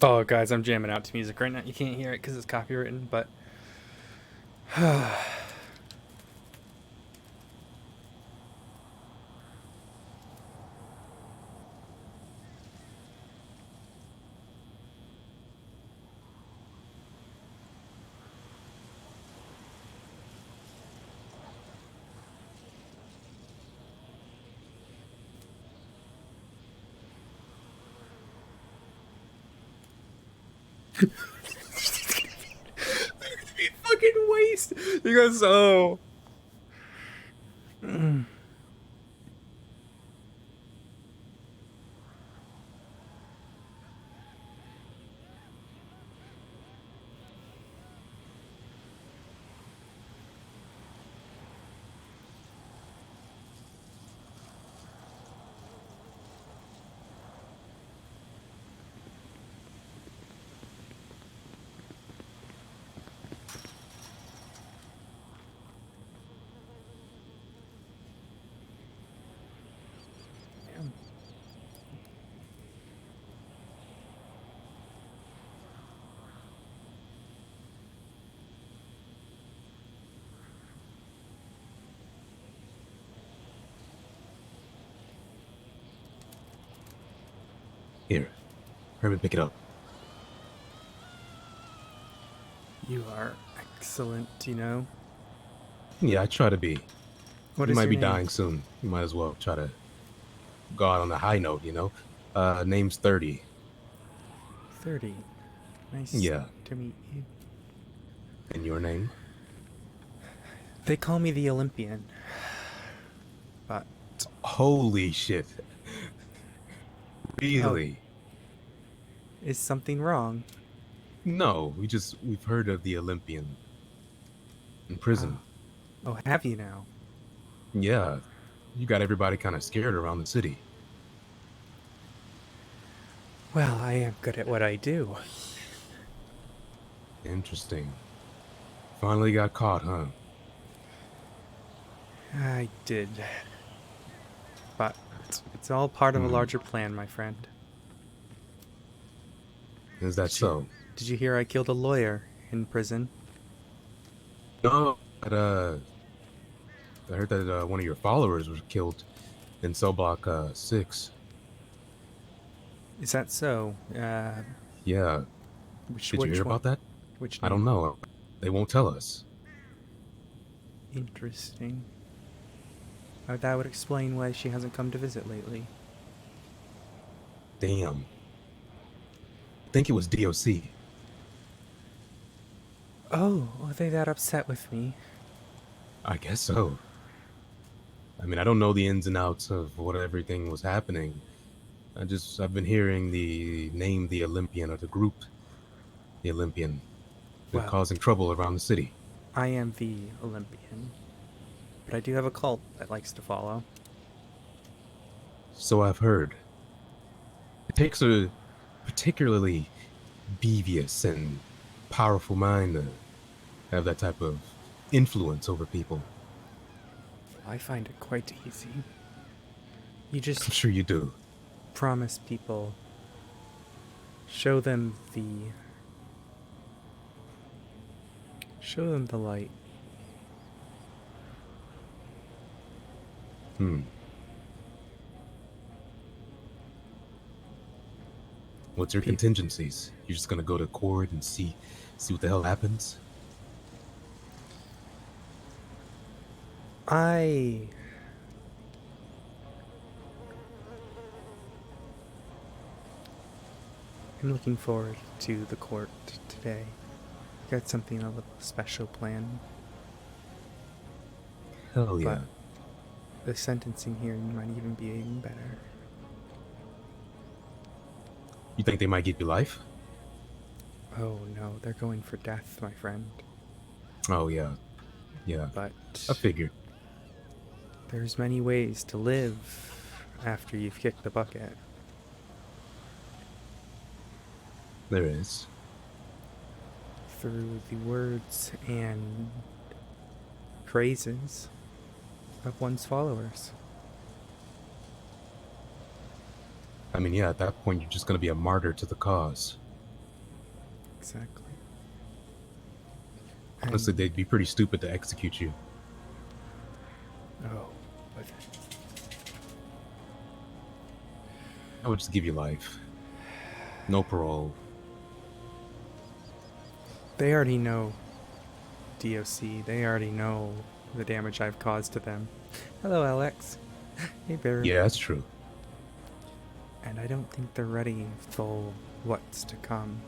Oh, guys, I'm jamming out to music right now. You can't hear it because it's copywritten, but it's be fucking waste. You guys, oh. Damn. Here, hurry pick it up. You are excellent, you know. Yeah, I try to be. What You is might your be name? dying soon. You might as well try to go out on a high note, you know? Name's 30. 30. Nice Yeah. to meet you. And your name? They call me the Olympian, but Holy shit. oh, Really? is something wrong? No, we've heard of the Olympian in Oh, prison. oh, have you now? Yeah, you got everybody kind of scared around the city. Well, I am good at what I do. Interesting. Finally got caught, huh? I did, but it's all part of a Hmm. larger plan, my friend. Is that Did you so? did you hear I killed a lawyer in prison? No, but I heard that one of your followers was killed in cell block 6. Is that so? Yeah, did you hear Which one? about that? Which I don't name? know. They won't tell us. Interesting. That would explain why she hasn't come to visit lately. Damn. I think it was DOC. Oh, are they that upset with me? I guess so. I mean, I don't know the ins and outs of what everything was happening. I've been hearing the name the Olympian or the group the Olympian. They're Well, causing trouble around the city. I am the Olympian, but I do have a cult that likes to follow. So I've heard. It takes a particularly devious and powerful mind to have that type of influence over people. I find it quite easy. You just I'm sure you do. promise people, show them the light. Hmm. What's your Pe- contingencies? You're just gonna go to court and see what the hell happens? I am looking forward to the court today. Got something a little special planned, Hell but yeah. the sentencing hearing might even be even better. You think they might give you life? Oh no, they're going for death, my friend. Oh yeah. Yeah. But I figured. there's many ways to live after you've kicked the bucket. There is. Through the words and praises of one's followers. I mean, yeah, at that point you're just gonna be a martyr to the cause. Exactly. Honestly, And- they'd be pretty stupid to execute you. Oh, but I would just give you life. No parole. they already know DOC. They already know the damage I've caused to them. Hello, Alex. Hey, Barry. Yeah, that's true. And I don't think they're ready for what's to come.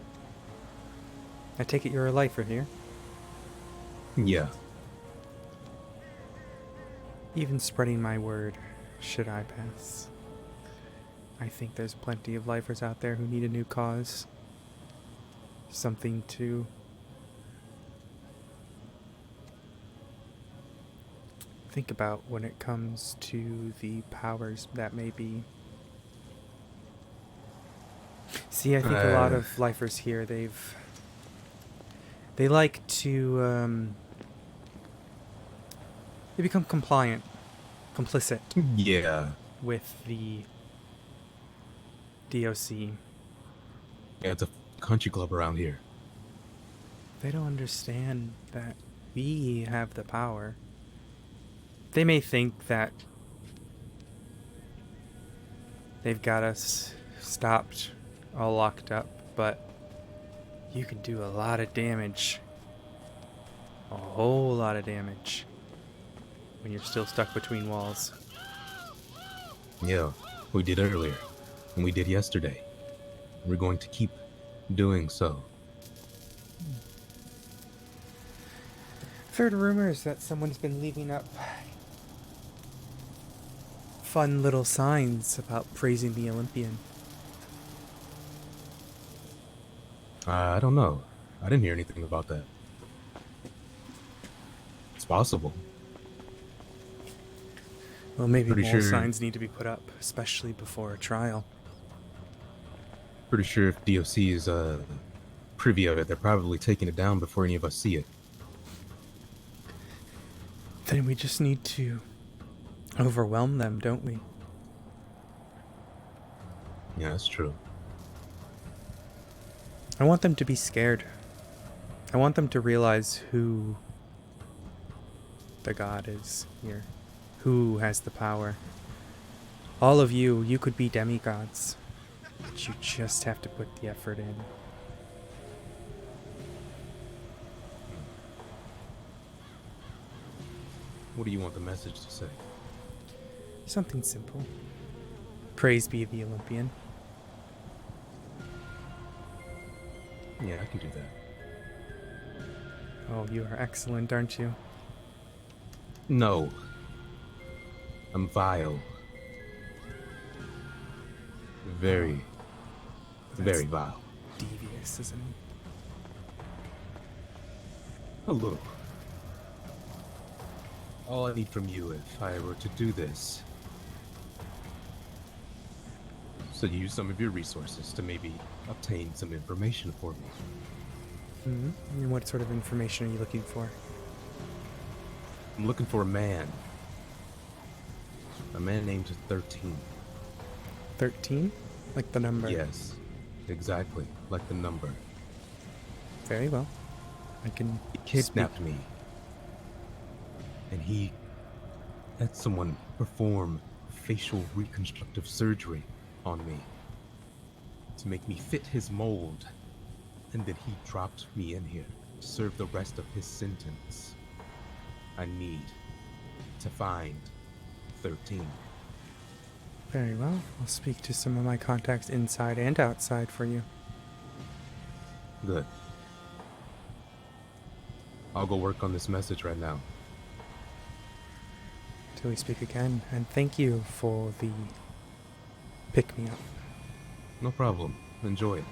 I take it you're a lifer here. Yeah. Even spreading my word, should I pass. I think there's plenty of lifers out there who need a new cause. Something to think about when it comes to the powers that may be. See, I think a lot of lifers here, they like to, they become complicit Yeah. with the DOC. Yeah, it's a country club around here. They don't understand that we have the power. They may think that they've got us stopped, all locked up, but you can do a lot of damage. A whole lot of damage when you're still stuck between walls. Yeah, we did earlier, and we did yesterday. We're going to keep doing so. I've heard rumors that someone's been leaving up fun little signs about praising the Olympian. I don't know. I didn't hear anything about that. It's possible. Well, maybe Pretty more sure- signs need to be put up, especially before a trial. Pretty sure if DOC is privy of it, they're probably taking it down before any of us see it. Then we just need to overwhelm them, don't we? Yeah, that's true. I want them to be scared. I want them to realize who the god is here. Who has the power. All of you could be demigods. But you just have to put the effort in. What do you want the message to say? Something simple. Praise be the Olympian. Yeah, I can do that. Oh, you are excellent, aren't you? No. I'm vile. Very, very vile. Devious, isn't it? A little. All I need from you, if I were to do this, is to use some of your resources to maybe obtain some information for me. Mm-hmm. And what sort of information are you looking for? I'm looking for a man. A man named 13. 13? Like the number? Yes, exactly, like the number. Very well. I can He kidnapped me. And he had someone perform facial reconstructive surgery on me to make me fit his mold. And then he dropped me in here to serve the rest of his sentence. I need to find 13. Very well. I'll speak to some of my contacts inside and outside for you. Good. I'll go work on this message right now. Till we speak again. And thank you for the pick-me-up. No problem. Enjoy it.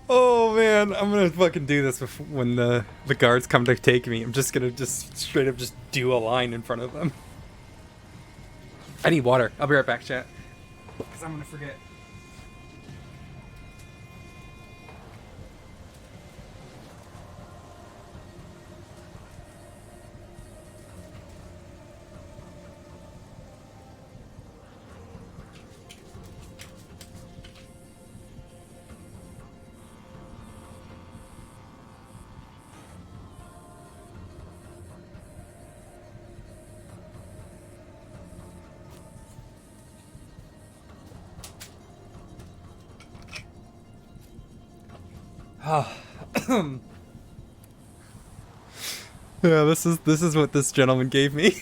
Oh man, I'm gonna fucking do this when the guards come to take me. I'm just gonna straight up just do a line in front of them. I need water. I'll be right back, chat. Because I'm gonna forget. Oh. Yeah, this is what this gentleman gave me.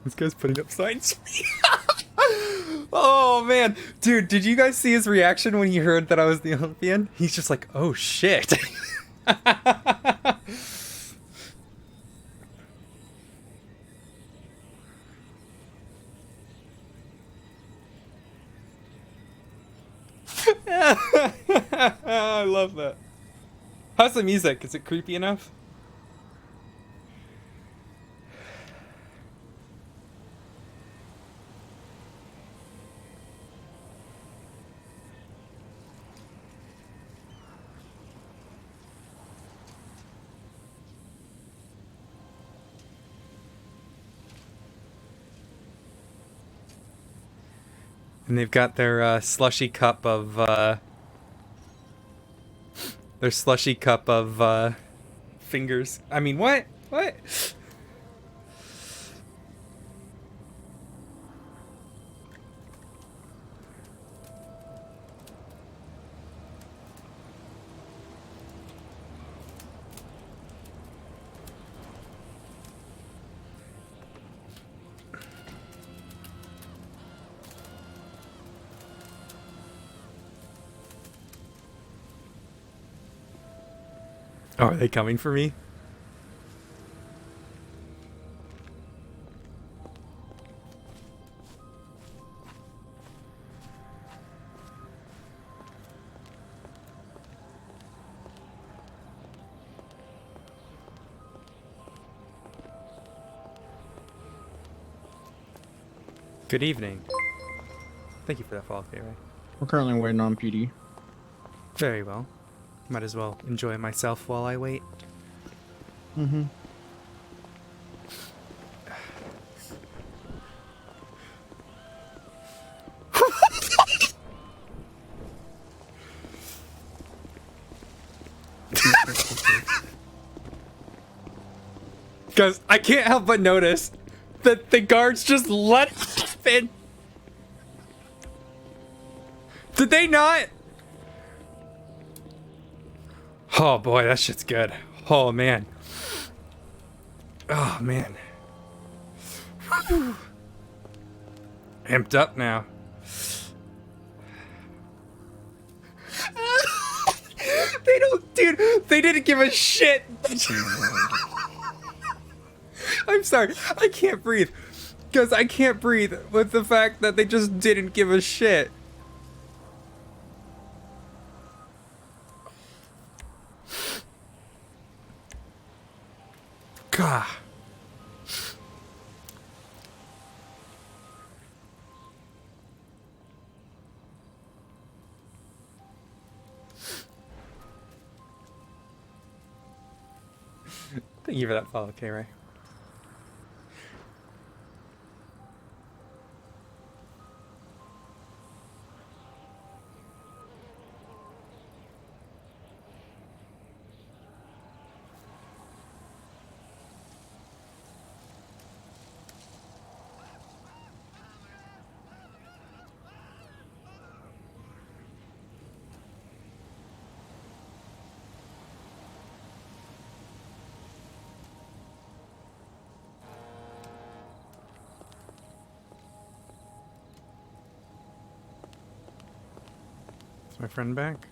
This guy's putting up signs for me. Oh man, dude, did you guys see his reaction when he heard that I was the Olympian? He's just like, oh shit. I love that. How's the music? Is it creepy enough? And they've got their slushy cup of fingers. I mean, what? What? Oh, are they coming for me? Good evening. Thank you for that follow, Ray. We're currently waiting on PD. Very well. Might as well enjoy myself while I wait. Mm-hmm. Because I can't help but notice that the guards just let it in. Did they not? Oh boy, that shit's good. Oh man. Oh man. Whew. Amped up now. They don't, dude, they didn't give a shit. I'm sorry, I can't breathe. Because I can't breathe with the fact that they just didn't give a shit. God. Thank you for that follow, K-Ray. Is my friend back?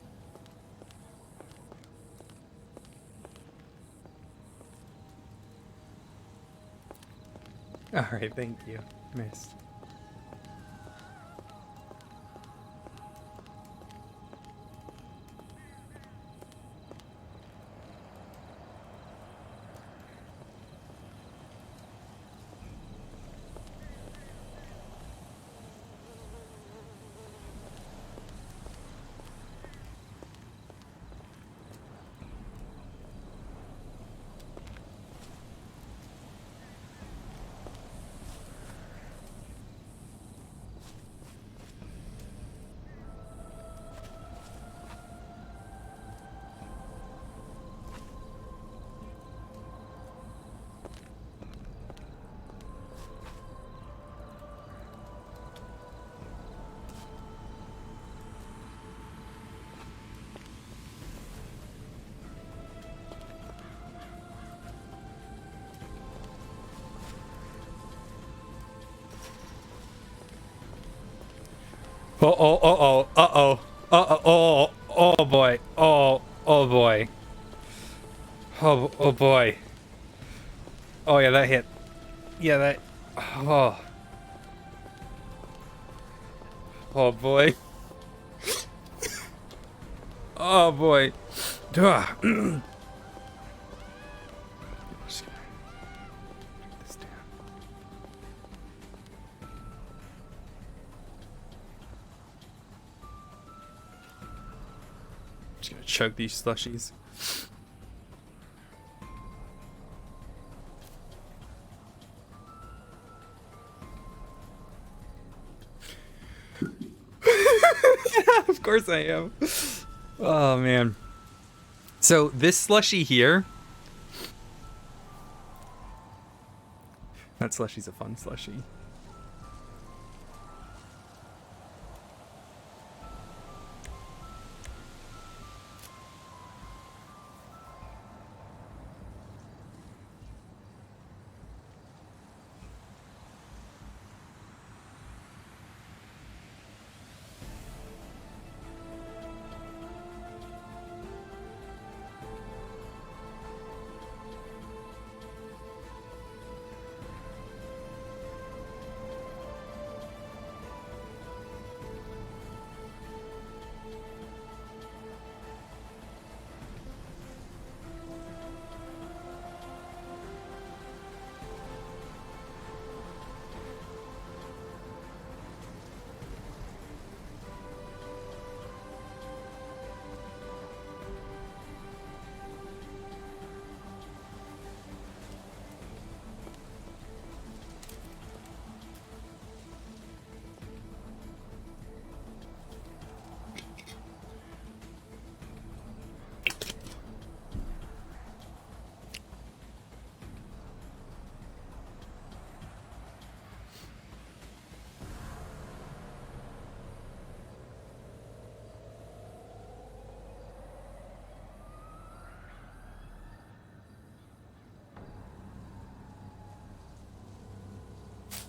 Alright, thank you. Missed. Oh boy. Oh boy. Oh boy. Oh yeah, that hit. Yeah, that. Oh. Oh boy. Oh boy. Duh. Just gonna take this down. Just gonna chug these slushies. Yeah, of course I am. Oh man. So this slushy here. That slushy's a fun slushy.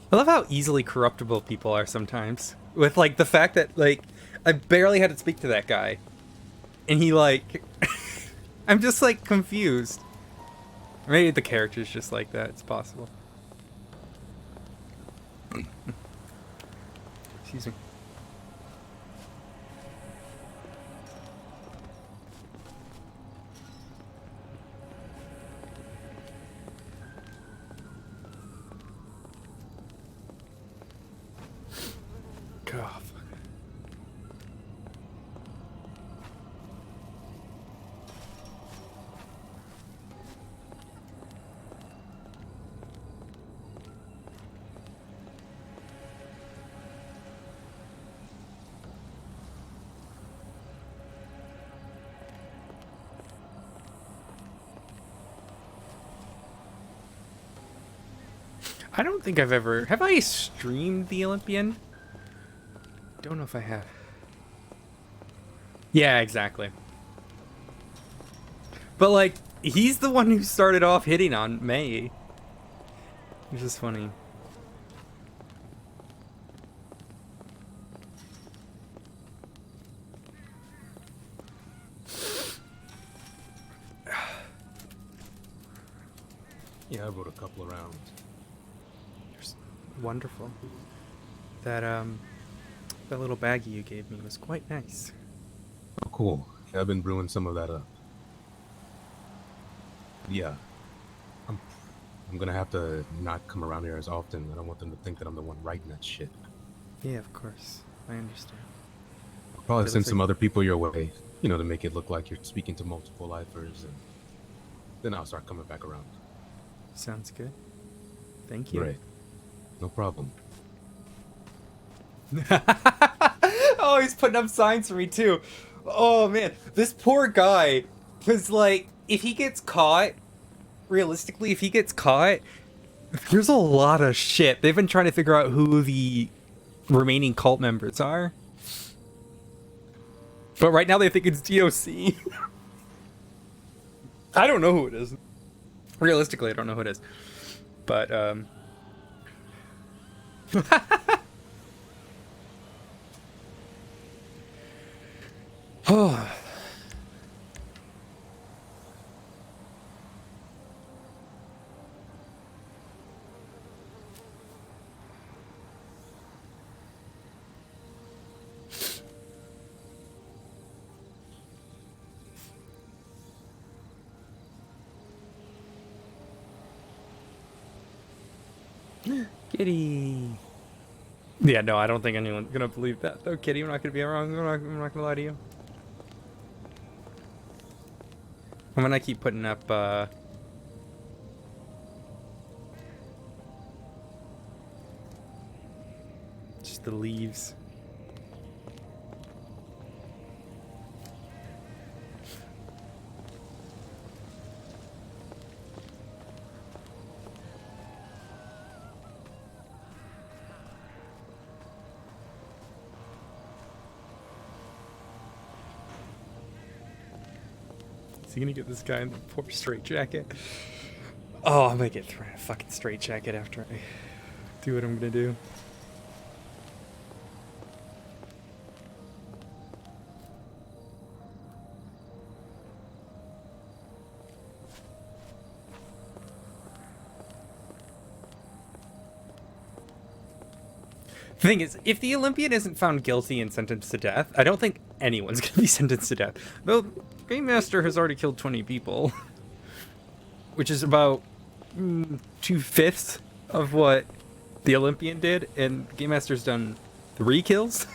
I love how easily corruptible people are sometimes. With like the fact that like I barely had to speak to that guy. And he like I'm just like confused. Maybe the character's just like that, it's possible. Excuse me. God. I don't think I've ever... Have I streamed the Olympian? Don't know if I have. Yeah, exactly. But like, he's the one who started off hitting on May. Which is funny. Yeah, I wrote a couple of rounds. Wonderful. That that little baggie you gave me was quite nice. Oh, cool. Yeah, I've been brewing some of that up. Yeah. I'm gonna have to not come around here as often. I don't want them to think that I'm the one writing that shit. Yeah, of course. I understand. I'll probably It send looks some like- other people your way, you know, to make it look like you're speaking to multiple lifers, and then I'll start coming back around. Sounds good. Thank you. Great. No problem. Oh, he's putting up signs for me too. Oh man, this poor guy. Cause like, if he gets caught, realistically, if he gets caught, there's a lot of shit. They've been trying to figure out who the remaining cult members are. But right now they think it's DOC. I don't know who it is. Realistically, I don't know who it is. But, Oh. Kitty. Yeah, no, I don't think anyone's gonna believe that though, Kitty. I'm not gonna be wrong. I'm not gonna lie to you. I'm gonna keep putting up just the leaves. Is he gonna get this guy in the poor straight jacket? Oh, I might get thrown in a fucking straight jacket after I do what I'm gonna do. The thing is, if the Olympian isn't found guilty and sentenced to death, I don't think anyone's gonna be sentenced to death. Though, Game Master has already killed 20 people. Which is about 2/5 of what the Olympian did, and Game Master's done 3 kills.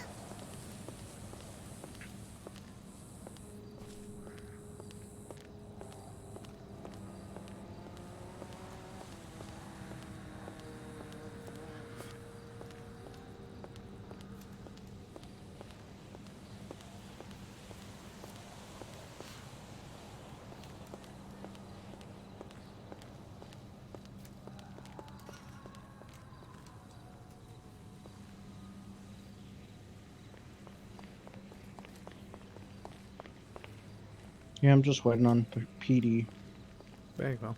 Yeah, I'm just waiting on PD. Very well.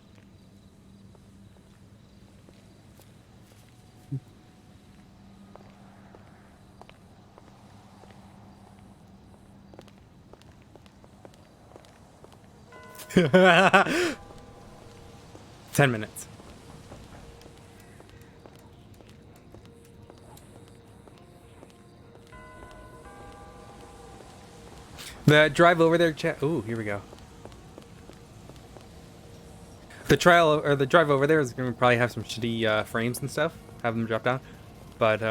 Ten minutes. The drive over there, chat. Ooh, here we go. The trial or the drive over there is going to probably have some shitty frames and stuff. Have them drop down, but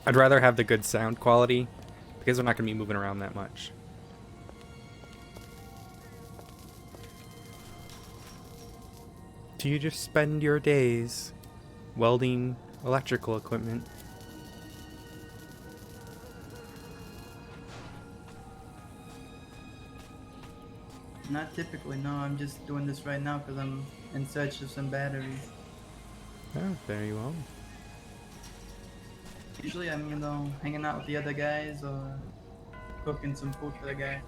I'd rather have the good sound quality because they're not going to be moving around that much. Do you just spend your days welding electrical equipment? Not typically, no. I'm just doing this right now because I'm in search of some batteries. Oh, very well. Usually I'm, hanging out with the other guys or cooking some food for the guy.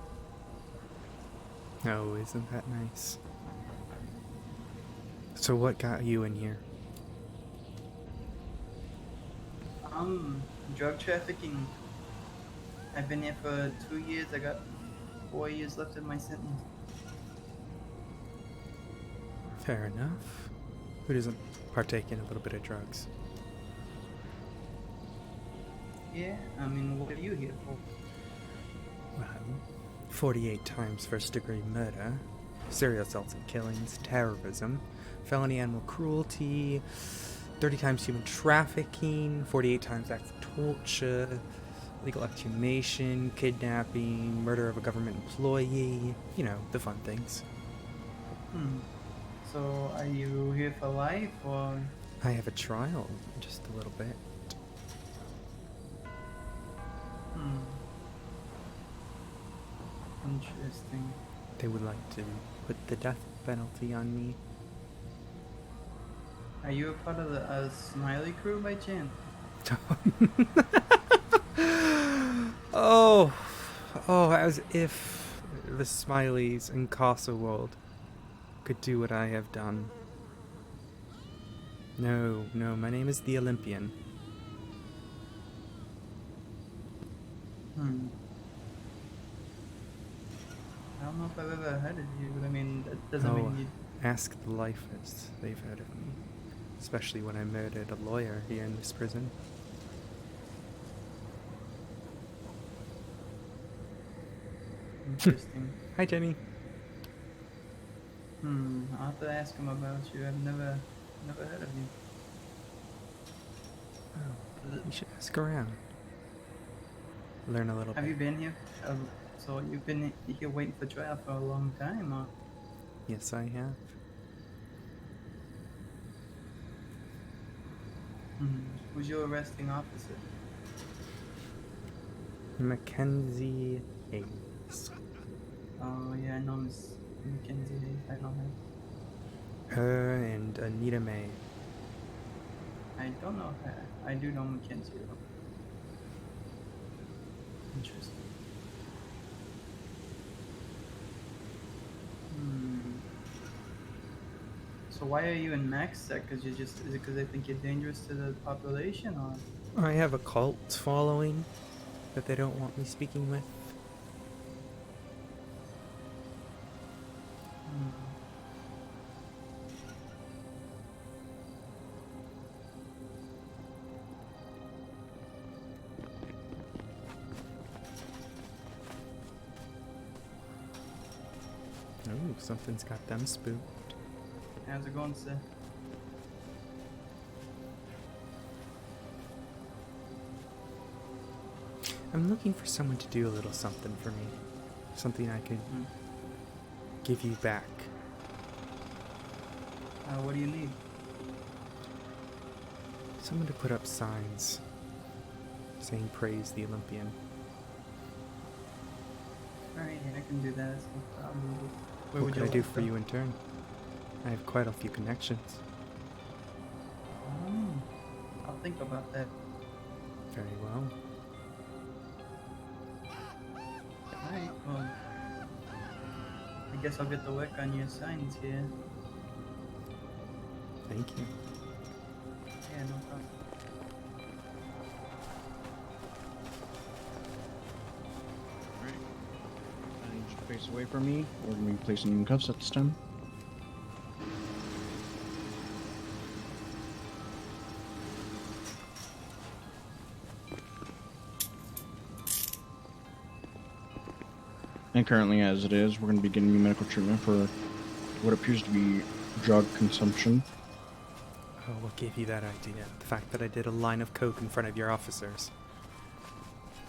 Oh, isn't that nice? So what got you in here? Drug trafficking. I've been here for 2 years. I got 4 years left of my sentence. Fair enough. Who doesn't partake in a little bit of drugs? Yeah, what are you here for? Well, 48 times first-degree murder, serial assaults and killings, terrorism, felony animal cruelty, 30 times human trafficking, 48 times acts of torture, illegal exhumation, kidnapping, murder of a government employee, you know, the fun things. So, are you here for life, or...? I have a trial in just a little bit. Interesting. They would like to put the death penalty on me. Are you a part of the Smiley crew by chance? Oh, as if the Smileys in Casa World could do what I have done. No, my name is the Olympian. don't know if I've ever heard of you, but I mean, that doesn't Oh, mean you. ask the lifers. They've heard of me. Especially when I murdered a lawyer here in this prison. Interesting. Hi, Jenny. I'll have to ask him about you. I've never heard of you. Oh, you should ask around. Learn a little Have bit. you been here? So you've been here waiting for trial for a long time, or? Yes, I have. Who's your arresting officer? Mackenzie Hayes. Oh yeah, I know Miss Mackenzie. I know her. Her and Anita May. I don't know her. I do know Mackenzie though. Interesting. So why are you in MaxSec? Is it because they think you're dangerous to the population, or? I have a cult following that they don't want me speaking with. Oh, something's got them spooked. How's it going, sir? I'm looking for someone to do a little something for me. Something I could give you back. What do you need? Someone to put up signs saying praise the Olympian. Alright, yeah, I can do that. That's no problem. Where What would could I you do like for to- you in turn? I have quite a few connections. I'll think about that. Very well. Alright, well, I guess I'll get to work on your signs here. Thank you. Yeah, no problem. Alright. I need you to face away from me. We're going to be placing you in cuffs at this time. And currently, as it is, we're going to be getting you medical treatment for what appears to be drug consumption. Oh, what gave you that idea? The fact that I did a line of coke in front of your officers.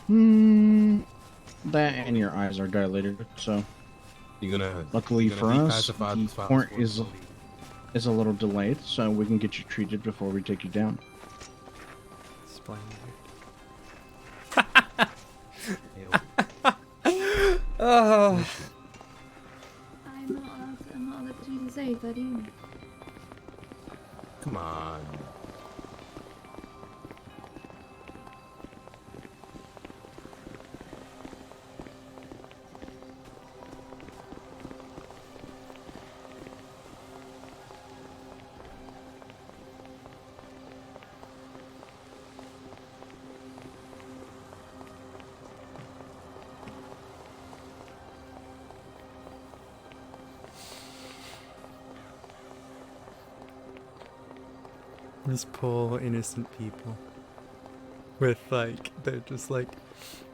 That and your eyes are dilated, so You're gonna. luckily you're for gonna us, declassify the these files court for is a little delayed, so we can get you treated before we take you down. Splendid. Hell, Oh. I'm not allowed to use aid, are you? come on. These poor innocent people. With they're just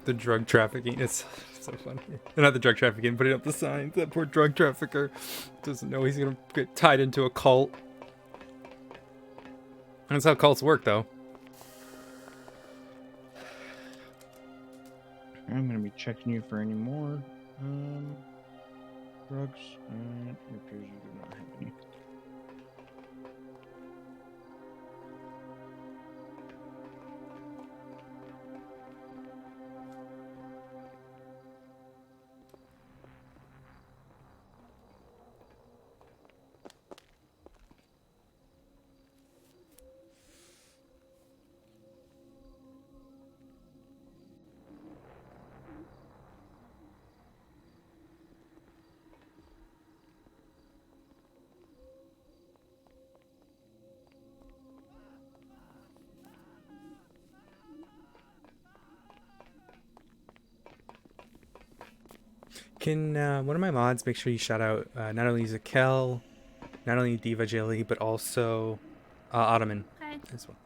the drug trafficking. It's so funny. Not the drug trafficking, putting up the signs. That poor drug trafficker doesn't know he's gonna get tied into a cult. That's how cults work, though. I'm going to be checking you for any more drugs, and it appears you do not have any. Can one of my mods make sure you shout out not only Zakel, not only Diva Jilly, but also Ottoman Okay. as well?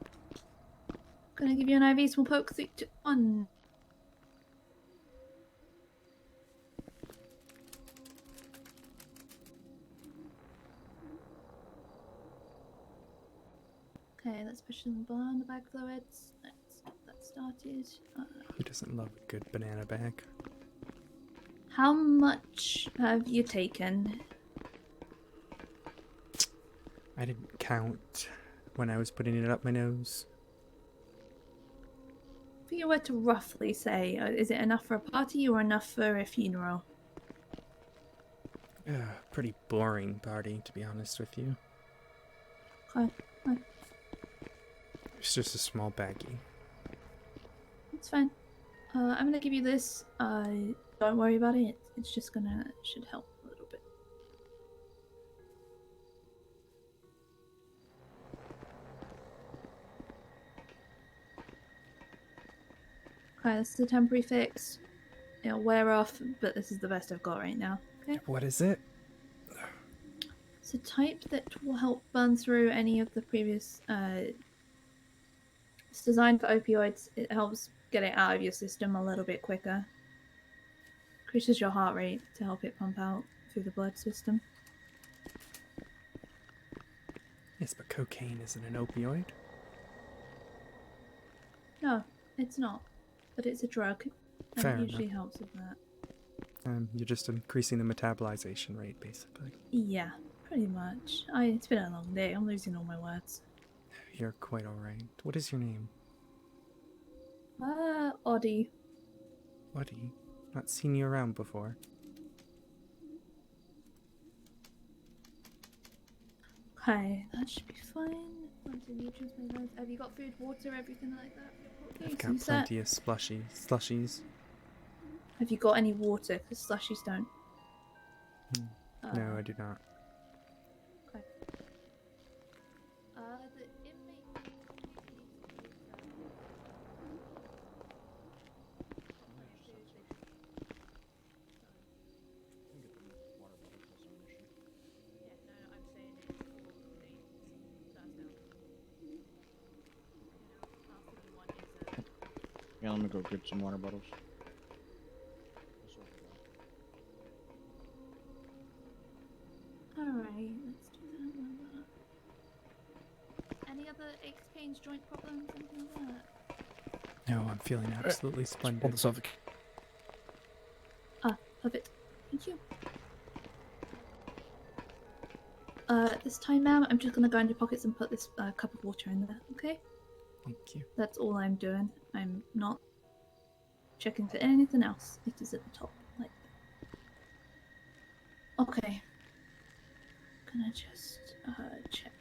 Gonna give you an IV small poke. 3, 2, 1. Okay, let's push in the bar on the bag fluids. Let's get that started. Who doesn't love a good banana bag? How much have you taken? I didn't count when I was putting it up my nose. If you were to roughly say, is it enough for a party or enough for a funeral? Pretty boring party, to be honest with you. Okay, It's just a small baggie. that's fine. I'm gonna give you this. Don't worry about it. It's just should help a little bit. Okay, this is a temporary fix. It'll wear off, but this is the best I've got right now. Okay. What is it? It's a type that will help burn through any of the previous. It's designed for opioids. It helps get it out of your system a little bit quicker. Increases your heart rate to help it pump out through the blood system. Yes, but cocaine isn't an opioid. No, it's not. But it's a drug. And Fair it usually enough. helps with that. You're just increasing the metabolization rate, basically. Yeah, pretty much. It's been a long day. I'm losing all my words. You're quite alright. What is your name? Oddie. Buddy. Not seen you around before. Okay, that should be fine. Have you got food, water, everything like that? Okay, I've so got you set? plenty of slushies. Have you got any water? Because slushies don't. No, I do not. Okay. The inmate. Yeah, let me go get some water bottles. Alright, let's do that. Any other aches, pains, joint problems, anything like that? No, I'm feeling absolutely splendid. Perfect. Thank you. This time, ma'am, I'm just gonna go in your pockets and put this cup of water in there, okay? Thank you. That's all I'm doing. I'm not checking for anything else. It is at the top, like that. Okay. Gonna just check.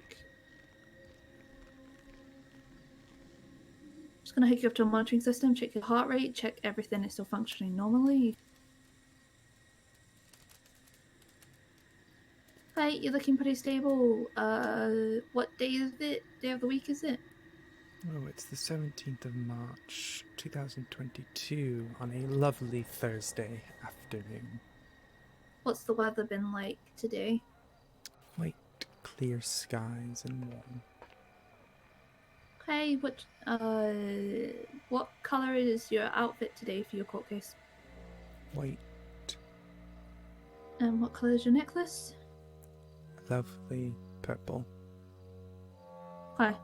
Just gonna hook you up to a monitoring system, check your heart rate, check everything is still functioning normally. Hey, you're looking pretty stable. What day is it? Day of the week is it? Oh, it's the 17th of March, 2022, on a lovely Thursday afternoon. What's the weather been like today? White, clear skies and warm. Okay, what color is your outfit today for your court case? White, And what color is your necklace? lovely purple. Okay.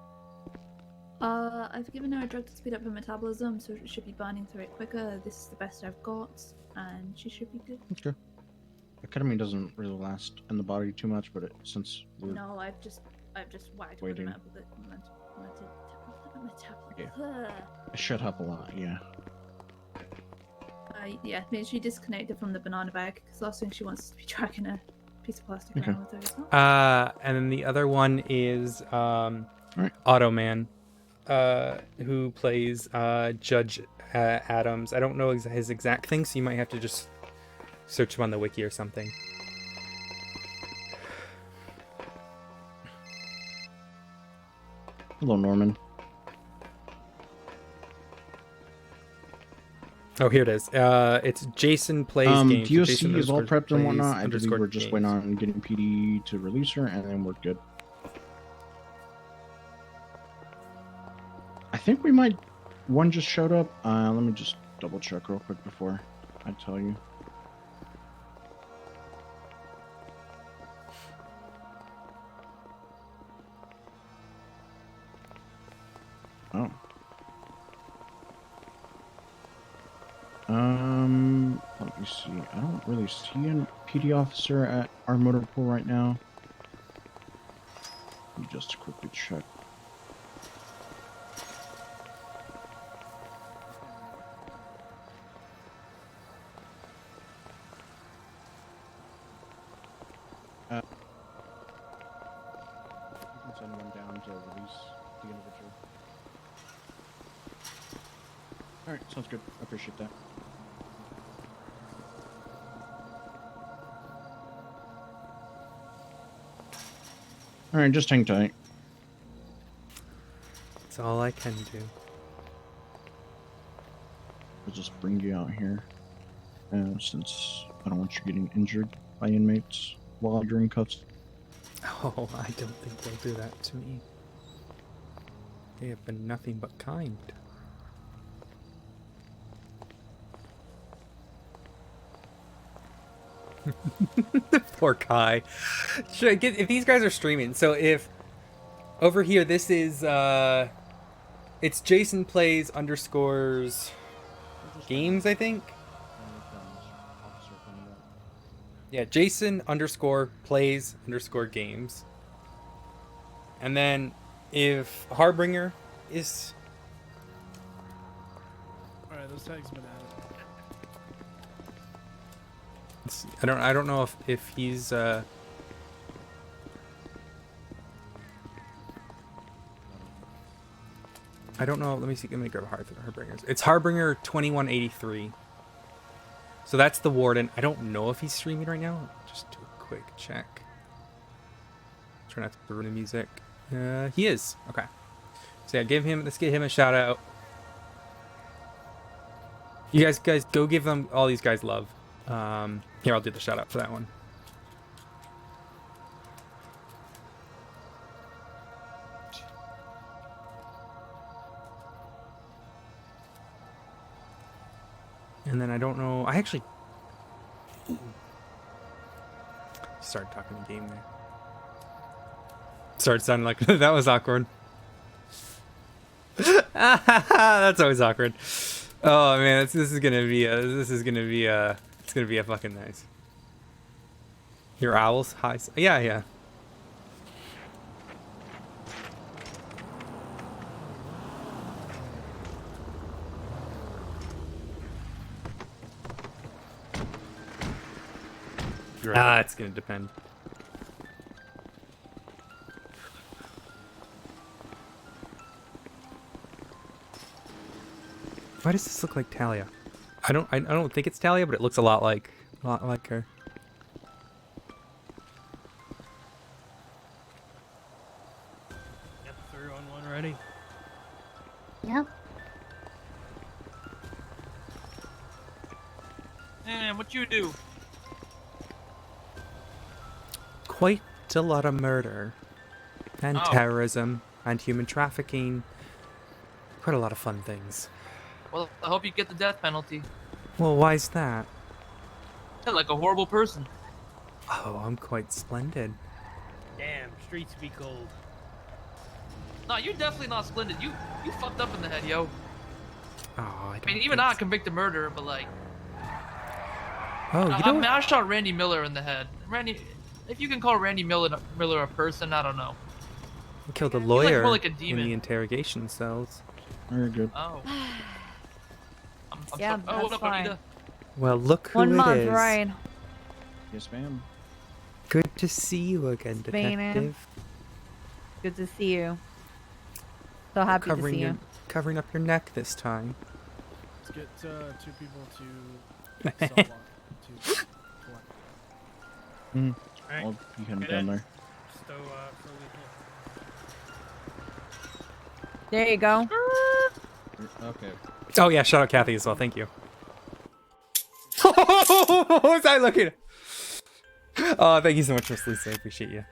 I've given her a drug to speed up her metabolism, so it should be burning through it quicker. This is the best I've got, and she should be good. Okay. Ketamine doesn't really last in the body too much, but since we're No, I've just whacked Waiting. with it should help a lot, yeah. yeah, maybe she disconnected from the banana bag because last thing she wants is to be dragging a piece of plastic Okay. around with her as well. And then the other one is Right. Automan, who plays Judge Adams. I don't know his exact thing, so you might have to just search him on the wiki or something. Hello, Norman. Oh, here it is. It's Jason plays games. So Jason DOC is all underscore prepped and plays whatnot. I believe underscore we're just waiting games. on getting PD to release her, and then we're good. I think we might. One just showed up. Let me just double check real quick before I tell you. Oh. Let me see. I don't really see a PD officer at our motor pool right now. Let me just quickly check. You can send one down to release the individual. Alright, sounds good. I appreciate that. Alright, just hang tight. That's all I can do. I'll just bring you out here. Since I don't want you getting injured by inmates while you're in cuffs. Oh, I don't think they'll do that to me. They have been nothing but kind. Poor Kai. If these guys are streaming, so if over here this is it's Jason plays underscores games, I think. Yeah, Jason underscore plays underscore games. And then if Harbinger is Alright, those tags have been added. I don't know if he's I don't know. Let me see. Let me grab Harbinger's. It's Harbinger 2183. So that's the warden. I don't know if he's streaming right now. Just do a quick check. Try not to ruin the music. He is. Okay. So yeah, let's give him a shout out. You guys go give them all these guys love. Here, I'll do the shout out for that one. And then I don't know. I actually started talking to game there. Started sounding like that was awkward. That's always awkward. Oh man, this is gonna be a fucking nice. Your owls, hi. Yeah. It's gonna depend. Why does this look like Talia? I don't think it's Talia, but it looks a lot like her. Got the 3-on-1 ready? Yep. Man, what you do? Quite a lot of murder and Oh. terrorism and human trafficking. Quite a lot of fun things. Well, I hope you get the death penalty. Well, why's that? You're like a horrible person. Oh, I'm quite splendid. Damn, streets be cold. No, you're definitely not splendid. You fucked up in the head, yo. Oh, I mean, even not a convicted murderer, but like, Oh, you I know mean, I shot Randy Miller in the head. Randy, if you can call Randy Miller a person, I don't know. you killed a like lawyer more like a in demon. the interrogation cells. Very good. Oh. I'm Yeah, sorry. Oh, what that's up, fine. Anita? Well, look who 1 it month, is. right? Yes, ma'am. Good to see you again, Spain, detective. Good to see you. So happy to see you. Covering up your neck this time. Let's get 2 people to cell block. Alright, I'll be heading Get down in. there. stow for There you go. Okay. Oh yeah, shout out Kathy as well. Thank you. What was I looking at? Oh, thank you so much, Miss Lisa. I appreciate you.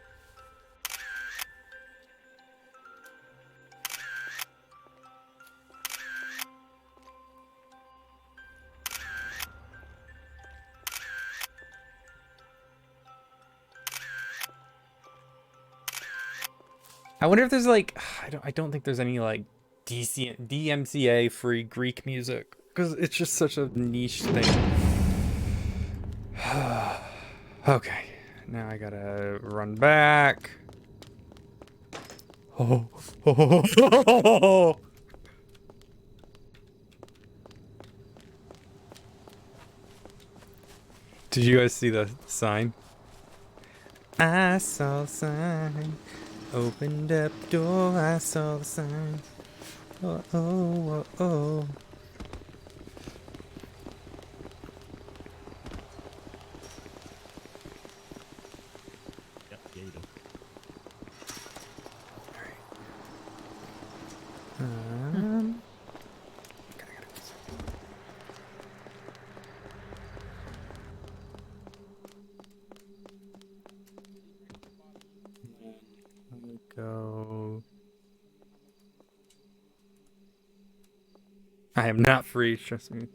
I wonder if there's like, I don't think there's any like DMCA free Greek music because it's just such a niche thing. Okay, now I gotta run back. Oh. Did you guys see the sign? I saw the sign. Opened up door, I saw the sign. Oh, oh, oh, oh. Yeah, you do. Go. I am not free, trust me.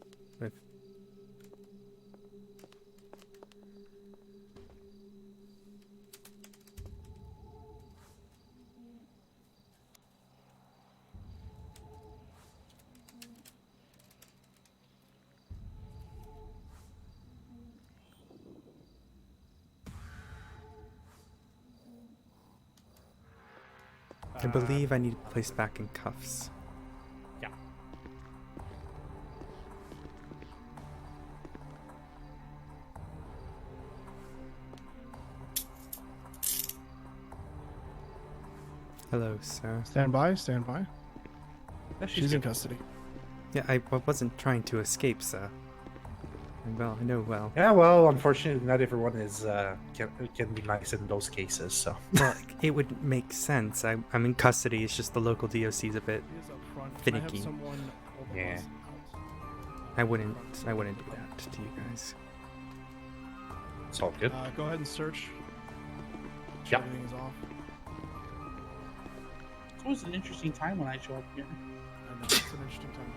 I believe I need to be placed back in cuffs. Yeah. Hello, sir. Stand by, stand by. Yeah, She's in custody. Yeah, I wasn't trying to escape, sir. Well, I know well. Yeah, well, unfortunately, not everyone is can be nice in those cases. So Well, it would make sense. I'm in custody. It's just the local DOC's a bit. She is up front. Finicky. I have someone hold the Yeah. bus out. I wouldn't do that to you guys. it's all good. Go ahead and search. Yeah. Everything is off. It's always an interesting time when I show up here. I know, it's an interesting time.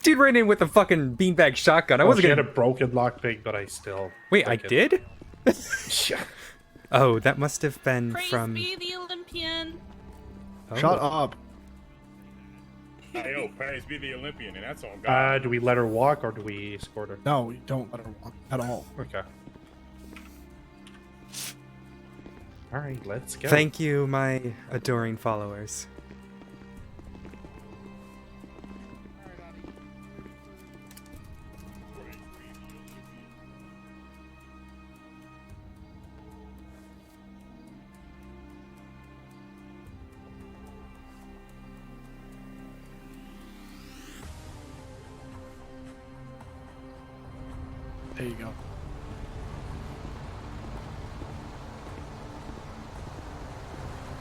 Dude ran in with a fucking beanbag shotgun. I wasn't She gonna. had a broken lockpick, but I still. Wait, I took it. did? Yeah. Oh, that must have been Praise from. be the Olympian. Oh. Shut up. Hey, yo, praise be the Olympian, and that's on God. Do we let her walk or do we escort her? No, we don't let her walk at all. Okay. All right, let's go. Thank you, my adoring followers. There you go.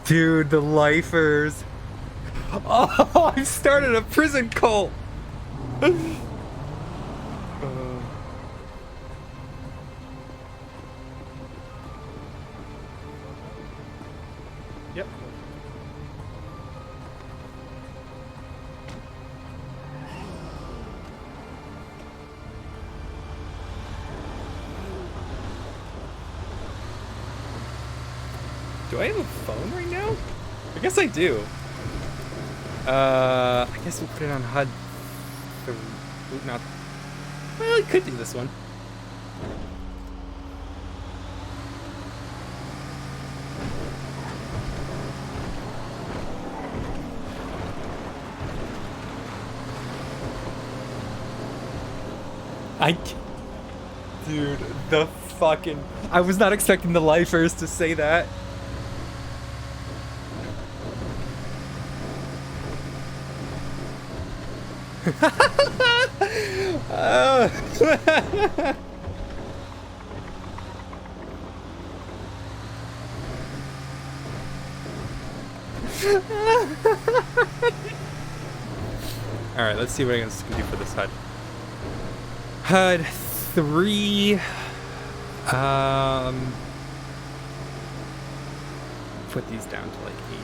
Dude, the lifers. Oh, I started a prison cult. Yep. Do I have a phone right now? I guess I do. I guess we put it on HUD. Not. Well, I could do this one. Dude, the fucking. I was not expecting the lifers to say that. Alright, let's see what I can do for this HUD. HUD 3. Put these down to like 80.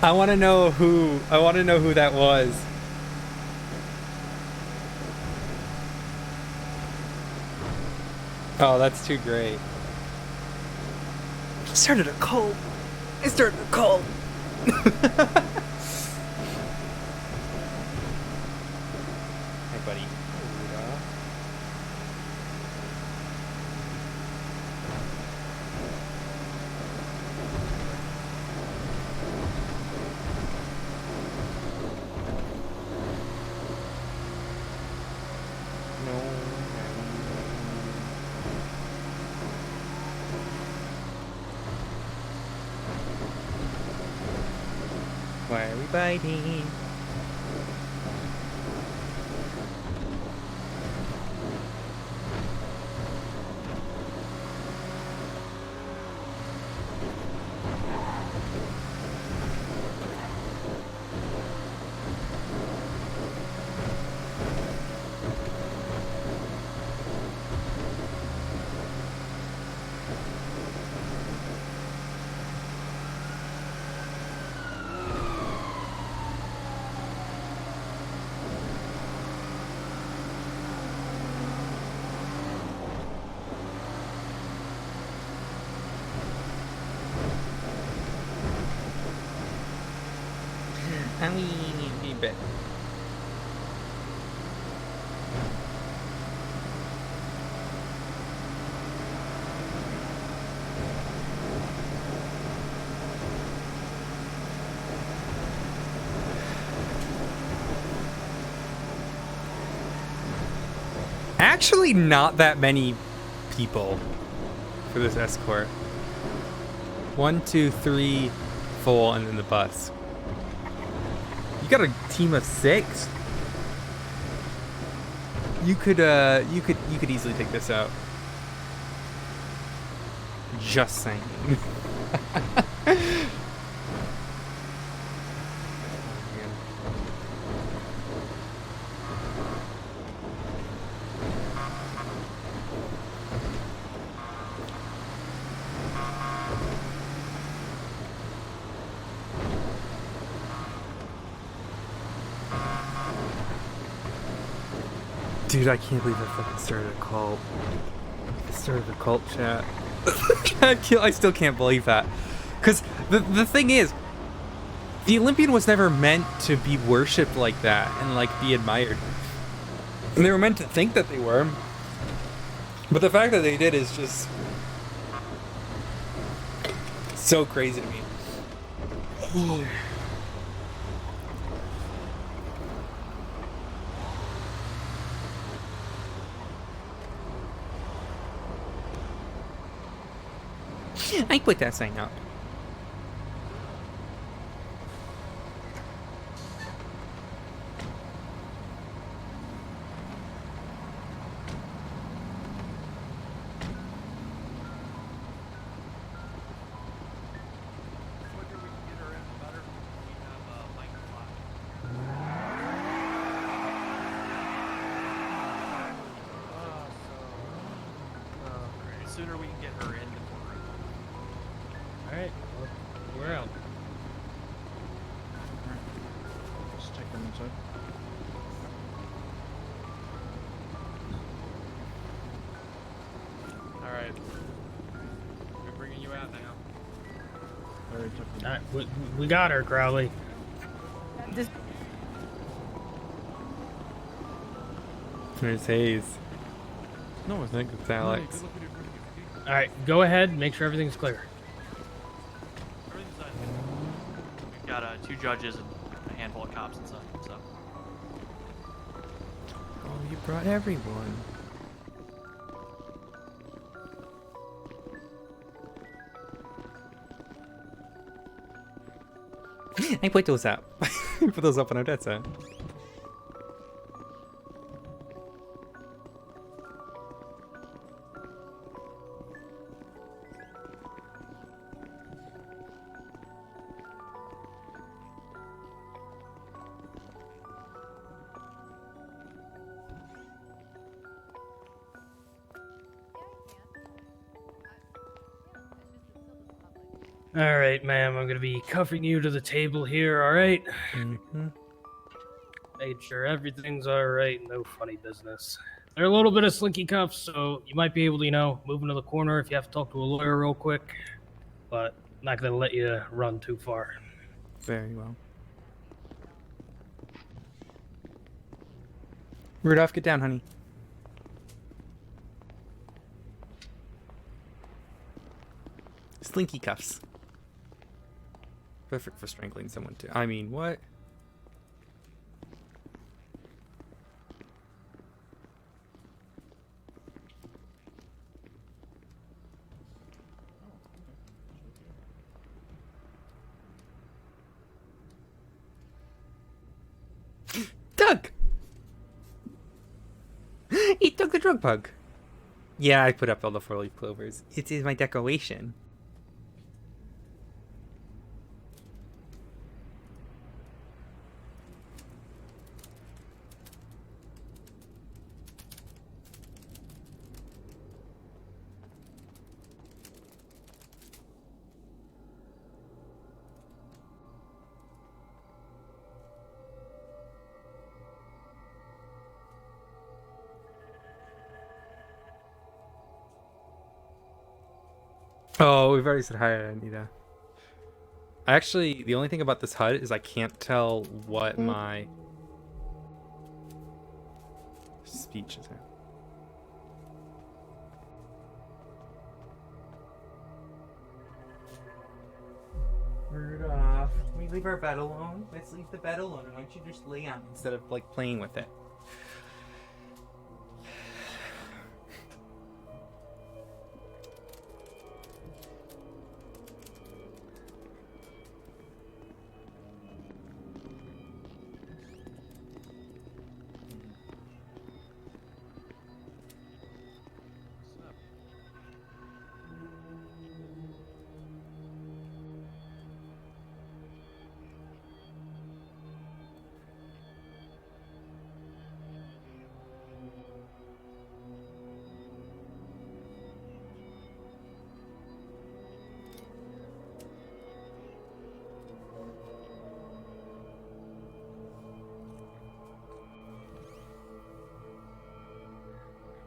I want to know who that was. Oh, that's too great. I started a cult. Hey, buddy. Why are we biting? I bet. Actually, not that many people for this escort. 1, 2, 3 full, and then the bus. You got a team of 6. You could easily take this out. Just saying. Dude, I can't believe I fucking started a cult. I started a cult chat. I still can't believe that. Because the thing is, the Olympian was never meant to be worshipped like that and like be admired. And they were meant to think that they were. But the fact that they did is just so crazy to me. I put that sign up. The sooner we can get her in, the more. Alright, well, we're out. come inside. All right. We're bringing you out now. We got her, Crowley. Just There's Hayes. No, I think it's Alex. All right, go ahead. Make sure everything's clear. Everything's done. We've got 2 judges and a handful of cops inside. So. Oh, you brought everyone. I put those up. Put those up on our dead set. All right, ma'am. I'm gonna be cuffing you to the table here. All right. Mm-hmm. Made sure everything's all right. No funny business. They're a little bit of slinky cuffs, so you might be able to, move into the corner if you have to talk to a lawyer real quick. But I'm not gonna let you run too far. Very well. Rudolph, get down, honey. Slinky cuffs. Perfect for strangling someone too. I mean, what? Doug! He took the drug bug. Yeah, I put up all the 4-leaf clovers. It is my decoration. Oh, we've already said hi, Anita. Actually, the only thing about this HUD is I can't tell what my speech is. Rudolph, can we leave our bed alone? Let's leave the bed alone. Why don't you just lay on it instead of like playing with it?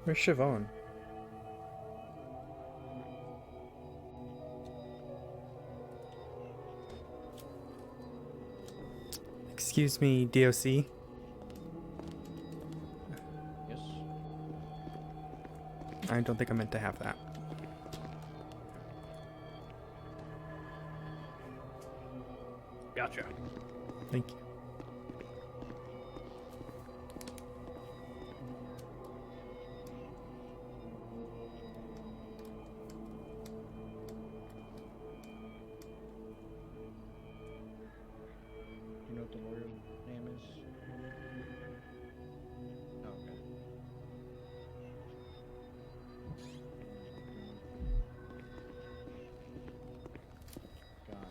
Where's Siobhan? Excuse me, DOC? Yes. I don't think I meant to have that. Gotcha. Thank you. You know what the lawyer's name is? Oh, okay. Got it.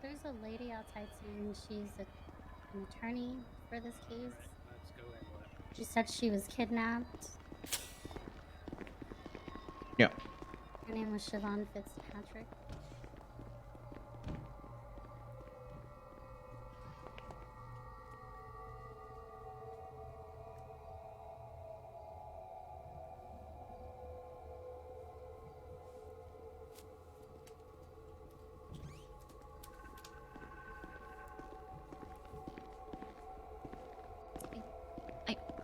There's a lady outside saying she's an attorney for this case. Let's go ahead and She said she was kidnapped. Yeah. Her name was Siobhan Fitzpatrick.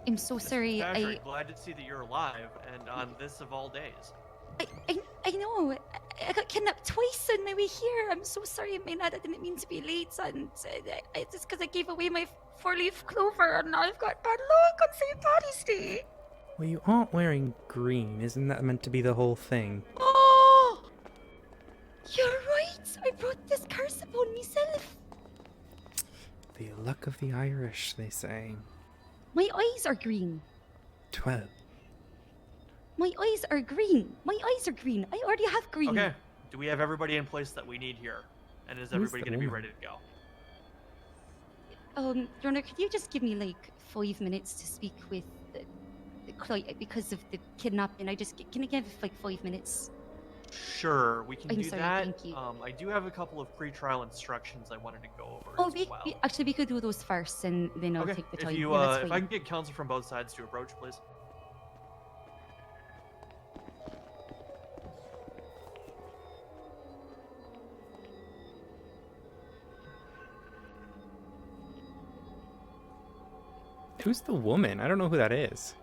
I'm so sorry. Patrick, glad to see that you're alive and on this of all days. I know. I got kidnapped twice on my way here. I'm so sorry, Maenad. I didn't mean to be late, and it's just because I gave away my 4-leaf clover, and now I've got bad luck on St. Paddy's Day. Well, you aren't wearing green. Isn't that meant to be the whole thing? Oh! You're right. I brought this curse upon myself. The luck of the Irish, they say. My eyes are green. 12. My eyes are green. My eyes are green. I already have green. Okay. Do we have everybody in place that we need here? And is everybody going to be ready to go? Your Honor, could you just give me like 5 minutes to speak with the client because of the kidnapping? Can I give like 5 minutes? Sure, we can I'm do sorry, that. thank you. I do have a couple of pre-trial instructions I wanted to go over Oh, as well. actually, we could do those first, and then I'll Okay, take the if time. you, Yeah, that's if I fine. can get counsel from both sides to approach, please. Who's the woman? I don't know who that is.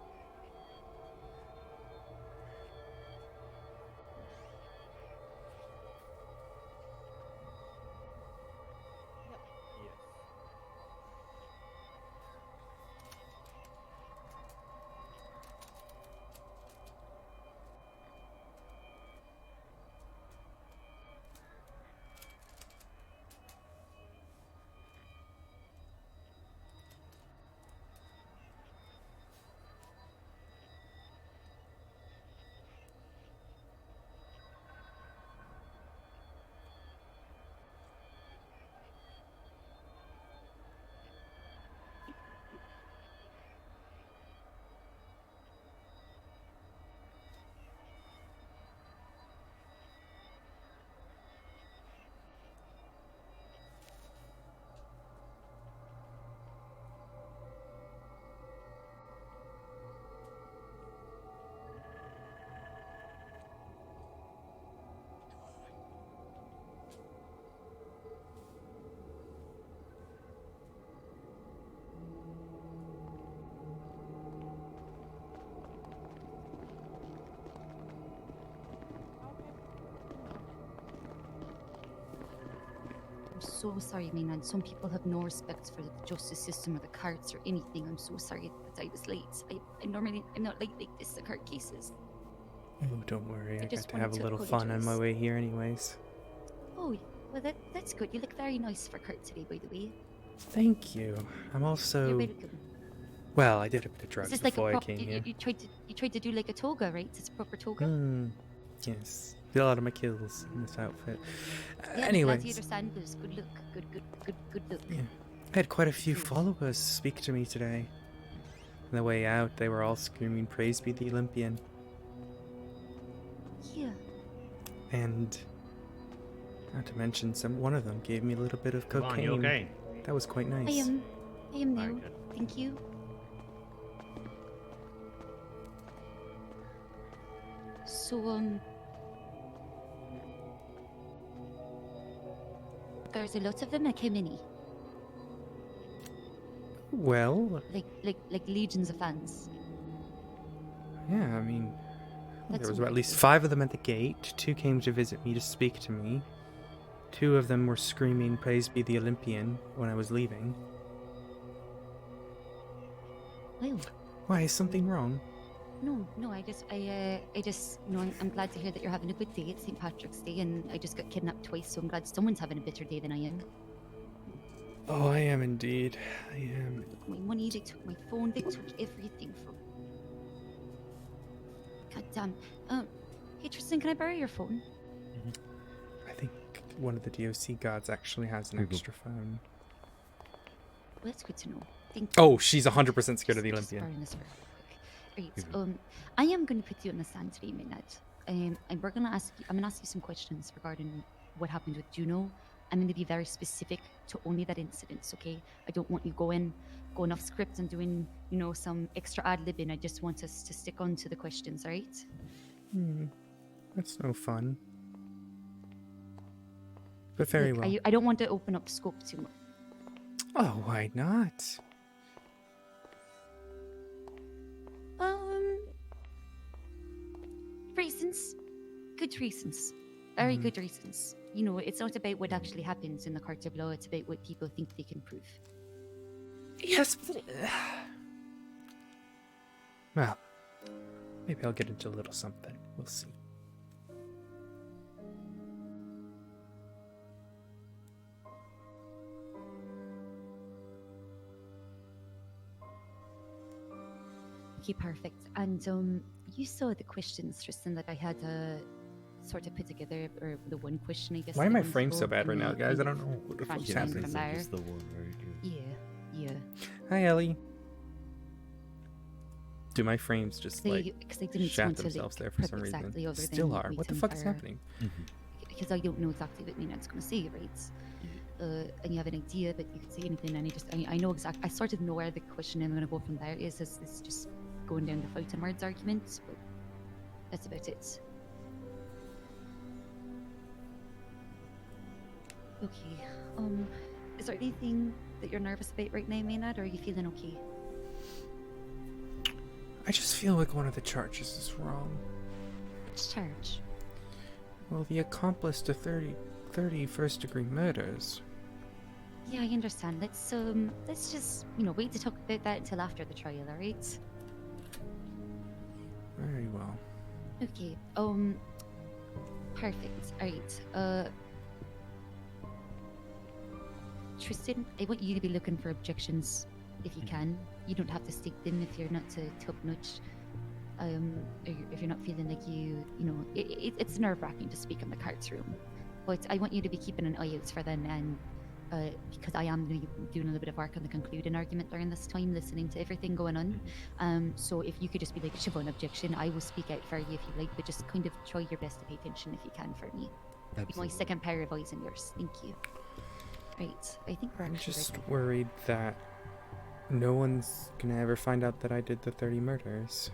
I'm so sorry, Maenad. Some people have no respect for the justice system or the courts or anything. I'm so sorry that I was late. I'm not like this at court cases. Oh, don't worry. I got just to have a wanted to little fun on my apologise. way here anyways. Oh, well, that's good. You look very nice for court today, by the way. Thank you. I'm also... You're welcome. Well, I did a bit of Is drugs this like before a I proper? came here. You tried to do like a toga, right? It's a proper toga. Yes. Did a lot of my kills in this outfit. Yeah, Anyways. gladiator sandals. Good look. Good look. Yeah. I had quite a few followers speak to me today. On the way out, they were all screaming, "Praise be the Olympian." Yeah. And not to mention, one of them gave me a little bit of Come cocaine. on, you okay? That was quite nice. I am now. Thank you. So, there's a lot of them at Kimini. Well, Like legions of fans. yeah, I mean, That's there was all at right. least 5 of them at the gate. 2 came to visit me to speak to me. 2 of them were screaming, "Praise be the Olympian," when I was leaving. Well, Why, is something wrong? no, I just, I'm glad to hear that you're having a good day at St. Patrick's Day, and I just got kidnapped twice, so I'm glad someone's having a better day than I am. Oh, I am indeed. I am. They took my money, they took my phone, they took everything from. God damn. Hey Tristan, can I borrow your phone? I think one of the DOC gods actually has an extra phone. Well, that's good to know. Thank you. Oh, she's 100% scared of the Just Olympian. borrowing this real quick. Right, I am going to put you on the stand today, Maenad. and we're gonna ask you. I'm gonna ask you some questions regarding what happened with Juno. I'm going to be very specific to only that incident, okay? I don't want you going off script and doing, some extra ad-libbing. I just want us to stick on to the questions, all right? That's no fun. But very Look, well. I don't want to open up scope too much. Oh, why not? Reasons. Good reasons. Very good reasons. It's not about what actually happens in the court of law, it's about what people think they can prove. Yes. Well, maybe I'll get into a little something. We'll see. Okay, perfect. And you saw the questions, Tristan, that I had sort of put together, or the one question, I guess. Why are my frames so bad right now, guys? I don't know what the fuck's happening. Just the one right here. Yeah. Hi, Ellie. Do my frames just Because I didn't shat want to themselves there for some reason? exactly other Still than are. What the waiting fuck is for- happening? Because I don't know exactly what Maenad's going to say, right? And you have an idea, but you could say anything, and I know exactly. I sort of know where the question I'm going to go from there is. Is just going down the fighting words argument, but that's about it. Okay. Is there anything that you're nervous about right now, Maenad, or are you feeling okay? I just feel like one of the charges is wrong. Which charge? Well, the accomplice to 30 first-degree murders. Yeah, I understand. Let's just, wait to talk about that until after the trial, alright? Very well. Okay, perfect. Alright, Tristan, I want you to be looking for objections if you can. You don't have to state them if you're not top-notch. Or if you're not feeling like it's nerve-wracking to speak in the cards room. But I want you to be keeping an eye out for them, and because I am going to be doing a little bit of work on the concluding argument during this time, listening to everything going on. So if you could just be like, Siobhan, objection, I will speak out for you if you like, but just kind of try your best to pay attention if you can for me. My second pair of eyes and yours. Thank you. Right, I think we're I'm actually just ready. worried that no one's gonna ever find out that I did the 30 murders.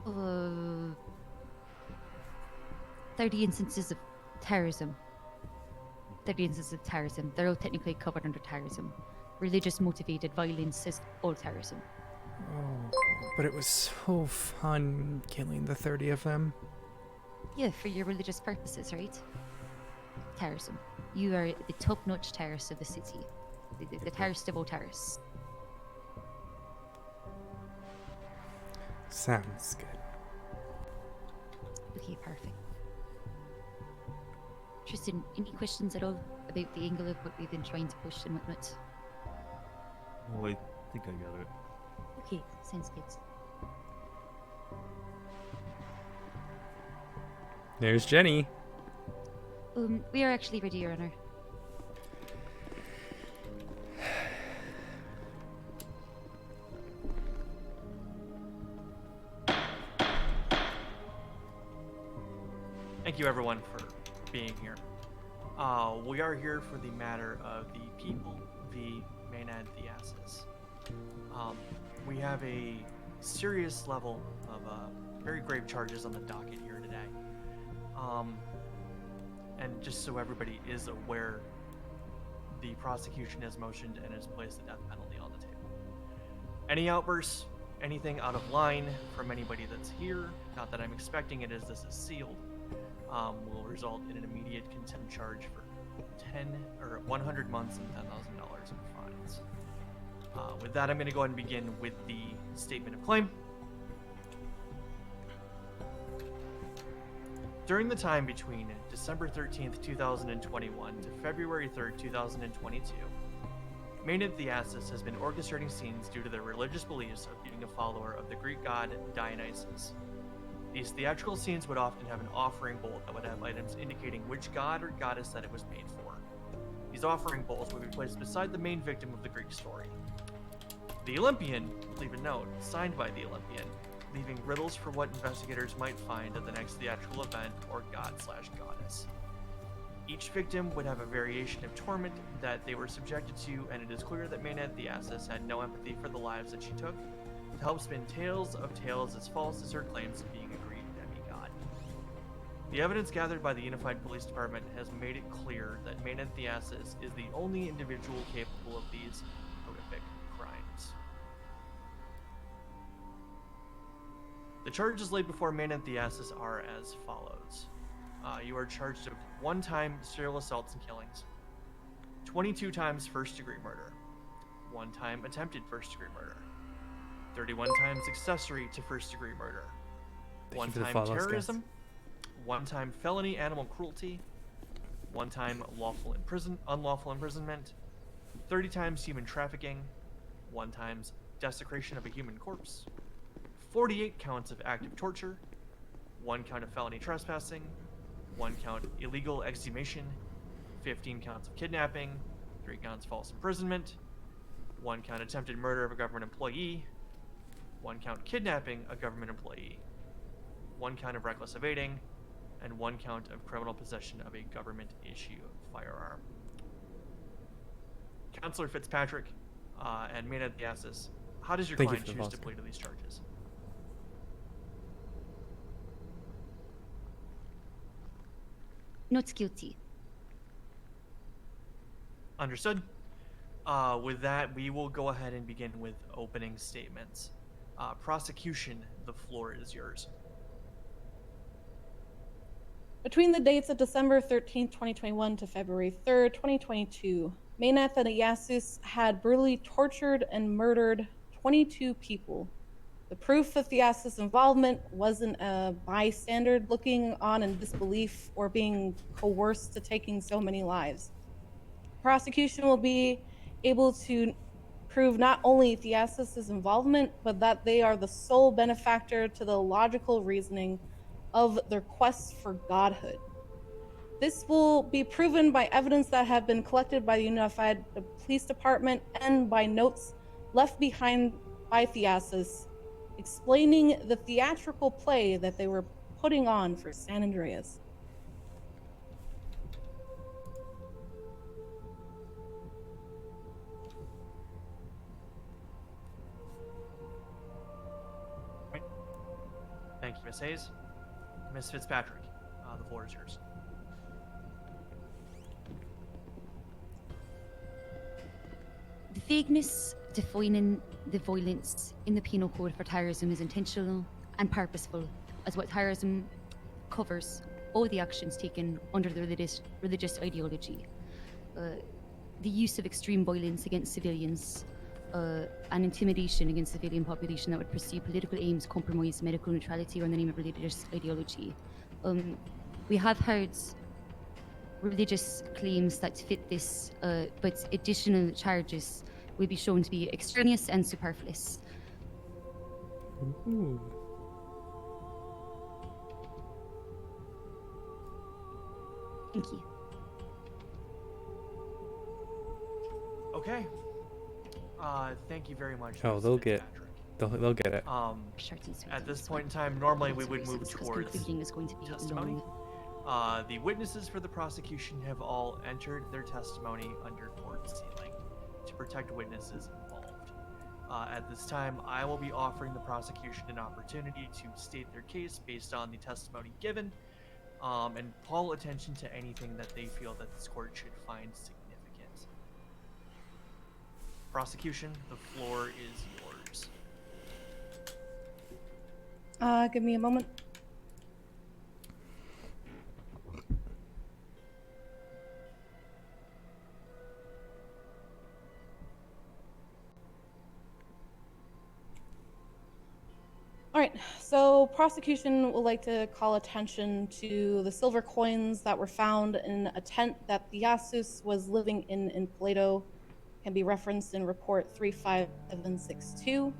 30 instances of terrorism. 30 instances of terrorism. They're all technically covered under terrorism. Religious motivated violence is all terrorism. Oh, but it was so fun killing the 30 of them. Yeah, for your religious purposes, right? Terrorism. You are the top-notch terrorist of the city. The terrorist of all terrorists. Sounds good. Okay, perfect. Tristan, any questions at all about the angle of what we've been trying to push and whatnot? Oh, I think I got it. Okay, sounds good. There's Jenny. We are actually ready, Your Honor. Thank you, everyone, for being here. We are here for the matter of the people v. Maenad Thiasus. We have a serious level of very grave charges on the docket here today. And just so everybody is aware, the prosecution has motioned and has placed the death penalty on the table. Any outbursts, anything out of line from anybody that's here, not that I'm expecting it as this is sealed, will result in an immediate contempt charge for 100 months and $10,000 in fines. With that, I'm going to go ahead and begin with the statement of claim. During the time between December 13th, 2021 to February 3rd, 2022, Maenad Thiasus has been orchestrating scenes due to their religious beliefs of being a follower of the Greek god Dionysus. These theatrical scenes would often have an offering bowl that would have items indicating which god or goddess that it was made for. These offering bowls would be placed beside the main victim of the Greek story. The Olympian, leave a note, signed by the Olympian, leaving riddles for what investigators might find at the next theatrical event or god/goddess. Each victim would have a variation of torment that they were subjected to, and it is clear that Maenad Thiasus had no empathy for the lives that she took, to help spin tales of tales as false as her claims of being a Greek demigod. The evidence gathered by the Unified Police Department has made it clear that Maenad Thiasus is the only individual capable of these horrific crimes. The charges laid before Maenad Thiasus are as follows. You are charged of 1-time serial assaults and killings, 22 times first-degree murder, 1-time attempted first-degree murder, 31 times accessory to first-degree murder, Thank you for the 1-time follows, terrorism, 1-time felony animal cruelty, 1-time unlawful imprisonment, 30 times human trafficking, 1 times desecration of a human corpse, 48 counts of active torture, 1 count of felony trespassing, 1 count illegal exhumation, 15 counts of kidnapping, 3 counts false imprisonment, 1 count attempted murder of a government employee, 1 count kidnapping a government employee, 1 count of reckless evading, and 1 count of criminal possession of a government-issue firearm. Counselor Fitzpatrick and Maenad Thiasus, how does your Thank you client for the choose to volunteer. plead to these charges? Not guilty. Understood. With that, we will go ahead and begin with opening statements. Prosecution, the floor is yours. Between the dates of December 13th, 2021 to February 3rd, 2022, Maenad Thiasus had brutally tortured and murdered 22 people. The proof of Thiasus' involvement wasn't a bystander looking on in disbelief or being coerced to taking so many lives. Prosecution will be able to prove not only Thiasus' involvement, but that they are the sole benefactor to the logical reasoning of their quest for godhood. This will be proven by evidence that have been collected by the Unified Police Department and by notes left behind by Thiasus, explaining the theatrical play that they were putting on for San Andreas. Thank you, Ms. Hayes. Ms. Fitzpatrick, the floor is yours. The vagueness defining the violence in the penal code for terrorism is intentional and purposeful, as what terrorism covers all the actions taken under the religious ideology. The use of extreme violence against civilians and intimidation against the civilian population that would pursue political aims, compromise medical neutrality, or in the name of religious ideology. We have heard religious claims that fit this, but additional charges will be shown to be extraneous and superfluous. Ooh. Thank you. Okay. Thank you very much. Oh, Ms. they'll get, Fitzpatrick. they'll get it. At this point in time, normally we would move towards testimony. The witnesses for the prosecution have all entered their testimony under court sealing to protect witnesses involved. At this time, I will be offering the prosecution an opportunity to state their case based on the testimony given, and call attention to anything that they feel that this court should find significant. Prosecution, the floor is yours. Give me a moment. All right, so prosecution would like to call attention to the silver coins that were found in a tent that Thiasus was living in Plato. Can be referenced in report 35762.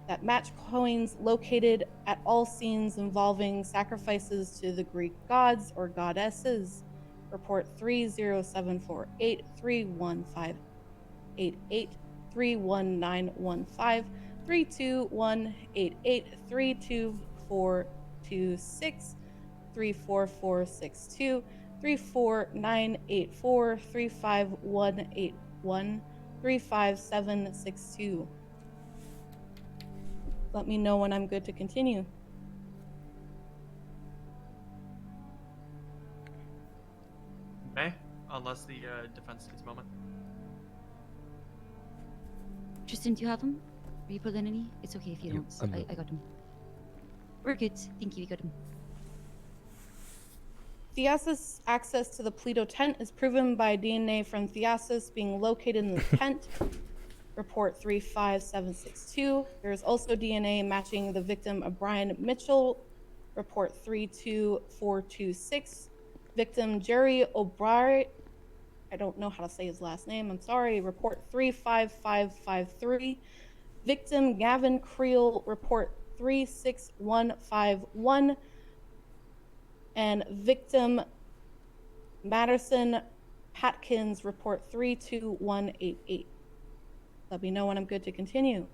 That match coins located at all scenes involving sacrifices to the Greek gods or goddesses. Report 30748, 31588, 31915, 32188, 32426, 34462, 34984, 35181, 35762. Let me know when I'm good to continue. May, unless the defense needs a moment. Tristan, do you have him? Are you pulling any? It's okay if you don't. I got him. We're good. Thank you. We got him. Thiasus' access to the Pleto tent is proven by DNA from Thiasus being located in the tent. Report 35762. There is also DNA matching the victim of Brian Mitchell. Report 32426. Victim Jerry O'Brien. I don't know how to say his last name. I'm sorry. Report 35553. Victim Gavin Creel. Report 36151. And victim Madison Patkins. Report 32188. Let me know when I'm good to continue.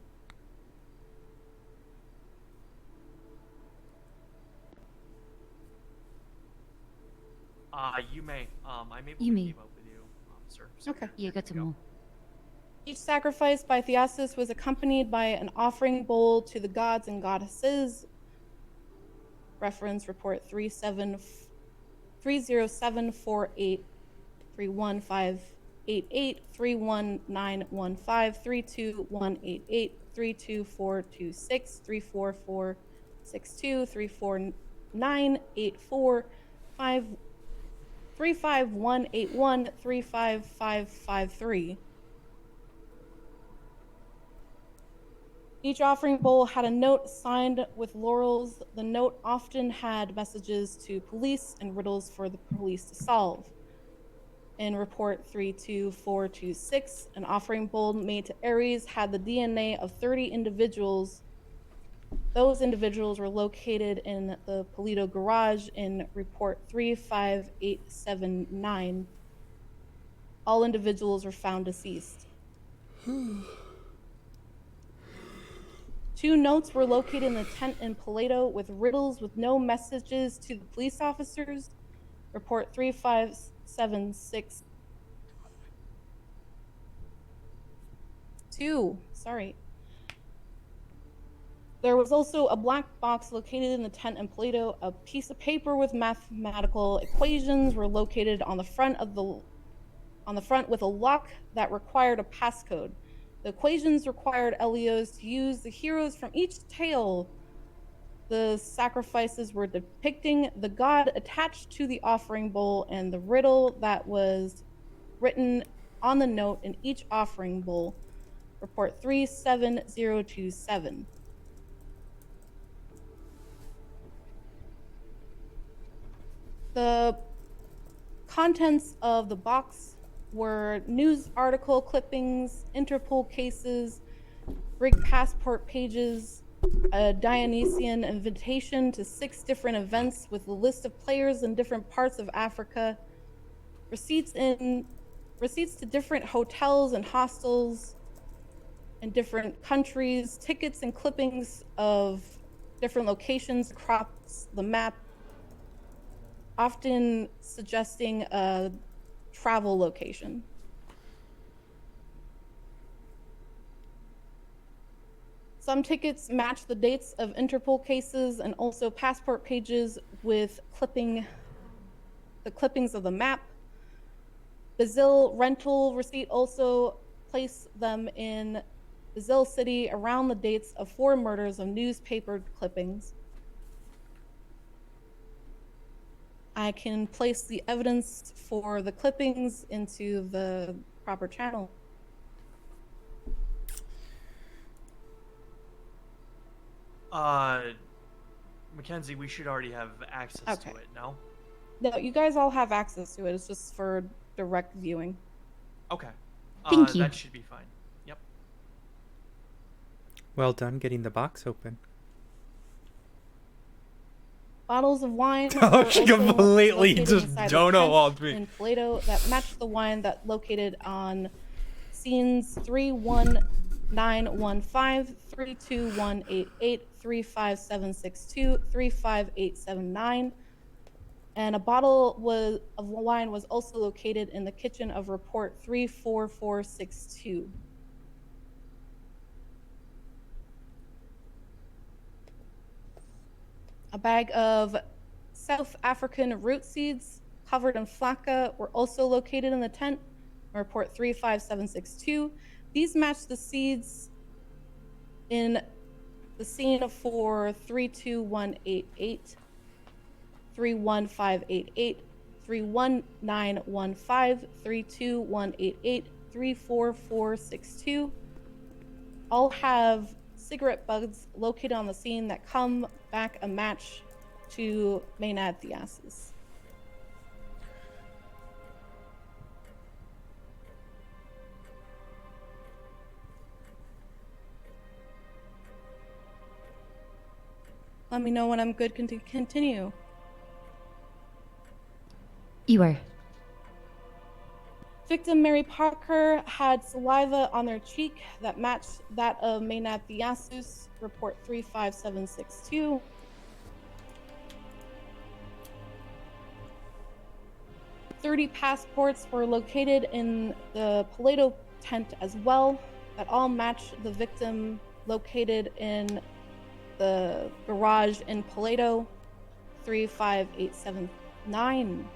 You may. I'm able You to may. keep up with you, sir. So Okay. Yeah, got some more. Each sacrifice by Thiasus was accompanied by an offering bowl to the gods and goddesses. Reference report 30748, 31588, 31915, 32188, 32426, 34462, 34984, 35181, 35553. Each offering bowl had a note signed with laurels. The note often had messages to police and riddles for the police to solve. In report 32426, an offering bowl made to Ares had the DNA of 30 individuals. Those individuals were located in the Polito garage in report 35879. All individuals were found deceased. 2 notes were located in the tent in Polito with riddles with no messages to the police officers. Report 35762. Sorry. There was also a black box located in the tent in Polito. A piece of paper with mathematical equations were located on the front with a lock that required a passcode. The equations required LEOs to use the heroes from each tale the sacrifices were depicting, the god attached to the offering bowl, and the riddle that was written on the note in each offering bowl. Report 37027. The contents of the box were news article clippings, Interpol cases, Greek passport pages, a Dionysian invitation to 6 different events with a list of players in different parts of Africa, receipts to different hotels and hostels in different countries, tickets and clippings of different locations across the map, often suggesting a travel location. Some tickets match the dates of Interpol cases and also passport pages with the clippings of the map. Brazil rental receipt also placed them in Brazil City around the dates of 4 murders of newspaper clippings. I can place the evidence for the clippings into the proper channel. Mackenzie, we should already have access to it, no? No, you guys all have access to it. It's just for direct viewing. Okay. Thank you. That should be fine. Yep. Well done getting the box open. Bottles of wine. Oh, she completely just dono-walled me. In Polito that matched the wine that located on scenes 31915, 35762, 35879. And a bottle of wine was also located in the kitchen of report 34462. A bag of South African root seeds covered in flakka were also located in the tent, report 35762. These match the seeds in the scene for 32188, 31588, 31915, 32188, 34462. All have cigarette buds located on the scene that come back a match to Maenad Thiasus. Let me know when I'm good to continue. You are. Victim Mary Parker had saliva on their cheek that matched that of Maenad Thiasus, report 35762. .30 passports were located in the Paleto tent as well, that all match the victim located in the garage in Paleto, 35879.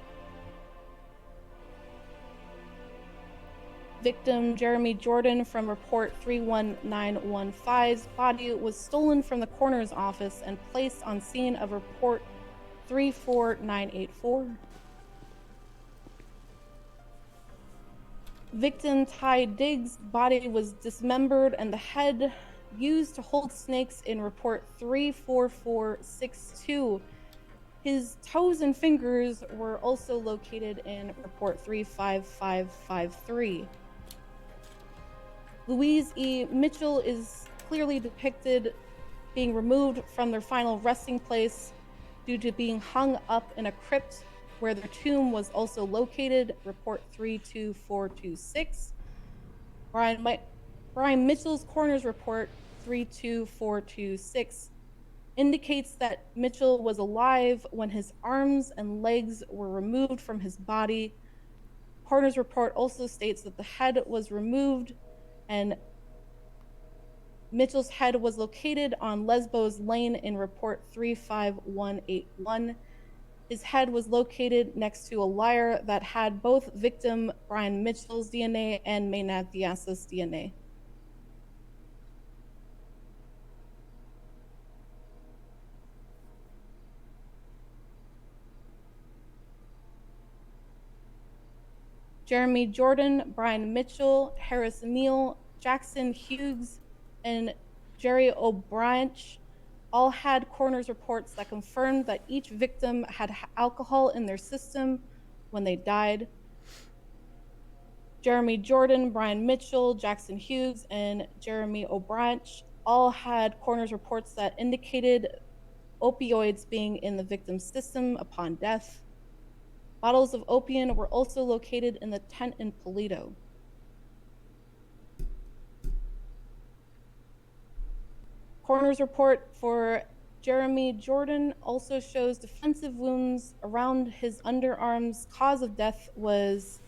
Victim Jeremy Jordan from report 31915's body was stolen from the coroner's office and placed on scene of report 34984. Victim Ty Diggs' body was dismembered and the head used to hold snakes in report 34462. His toes and fingers were also located in report 35553. Louise E. Mitchell is clearly depicted being removed from their final resting place due to being hung up in a crypt where their tomb was also located, report 32426. Brian Mitchell's coroner's report 32426 indicates that Mitchell was alive when his arms and legs were removed from his body. Coroner's report also states that the head was removed and Mitchell's head was located on Lesbos Lane in report 35181. His head was located next to a lyre that had both victim Brian Mitchell's DNA and Maenad Thiasus' DNA. Jeremy Jordan, Brian Mitchell, Harris Neal, Jackson Hughes, and Jerry O'Brien all had coroner's reports that confirmed that each victim had alcohol in their system when they died. Jeremy Jordan, Brian Mitchell, Jackson Hughes, and Jeremy O'Brien all had coroner's reports that indicated opioids being in the victim's system upon death. Bottles of opium were also located in the tent in Paleto. Coroner's report for Jeremy Jordan also shows defensive wounds around his underarms. Cause of death was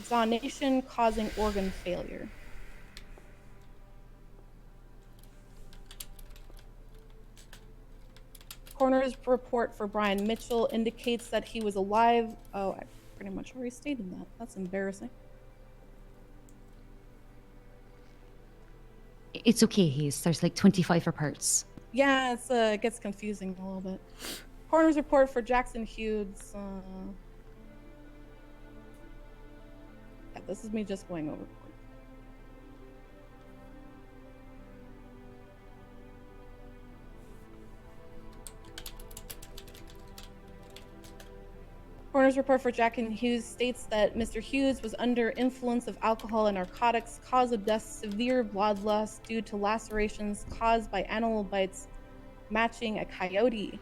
exonation causing organ failure. Coroner's report for Brian Mitchell indicates that he was alive. Oh, I pretty much already stated that. That's embarrassing. It's okay, Hayes. There's like 25 reports. Yeah, it gets confusing a little bit. Coroner's report for Jackson Hughes. Yeah, this is me just going over. Coroner's report for Jackson Hughes states that Mr. Hughes was under influence of alcohol and narcotics. Cause of death, severe blood loss due to lacerations caused by animal bites matching a coyote.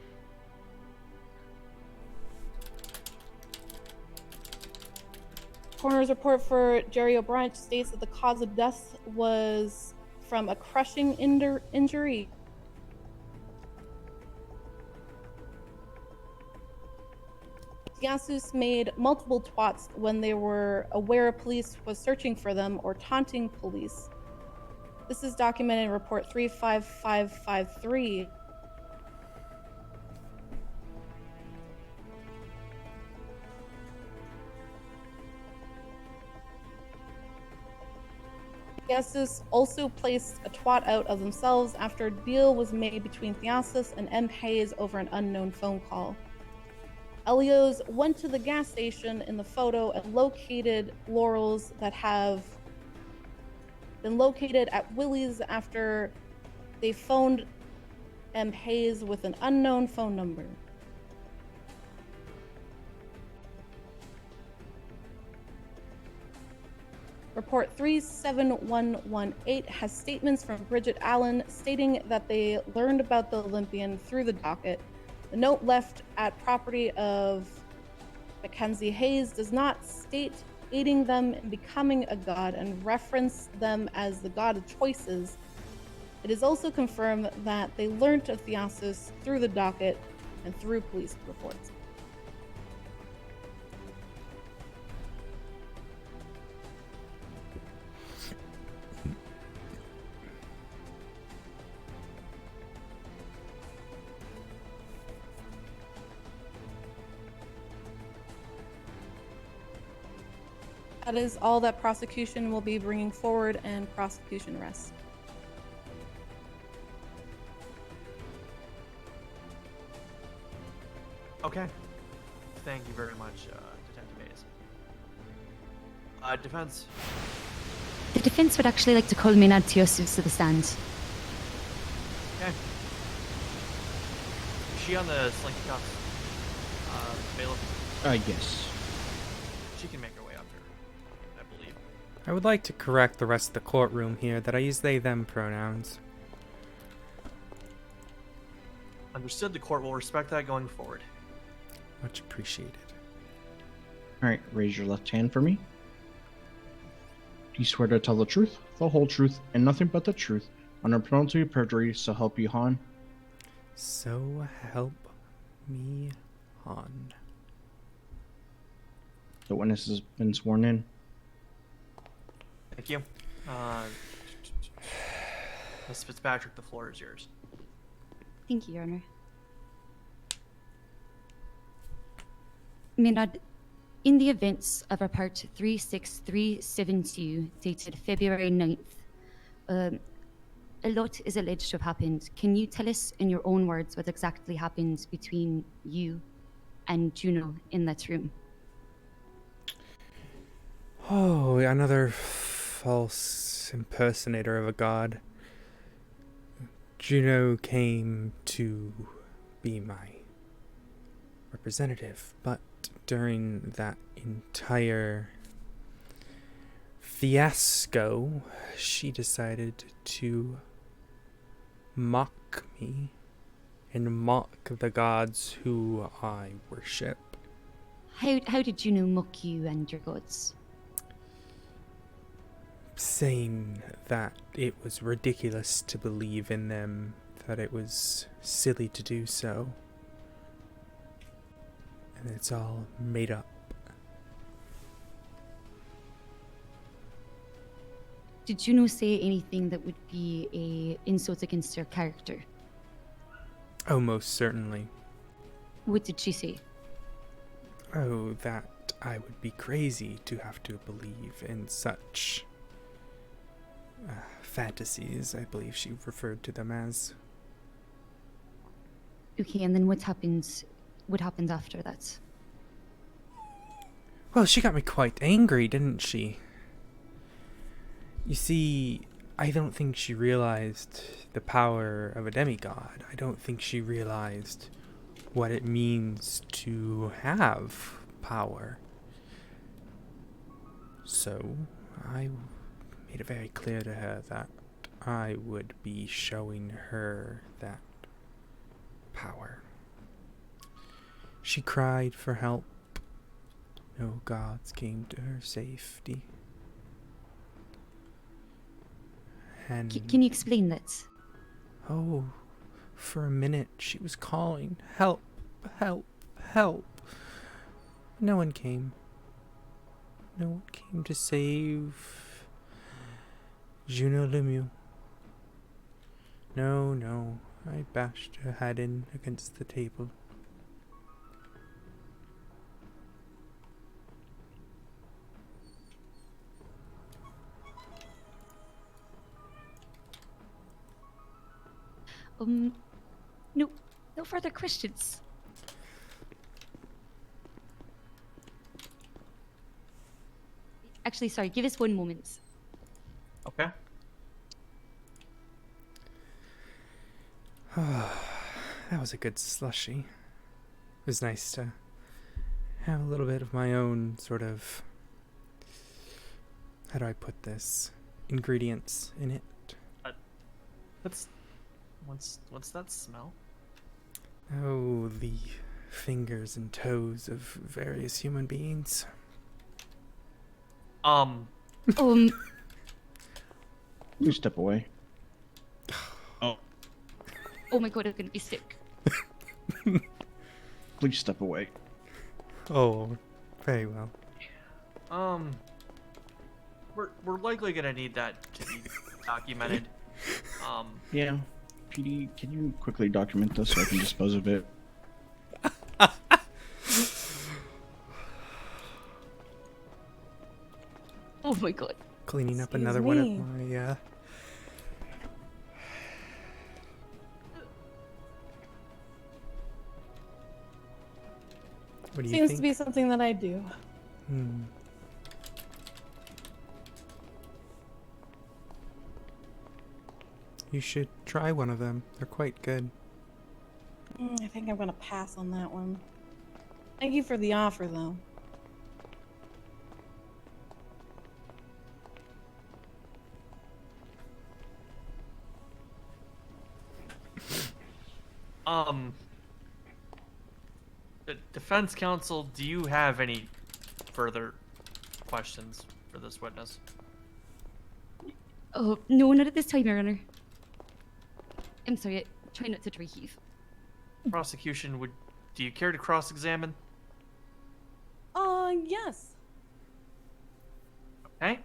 Coroner's report for Jerry O'Brien states that the cause of death was from a crushing injury. Thiasus made multiple twats when they were aware police was searching for them or taunting police. This is documented in Report 35553. Thiasus also placed a twat out of themselves after a deal was made between Thiasus and M. Hayes over an unknown phone call. Elios went to the gas station in the photo and located Laurels that have been located at Willie's after they phoned M. Hayes with an unknown phone number. Report 37118 has statements from Bridget Allen stating that they learned about the Olympian through the docket. The note left at property of Mackenzie Hayes does not state aiding them in becoming a god and reference them as the god of choices. It is also confirmed that they learned of Thiasus through the docket and through police reports. That is all that prosecution will be bringing forward, and prosecution rests. Okay. Thank you very much, Detective Hayes. Defense. The defense would actually like to call Maenad Thiasus to the stand. Okay. Is she on the slinky cuffs? Bailiff? Yes. She can make her way up here, I believe. I would like to correct the rest of the courtroom here that I use they, them pronouns. Understood. The court will respect that going forward. Much appreciated. Alright, raise your left hand for me. Do you swear to tell the truth, the whole truth, and nothing but the truth, under penalty of perjury, so help you Han? So help me, Han. The witness has been sworn in. Thank you. Ms. Fitzpatrick, the floor is yours. Thank you, Your Honor. Maenad, in the events of Report 36372, dated February 9th, a lot is alleged to have happened. Can you tell us in your own words what exactly happened between you and Juno in that room? Oh, another false impersonator of a god. Juno came to be my representative, but during that entire fiasco, she decided to mock me and mock the gods who I worship. How did Juno mock you and your gods? Saying that it was ridiculous to believe in them, that it was silly to do so, and it's all made up. Did Juno say anything that would be a insult against her character? Oh, most certainly. What did she say? Oh, that I would be crazy to have to believe in such fantasies, I believe she referred to them as. Okay, and then what happened? What happened after that? Well, she got me quite angry, didn't she? You see, I don't think she realized the power of a demigod. I don't think she realized what it means to have power. So, I made it very clear to her that I would be showing her that power. She cried for help. No gods came to her safety. And Can you explain that? oh, for a minute she was calling, help, help, help. No one came. No one came to save Juno Lemieux. No, I bashed her head in against the table. No further questions. Actually, sorry, give us one moment. Okay. That was a good slushy. It was nice to have a little bit of my own sort of, how do I put this, ingredients in it. What's that smell? Oh, the fingers and toes of various human beings. Please step away. Oh my god, I'm gonna be sick. Please step away. Oh, very well. We're likely gonna need that to be documented. Yeah. PD, can you quickly document this so I can dispose of it? Oh my god. Cleaning up Excuse another one of me. my, What do you Seems think? to be something that I do. You should try one of them. They're quite good. I think I'm gonna pass on that one. Thank you for the offer, though. The defense counsel, do you have any further questions for this witness? Oh, no, not at this time, Your Honor. I'm sorry, try not to dry heave. Prosecution, do you care to cross-examine? Yes. Okay.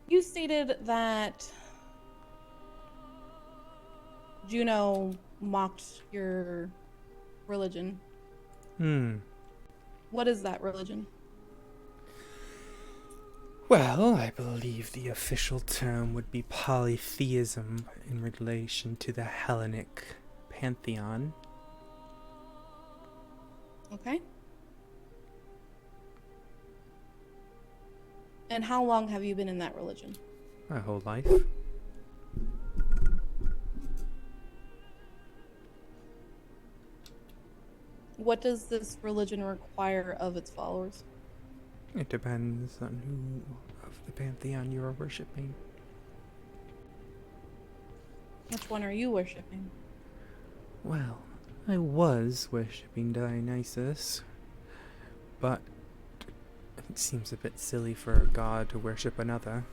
You stated that Juno mocked your religion. What is that religion? Well, I believe the official term would be polytheism in relation to the Hellenic pantheon. Okay. And how long have you been in that religion? My whole life. What does this religion require of its followers? It depends on who of the pantheon you are worshipping. Which one are you worshipping? Well, I was worshipping Dionysus, but it seems a bit silly for a god to worship another.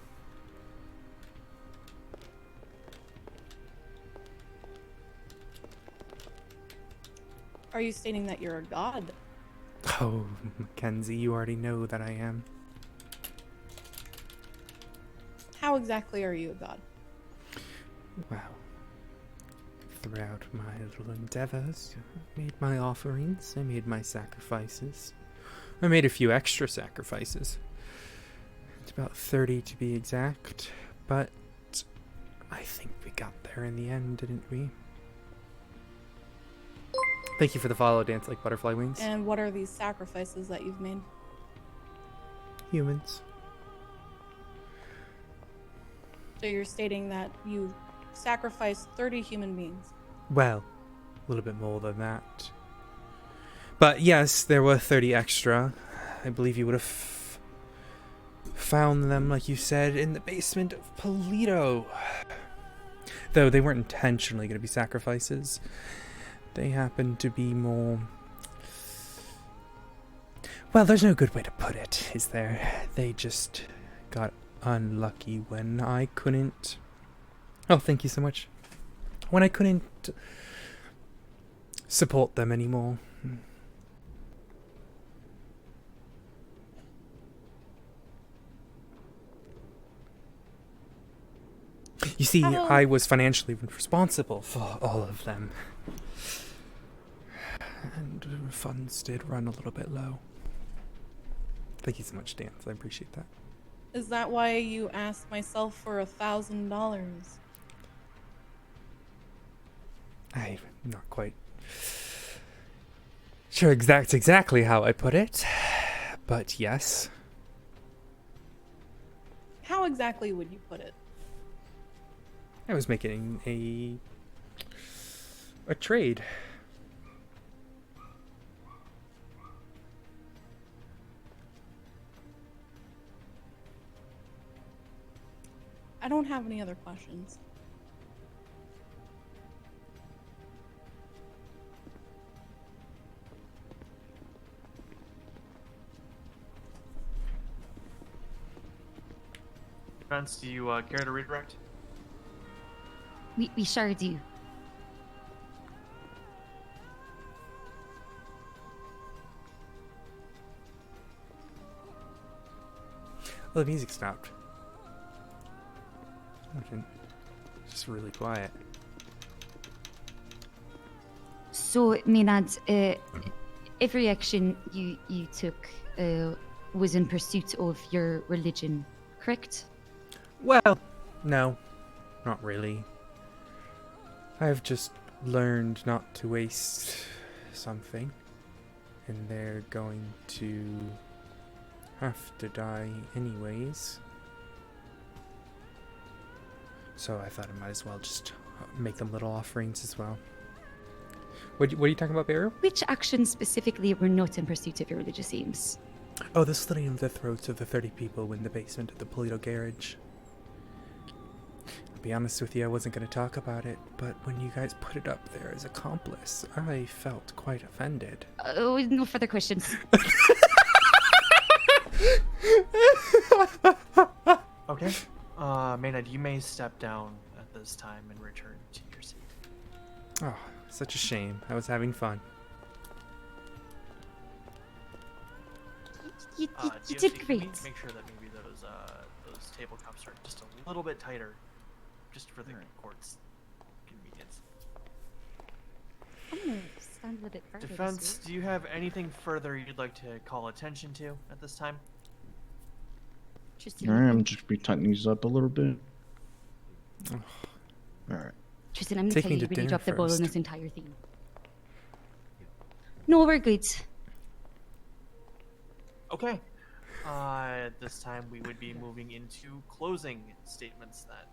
Are you stating that you're a god? Oh, Mackenzie, you already know that I am. How exactly are you a god? Well, throughout my little endeavors, I made my offerings, I made my sacrifices. I made a few extra sacrifices. It's about 30 to be exact, but I think we got there in the end, didn't we? Thank you for the follow, Dance Like Butterfly Wings. And what are these sacrifices that you've made? Humans. So you're stating that you sacrificed 30 human beings. Well, a little bit more than that. But yes, there were 30 extra. I believe you would have found them, like you said, in the basement of Polito. Though they weren't intentionally going to be sacrifices. They happened to be more... Well, there's no good way to put it, is there? They just got unlucky when I couldn't... Oh, thank you so much. When I couldn't support them anymore. You see, I was financially responsible for all of them. And funds did run a little bit low. Thank you so much, Dan. I appreciate that. Is that why you asked myself for $1,000? I'm not quite sure exactly how I put it, but yes. How exactly would you put it? I was making a trade. I don't have any other questions. Defense, do you care to redirect? We sure do. Well, the music stopped. It's just really quiet. So, Maenad, every action you took was in pursuit of your religion, correct? Well, no, not really. I've just learned not to waste something, and they're going to have to die anyways. So I thought I might as well just make them little offerings as well. What are you talking about, Beru? Which actions specifically were not in pursuit of your religious aims? Oh, the slitting of the throats of the 30 people in the basement of the Polito garage. I'll be honest with you, I wasn't going to talk about it, but when you guys put it up there as accomplice, I felt quite offended. Oh, no further questions. Okay. Maenad, you may step down at this time and return to your seat. Oh, such a shame. I was having fun. You DFC, did can great. we make sure that maybe those table cups are just a little bit tighter, just for the court's convenience. I'm gonna stand a little bit further. Defense, do you have anything further you'd like to call attention to at this time? Alright, I'm just be tightening these up a little bit. Alright. Tristan, I'm gonna Take tell me you, to you really dinner dropped the ball on first. this entire thing. No, we're good. Okay. At this time, we would be moving into closing statements then.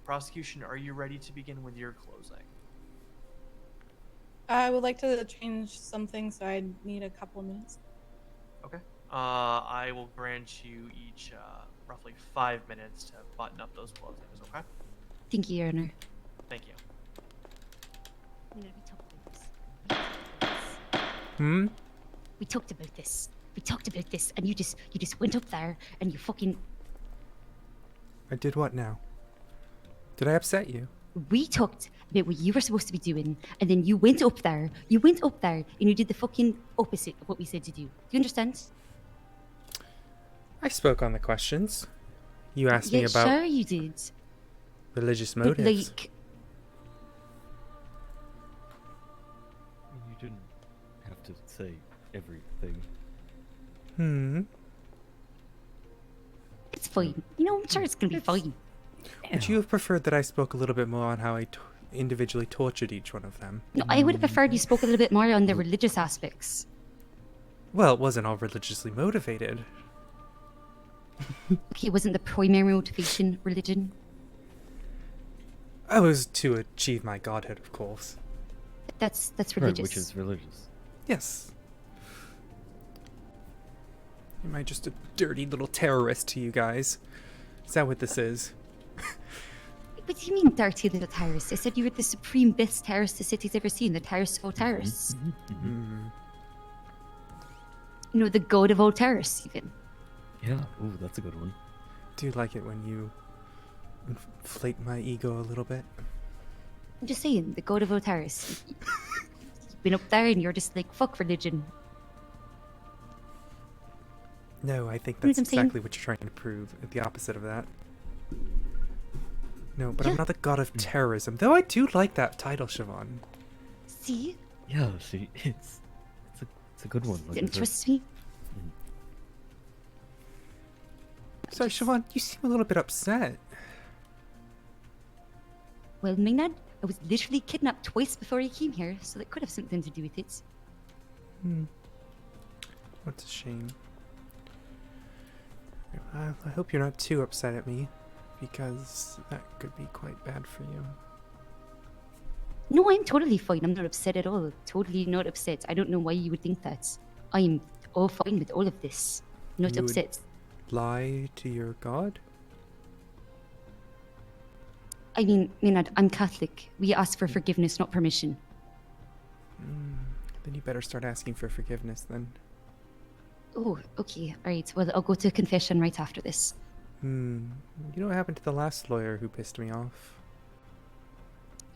Prosecution, are you ready to begin with your closing? I would like to change something, so I need a couple of minutes. Okay. I will grant you each roughly 5 minutes to button up those closings, okay? Thank you, Your Honor. Thank you. Hmm? We talked about this. We talked about this, and you just went up there and you fucking. I did what now? Did I upset you? We talked about what you were supposed to be doing, and then you went up there. You went up there and you did the fucking opposite of what we said to do. Do you understand? I spoke on the questions. You asked me Yeah, about sure you did. religious But, motives. like, You didn't have to say everything. it's fine. You know, I'm sure it's gonna be fine. Would you have preferred that I spoke a little bit more on how I individually tortured each one of them? No, I would have preferred you spoke a little bit more on the religious aspects. Well, it wasn't all religiously motivated. Okay, wasn't the primary motivation religion? I was to achieve my godhood, of course. That's Right, religious. which is religious. Yes. Am I just a dirty little terrorist to you guys? Is that what this is? What do you mean, dirty little Tyrus? I said you were the supreme best Tyrus the city's ever seen, the Tyrus of all Tyrus. You know, the god of all Tyrus, even. Yeah, ooh, that's a good one. Do you like it when you inflate my ego a little bit? I'm just saying, the god of all Tyrus. You've been up there and you're just like, fuck religion. No, I think You know that's what I'm saying? exactly what you're trying to prove. The opposite of that. No, but I'm not the god of terrorism, though I do like that title, Siobhan. See? Yeah, see, it's a good one. Didn't trust me? Sorry, Siobhan, you seem a little bit upset. Well, Maenad, I was literally kidnapped twice before I came here, so that could have something to do with it. That's a shame. I hope you're not too upset at me, because that could be quite bad for you. No, I'm totally fine. I'm not upset at all. Totally not upset. I don't know why you would think that. I'm all fine with all of this. Not You would upset. lie to your god? I mean, Maenad, I'm Catholic. We ask for forgiveness, not permission. Then you better start asking for forgiveness then. Oh, okay. Alright, well, I'll go to confession right after this. You know what happened to the last lawyer who pissed me off?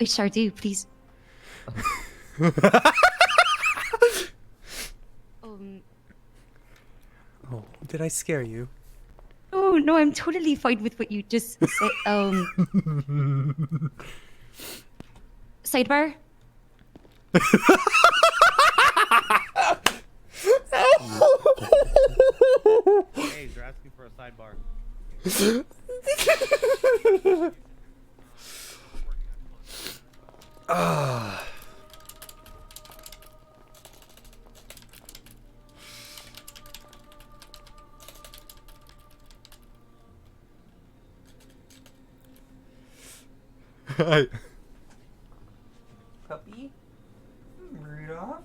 I sure do, please. Oh, did I scare you? Oh, no, I'm totally fine with what you just said. Sidebar? Hey, they're asking for a sidebar. Ah. Hi. Puppy? Rudolph?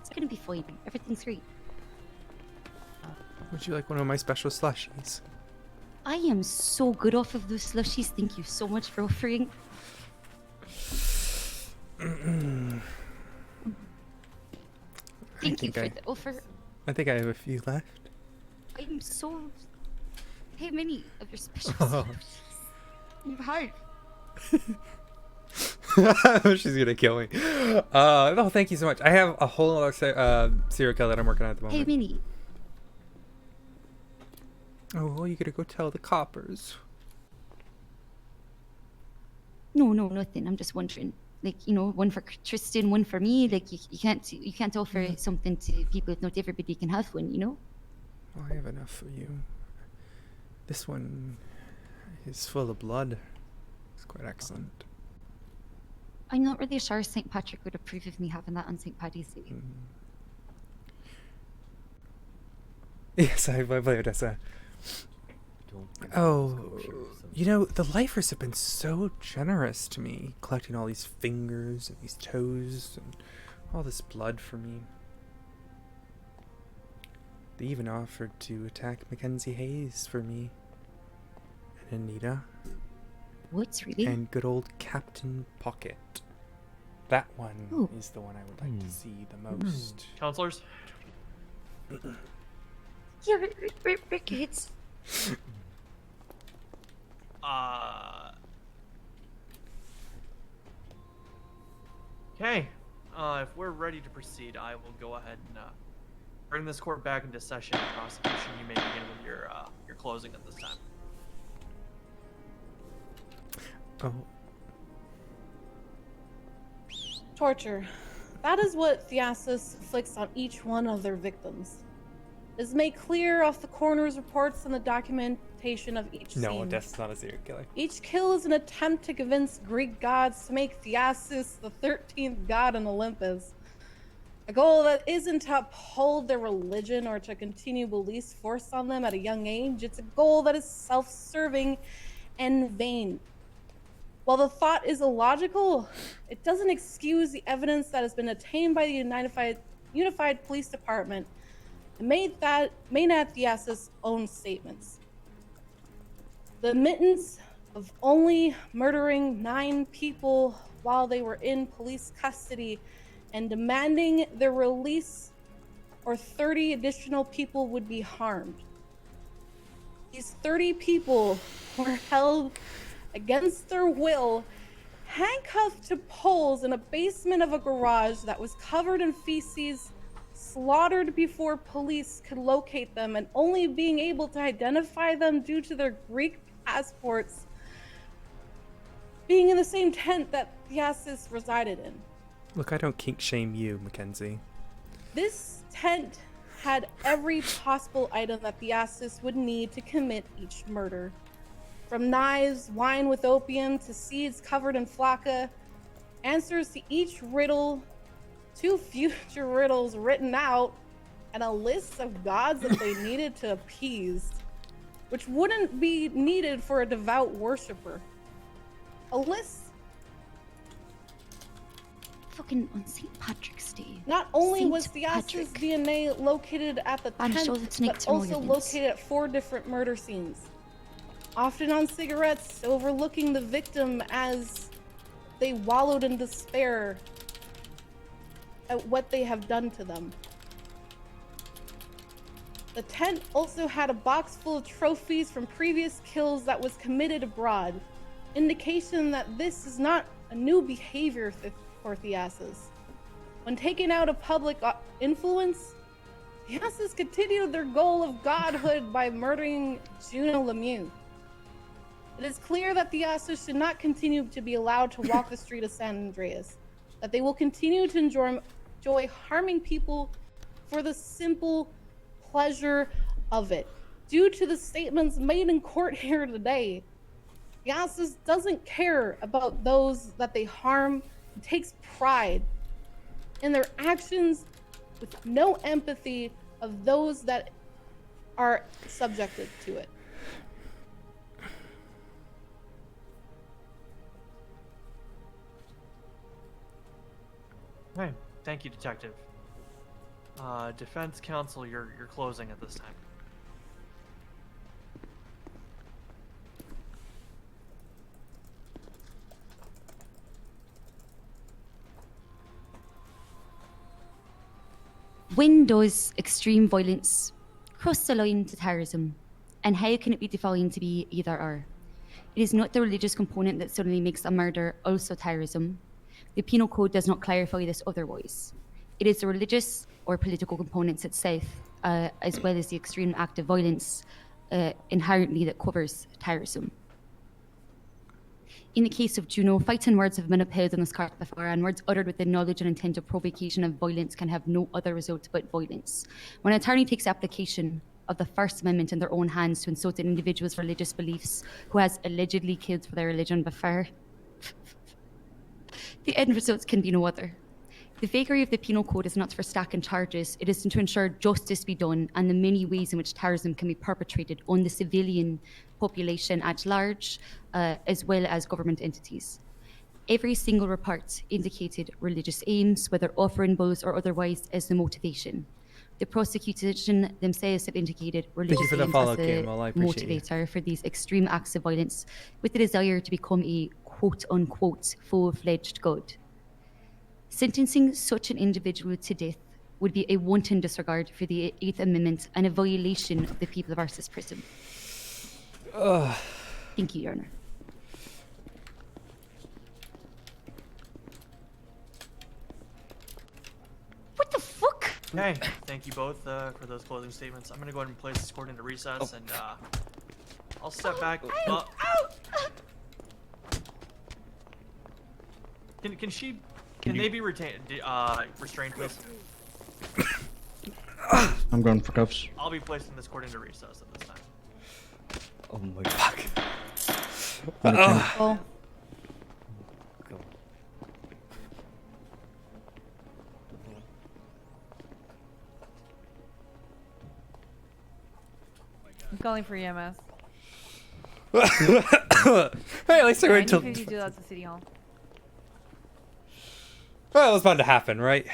It's gonna be fine. Everything's great. Would you like one of my special slushies? I am so good off of those slushies. Thank you so much for offering. Thank you for the offer. I think I have a few left. I'm so... How many of your special Oh. slushies? You have. She's gonna kill me. No, thank you so much. I have a whole other serial killer that I'm working on at the moment. How many? Oh, well, you gotta go tell the coppers. No, nothing. I'm just wondering. Like, you know, one for Tristan, one for me. Like, you can't offer something to people if not everybody can have one, you know? Oh, I have enough for you. This one is full of blood. It's quite excellent. I'm not really sure St. Patrick would approve of me having that on St. Paddy's Day. Yes, I play Odessa. Oh, you know, the lifers have been so generous to me, collecting all these fingers and these toes and all this blood for me. They even offered to attack Mackenzie Hayes for me. And Anita. What, really? And good old Captain Pocket. That one Ooh. is the one I would like to see the most. Counselors? Yeah, we're kids. Okay. If we're ready to proceed, I will go ahead and bring this court back into session. Prosecution, you may begin with your closing at this time. Oh, Torture. That is what Thiasus inflicts on each one of their victims. It is made clear off the coroner's reports and the documentation of each No, scene. that's not a serial killer. Each kill is an attempt to convince Greek gods to make Thiasus the 13th god in Olympus. A goal that isn't to uphold their religion or to continue beliefs forced on them at a young age. It's a goal that is self-serving and vain. While the thought is illogical, it doesn't excuse the evidence that has been attained by the Unified Police Department and Maenad Thiasus' own statements. The admittance of only murdering 9 people while they were in police custody and demanding their release, or 30 additional people would be harmed. These 30 people were held against their will, handcuffed to poles in a basement of a garage that was covered in feces, slaughtered before police could locate them, and only being able to identify them due to their Greek passports being in the same tent that Thiasus resided in. Look, I don't kink shame you, Mackenzie. This tent had every possible item that Thiasus would need to commit each murder. From knives, wine with opium, to seeds covered in flakka, answers to each riddle, 2 future riddles written out, and a list of gods that they needed to appease, which wouldn't be needed for a devout worshiper. A list. Fucking on St. Patrick's Day. Not only Saint was Thiasus' Patrick. DNA located at the tent, but also located at 4 different murder scenes. Often on cigarettes, overlooking the victim as they wallowed in despair at what they have done to them. The tent also had a box full of trophies from previous kills that was committed abroad, indication that this is not a new behavior for Thiasus. When taken out of public influence, Thiasus continued their goal of godhood by murdering Juno Lemieux. It is clear that Thiasus should not continue to be allowed to walk the street of San Andreas, that they will continue to enjoy harming people for the simple pleasure of it. Due to the statements made in court here today, Thiasus doesn't care about those that they harm and takes pride in their actions with no empathy of those that are subjected to it. Okay, thank you, Detective. Defense counsel, you're closing at this time. When does extreme violence cross the line to terrorism? And how can it be defined to be either or? It is not the religious component that suddenly makes a murder also terrorism. The Penal Code does not clarify this otherwise. It is the religious or political components itself, as well as the extreme act of violence inherently that covers terrorism. In the case of Juno, fighting words have been upheld in this court before, and words uttered with the knowledge and intent of provocation of violence can have no other result but violence. When an attorney takes application of the First Amendment in their own hands to insult an individual's religious beliefs who has allegedly killed for their religion before, the end result can be no other. The vagary of the Penal Code is not for stacking charges, it is to ensure justice be done and the many ways in which terrorism can be perpetrated on the civilian population at large, as well as government entities. Every single report indicated religious aims, whether offering bulls or otherwise, as the motivation. The prosecution themselves have indicated religious for the aims follow, as the Game. I appreciate you. motivator for these extreme acts of violence, with the desire to become a quote-unquote full-fledged god. Sentencing such an individual to death would be a wanton disregard for the 8th Amendment and a violation of the People versus Prison. Thank you, Your Honor. What the fuck? Okay, thank you both for those closing statements. I'm gonna go ahead and place this court into recess, and I'll step back. Can she Can they be retained, restrained, please? I'm going for cuffs. I'll be placing this court into recess at this time. Oh my fuck. Oh. I'm calling for EMS. Hey, at least I wait till. You do that to City Hall. Well, it was bound to happen, right?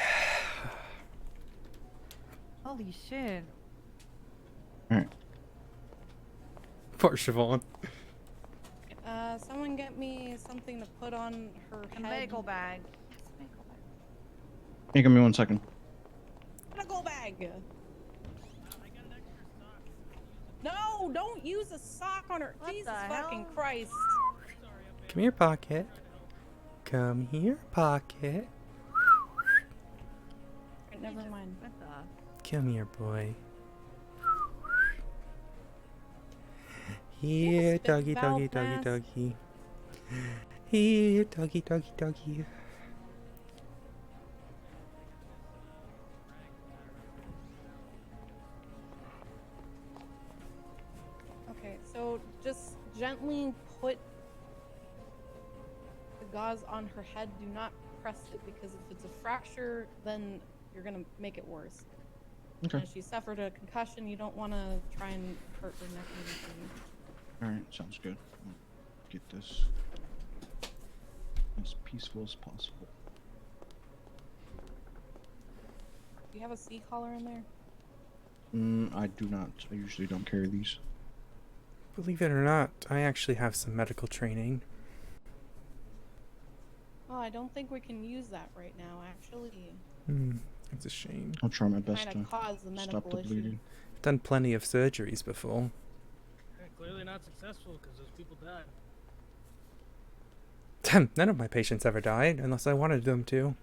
Holy shit. Alright. Poor Siobhan. Someone get me something to put on her A head. medical bag. Hey, give me 1 second. Medical bag. No, don't use a sock on her. Jesus fucking Christ. Come here, Pocket. Come here, Pocket. Never mind. Come here, boy. Here, doggy, doggy, doggy, doggy. Here, doggy, doggy, doggy. Okay, so just gently put the gauze on her head. Do not press it, because if it's a fracture, then you're gonna make it worse. Okay. And if she suffered a concussion, you don't want to try and hurt her neck or anything. Alright, sounds good. I'll get this as peaceful as possible. Do you have a C collar in there? I do not. I usually don't carry these. Believe it or not, I actually have some medical training. Oh, I don't think we can use that right now, actually. It's a shame. I'll try my best Kinda to cause the stop medical the bleeding. I've done plenty of surgeries before. Clearly not successful because those people died. None of my patients ever died, unless I wanted them to.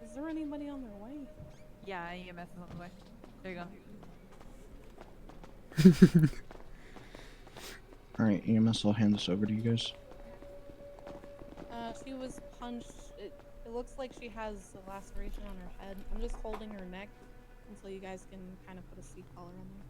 Is there anybody on their way? Yeah, EMS is on the way. There you go. Alright, EMS, I'll hand this over to you guys. She was punched. It looks like she has a laceration on her head. I'm just holding her neck until you guys can kind of put a C collar on there.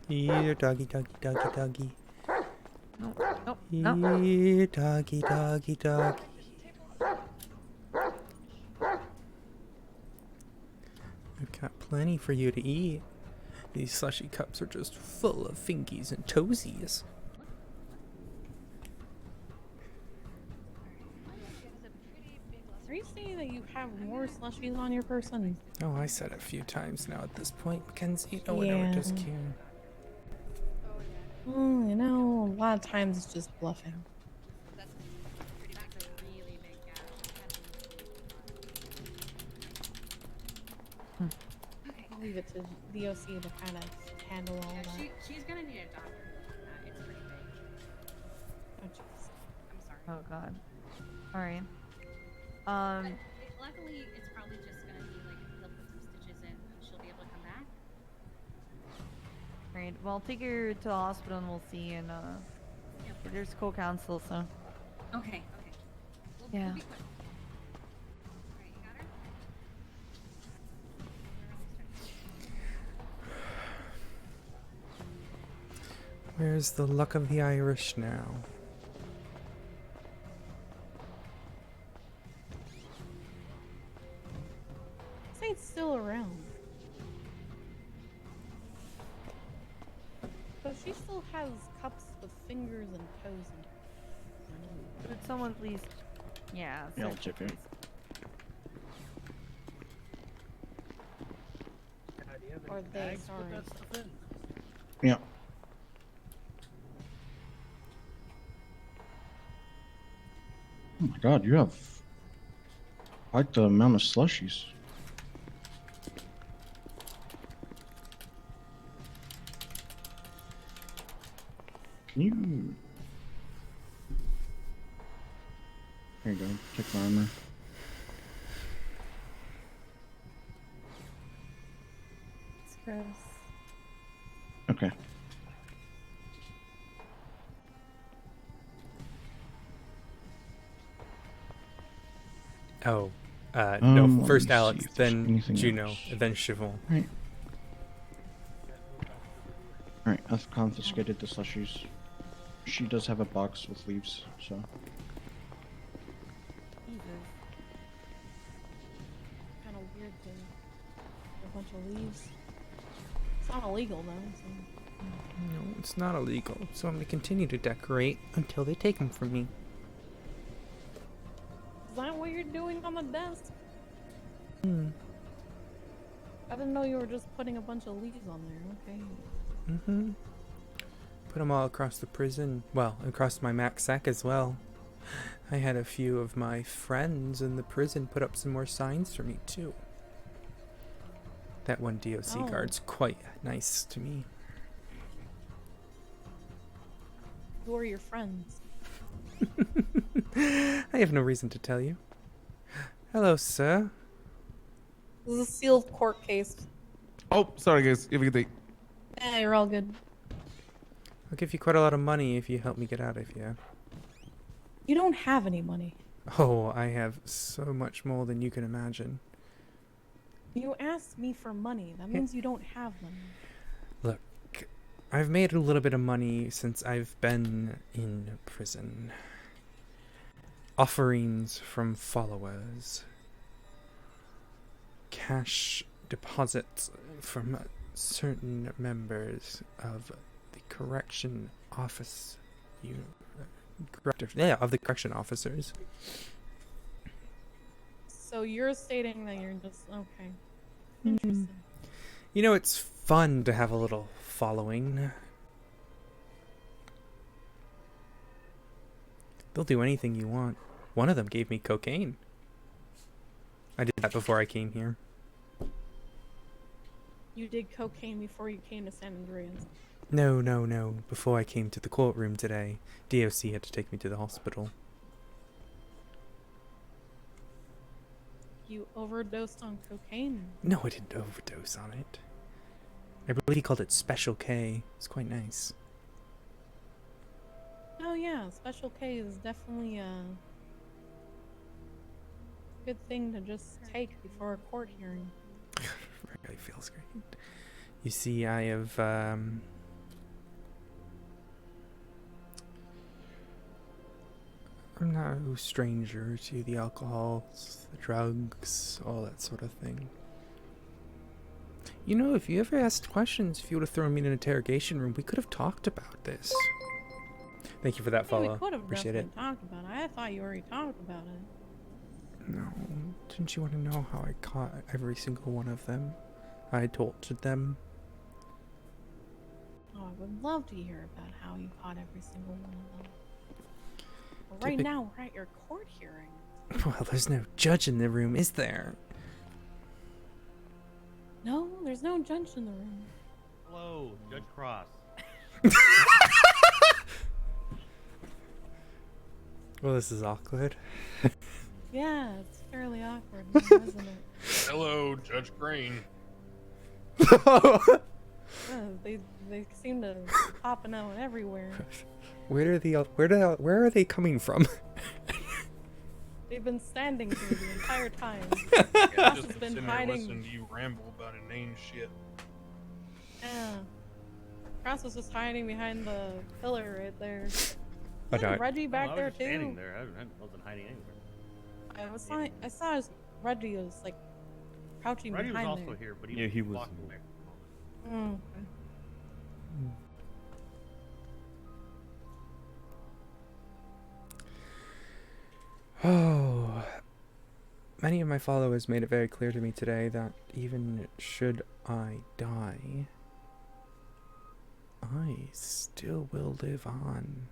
Here, doggy, doggy, doggy, doggy. Nope. Here, doggy, doggy, doggy. I've got plenty for you to eat. These slushy cups are just full of fingies and toesies. Are you saying that you have more slushies on your person? Oh, I said it a few times now at this point, Mackenzie. No one ever does care. Well, you know, a lot of times it's just bluffing. I'll leave it to the OC to kind of handle all that. She's gonna need a doctor. It's pretty big. Oh, jeez. I'm sorry. Oh god. Alright. Luckily, it's probably just gonna be like they'll put some stitches in and she'll be able to come back. Right. Well, take her to the hospital and we'll see. And there's co-counsel, so. Okay. Yeah. We'll be quick. Alright, you got her? Where's the luck of the Irish now? Say it's still around. But she still has cups with fingers and toes in it. Could someone please? Yeah. Yeah, I'll search check it, it. please. Do you have Or any they, bags sorry. with that stuff in? Yeah. Oh my god, you have I like the amount of slushies. Can you... There you go. Take my armor. It's gross. Okay. Oh, no. let First me see Alex, if there's then anything Juno, else. then Siobhan. Right. Alright, I've confiscated the slushies. She does have a box with leaves, so. Jesus. Kind of weird to a bunch of leaves. It's not illegal though. So. No, it's not illegal, so I'm gonna continue to decorate until they take them from me. Is that what you're doing on the desk? Hmm. I didn't know you were just putting a bunch of leaves on there. Okay. Mm-hmm. Put them all across the prison. Well, across my Mac sack as well. I had a few of my friends in the prison put up some more signs for me, too. That one DOC guard's quite nice to me. Who are your friends? I have no reason to tell you. Hello, sir. This is a sealed court case. Oh, sorry guys. Have a good day. Yeah, you're all good. I'll give you quite a lot of money if you help me get out of here. You don't have any money. Oh, I have so much more than you can imagine. You asked me for money. That means you don't have money. Look, I've made a little bit of money since I've been in prison. Offerings from followers. Cash deposits from certain members of the correction office. Of the correction officers. So you're stating that you're just okay. Interesting. You know, it's fun to have a little following. They'll do anything you want. One of them gave me cocaine. I did that before I came here. You did cocaine before you came to San Andreas. No. Before I came to the courtroom today, DOC had to take me to the hospital. You overdosed on cocaine. No, I didn't overdose on it. I believe he called it Special K. It's quite nice. Oh yeah, Special K is definitely a good thing to just take before a court hearing. Really feels great. You see, I have I'm no stranger to the alcohols, the drugs, all that sort of thing. You know, if you ever asked questions, if you would have thrown me in an interrogation room, we could have talked about this. Thank you for that follow. We could have Appreciate it. definitely talked about it. I thought you already talked about it. No, didn't you want to know how I caught every single one of them? I tortured them. Oh, I would love to hear about how you caught every single one of them. But right now, we're at your court hearing. Well, there's no judge in the room, is there? No, there's no judge in the room. Hello, Judge Cross. Well, this is awkward. Yeah, it's fairly awkward, isn't it? Hello, Judge Crane. They seem to be popping out everywhere. Where are they coming from? They've been standing here the entire time. Yeah, Cross just has been sitting there hiding. listening to you ramble about inane shit. Yeah. Cross was just hiding behind the pillar right there. I Isn't don't- Reggie back I there was just standing too? there. I wasn't hiding anywhere. I saw Reggie was like crouching Reggie was behind also there. here, but Yeah, he was. walking back. Mm. Oh, many of my followers made it very clear to me today that even should I die, I still will live on.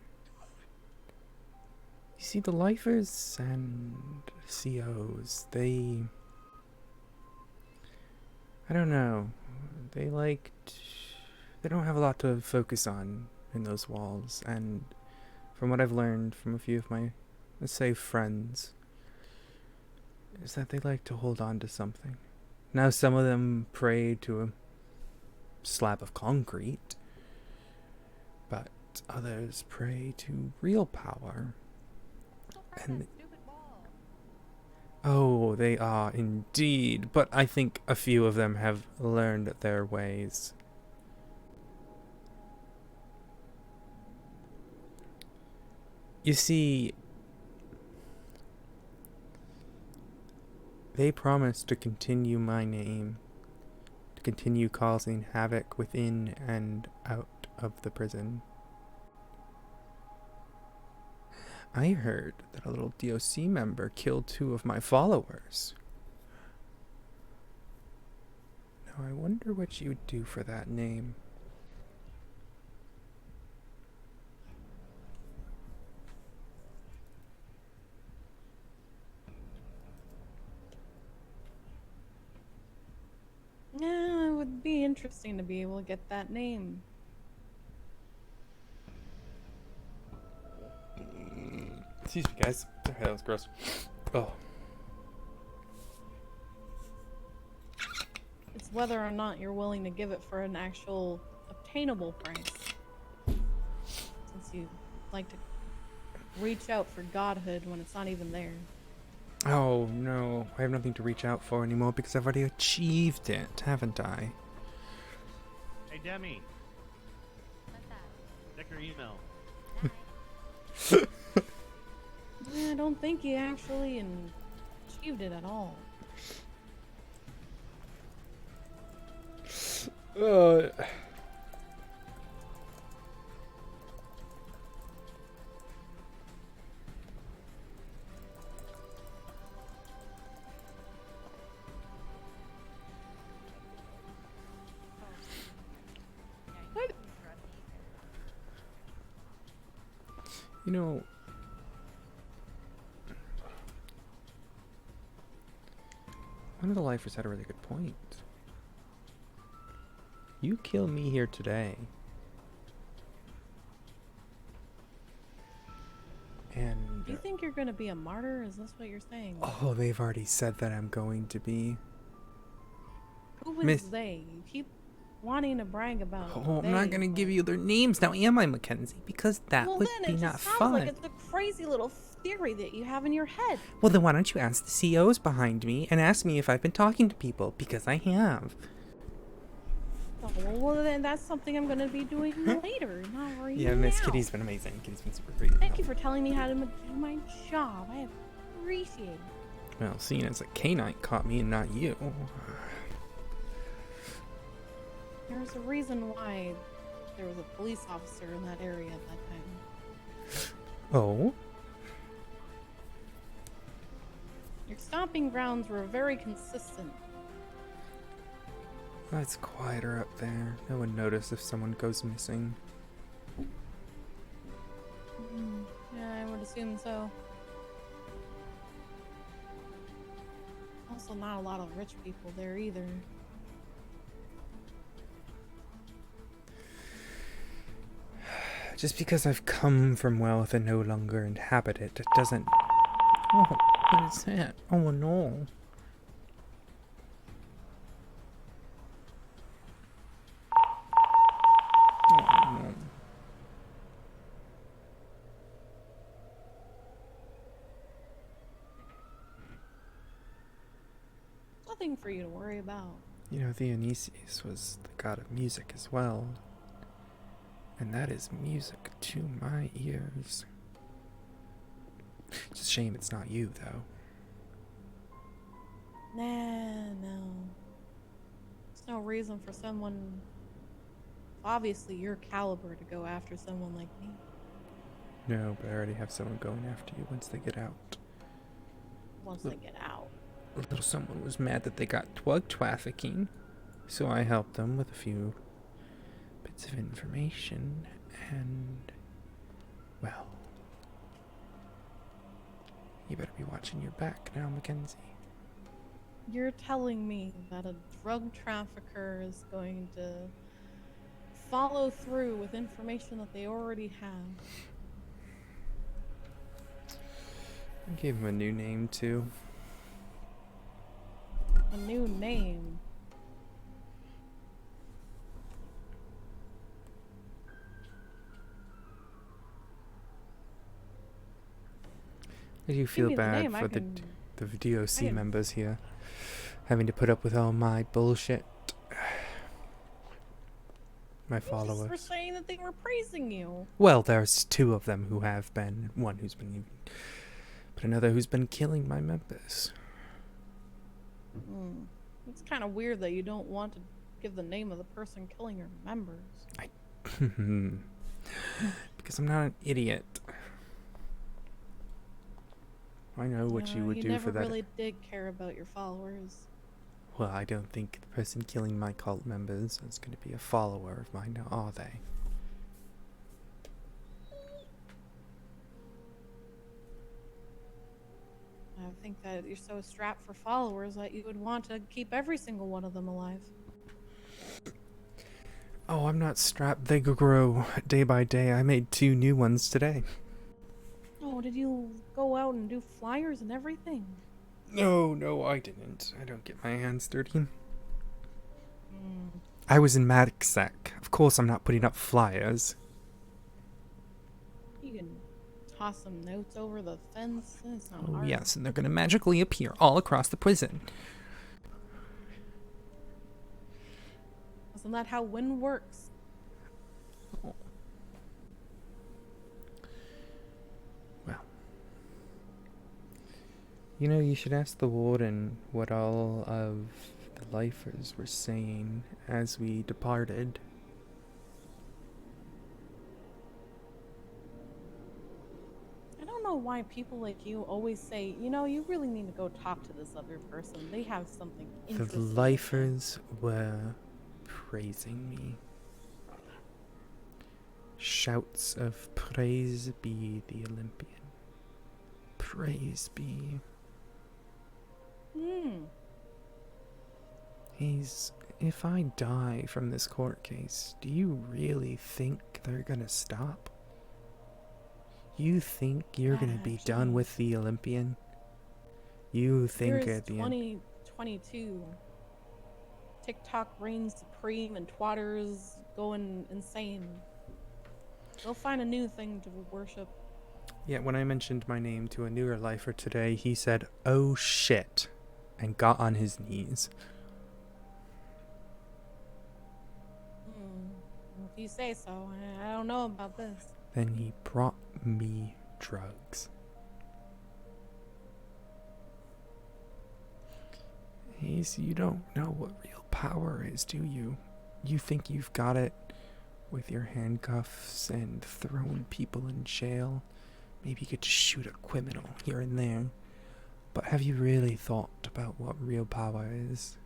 You see, the lifers and COs, they... I don't know. They don't have a lot to focus on in those walls, and from what I've learned from a few of my, let's say, friends, is that they like to hold on to something. Now some of them pray to a slab of concrete, but others pray to real power. And oh, they are indeed, but I think a few of them have learned their ways. You see, they promised to continue my name, to continue causing havoc within and out of the prison. I heard that a little DOC member killed 2 of my followers. Now I wonder what you would do for that name. Yeah, it would be interesting to be able to get that name. Excuse me, guys. Okay, that was gross. Oh. It's whether or not you're willing to give it for an actual obtainable price. Since you like to reach out for godhood when it's not even there. Oh, no. I have nothing to reach out for anymore because I've already achieved it, haven't I? Hey, Demi. Check your email. I don't think you actually achieved it at all. You know, one of the lifers had a really good point. You kill me here today, and Do you think you're gonna be a martyr? Is this what you're saying? oh, they've already said that I'm going to be. Who is Miss- they? You keep wanting to brag about Oh, they, I'm not gonna give you their names now, am I, Mackenzie? Because that well, would then be it not just sounds fun. like it's a crazy little theory that you have in your head. Well, then why don't you ask the COs behind me and ask me if I've been talking to people? Because I have. Oh, well, then that's something I'm gonna be doing later, not right now. Yeah, Miss Kitty's been amazing. Kitty's been super great. Thank you for telling me how to do my job. I appreciate it. Well, seeing as a canine caught me and not you. There's a reason why there was a police officer in that area at that time. Oh? Your stomping grounds were very consistent. Oh, it's quieter up there. No one notices if someone goes missing. Yeah, I would assume so. Also, not a lot of rich people there either. Just because I've come from wealth and no longer inhabit it, it doesn't... Oh, what is that? Oh no. Oh no. Nothing for you to worry about. You know, Thiasus was the god of music as well. And that is music to my ears. It's a shame it's not you, though. Nah, no. There's no reason for someone, obviously your caliber, to go after someone like me. No, but I already have someone going after you once they get out. Once they get out. A little someone was mad that they got drug trafficking, so I helped them with a few bits of information, and, well, You better be watching your back now, Mackenzie. You're telling me that a drug trafficker is going to follow through with information that they already have? I gave him a new name, too. A new name? I do feel me the bad name, I for can- the DOC I can- members here, having to put up with all my bullshit. My You just were followers. saying that they were praising you. Well, there's 2 of them who have been, one who's been, but another who's been killing my members. It's kind of weird that you don't want to give the name of the person killing your members. Because I'm not an idiot. I know what you would do for that. You never really did care about your followers. Well, I don't think the person killing my cult members is going to be a follower of mine now, are they? I think that you're so strapped for followers that you would want to keep every single one of them alive. Oh, I'm not strapped. They grow day by day. I made 2 new ones today. Oh, did you go out and do flyers and everything? No, I didn't. I don't get my hands dirty. I was in Madixac. Of course I'm not putting up flyers. You can toss some notes over the fence. It's not Oh, hard. yes, and they're going to magically appear all across the prison. Isn't that how wind works? You know, you should ask the warden what all of the lifers were saying as we departed. I don't know why people like you always say, you know, you really need to go talk to this other person. They have something The interesting. lifers were praising me. Shouts of praise be the Olympian. Praise be. If I die from this court case, do you really think they're gonna stop? You think you're gonna be done with the Olympian? You think Here's at the end... 2022. TikTok reigns supreme and Twitter's going insane. They'll find a new thing to worship. Yeah, when I mentioned my name to a newer lifer today, he said, "Oh shit," and got on his knees. If you say so, I don't know about this. Then he brought me drugs. Hayes, you don't know what real power is, do you? You think you've got it with your handcuffs and throwing people in jail? Maybe you could just shoot a criminal here and there. But have you really thought about what real power is?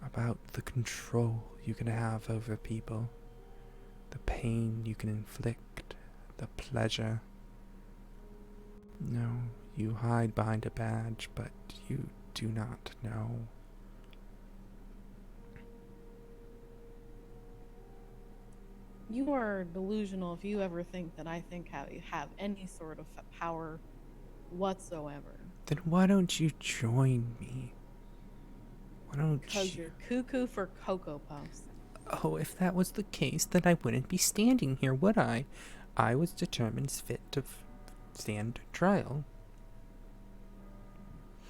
About the control you can have over people, the pain you can inflict, the pleasure. No, you hide behind a badge, but you do not know. You are delusional if you ever think that I think have any sort of power whatsoever. Then why don't you join me? Why don't Because you? you're cuckoo for Cocoa Puffs. Oh, if that was the case, then I wouldn't be standing here, would I? I was determined fit to stand trial.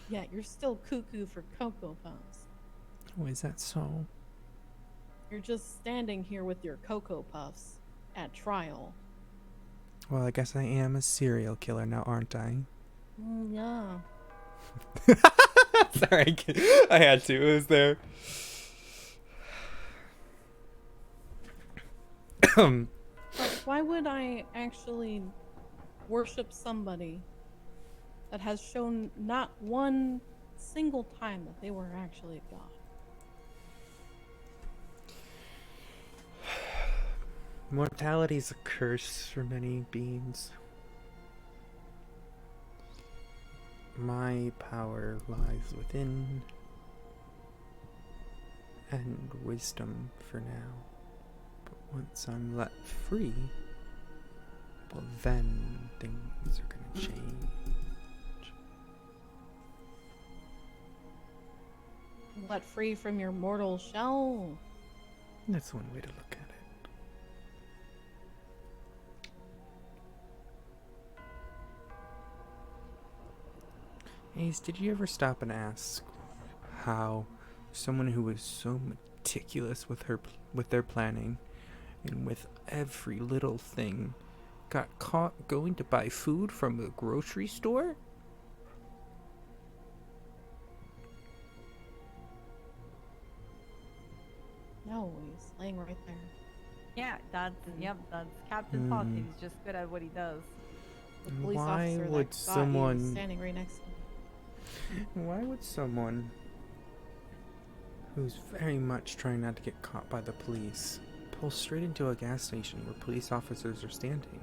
Yeah, you're still cuckoo for Cocoa Puffs. Oh, is that so? You're just standing here with your Cocoa Puffs at trial. Well, I guess I am a serial killer now, aren't I? Yeah. Sorry, I had to. It was there. But why would I actually worship somebody that has shown not one single time that they were actually a god? Mortality is a curse for many beings. My power lies within, and wisdom for now. But once I'm let free, well then things are gonna change. Let free from your mortal shell. That's one way to look at it. Ace, did you ever stop and ask how someone who was so meticulous with their planning and with every little thing got caught going to buy food from the grocery store? No, he's laying right there. Yeah, that's Captain Puck. He's just good at what he does. The police Why officer that would got someone- you is standing right next to him. Why would someone who's very much trying not to get caught by the police pull straight into a gas station where police officers are standing?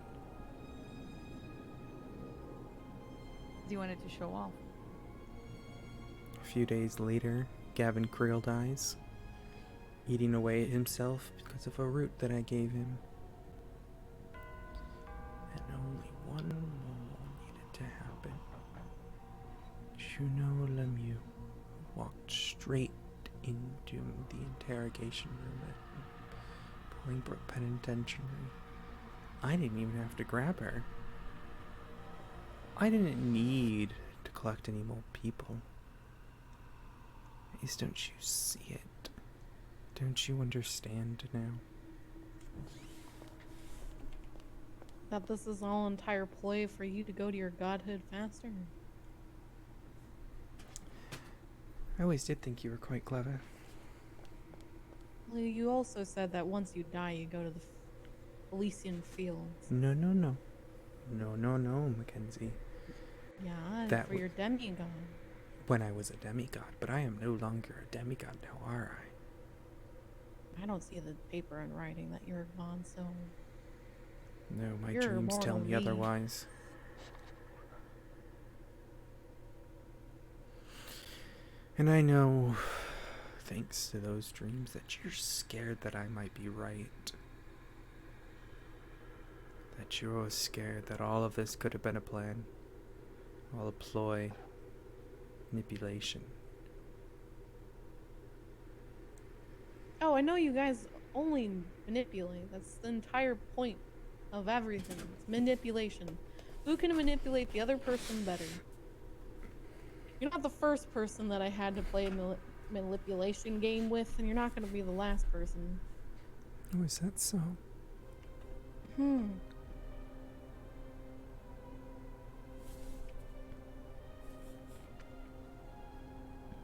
He wanted to show off. A few days later, Gavin Creel dies, eating away at himself because of a root that I gave him. And only one more needed to happen. Juno Lemieux walked straight into the interrogation room at Bolingbroke Penitentiary. I didn't even have to grab her. I didn't need to collect any more people. Ace, don't you see it? Don't you understand now? That this is all entire ploy for you to go to your godhood faster. I always did think you were quite clever. Well, you also said that once you die, you go to the Elysian fields. No, Mackenzie. Yeah, That for your demigod. When I was a demigod, but I am no longer a demigod now, are I? I don't see the paper in writing that you're a god, so... No, my You're dreams tell immortal, me otherwise. And I know, thanks to those dreams, that you're scared that I might be right. That you're scared that all of this could have been a plan. All a ploy. Manipulation. Oh, I know you guys only manipulate. That's the entire point of everything. It's manipulation. Who can manipulate the other person better? You're not the first person that I had to play a manipulation game with, and you're not going to be the last person. Oh, is that so?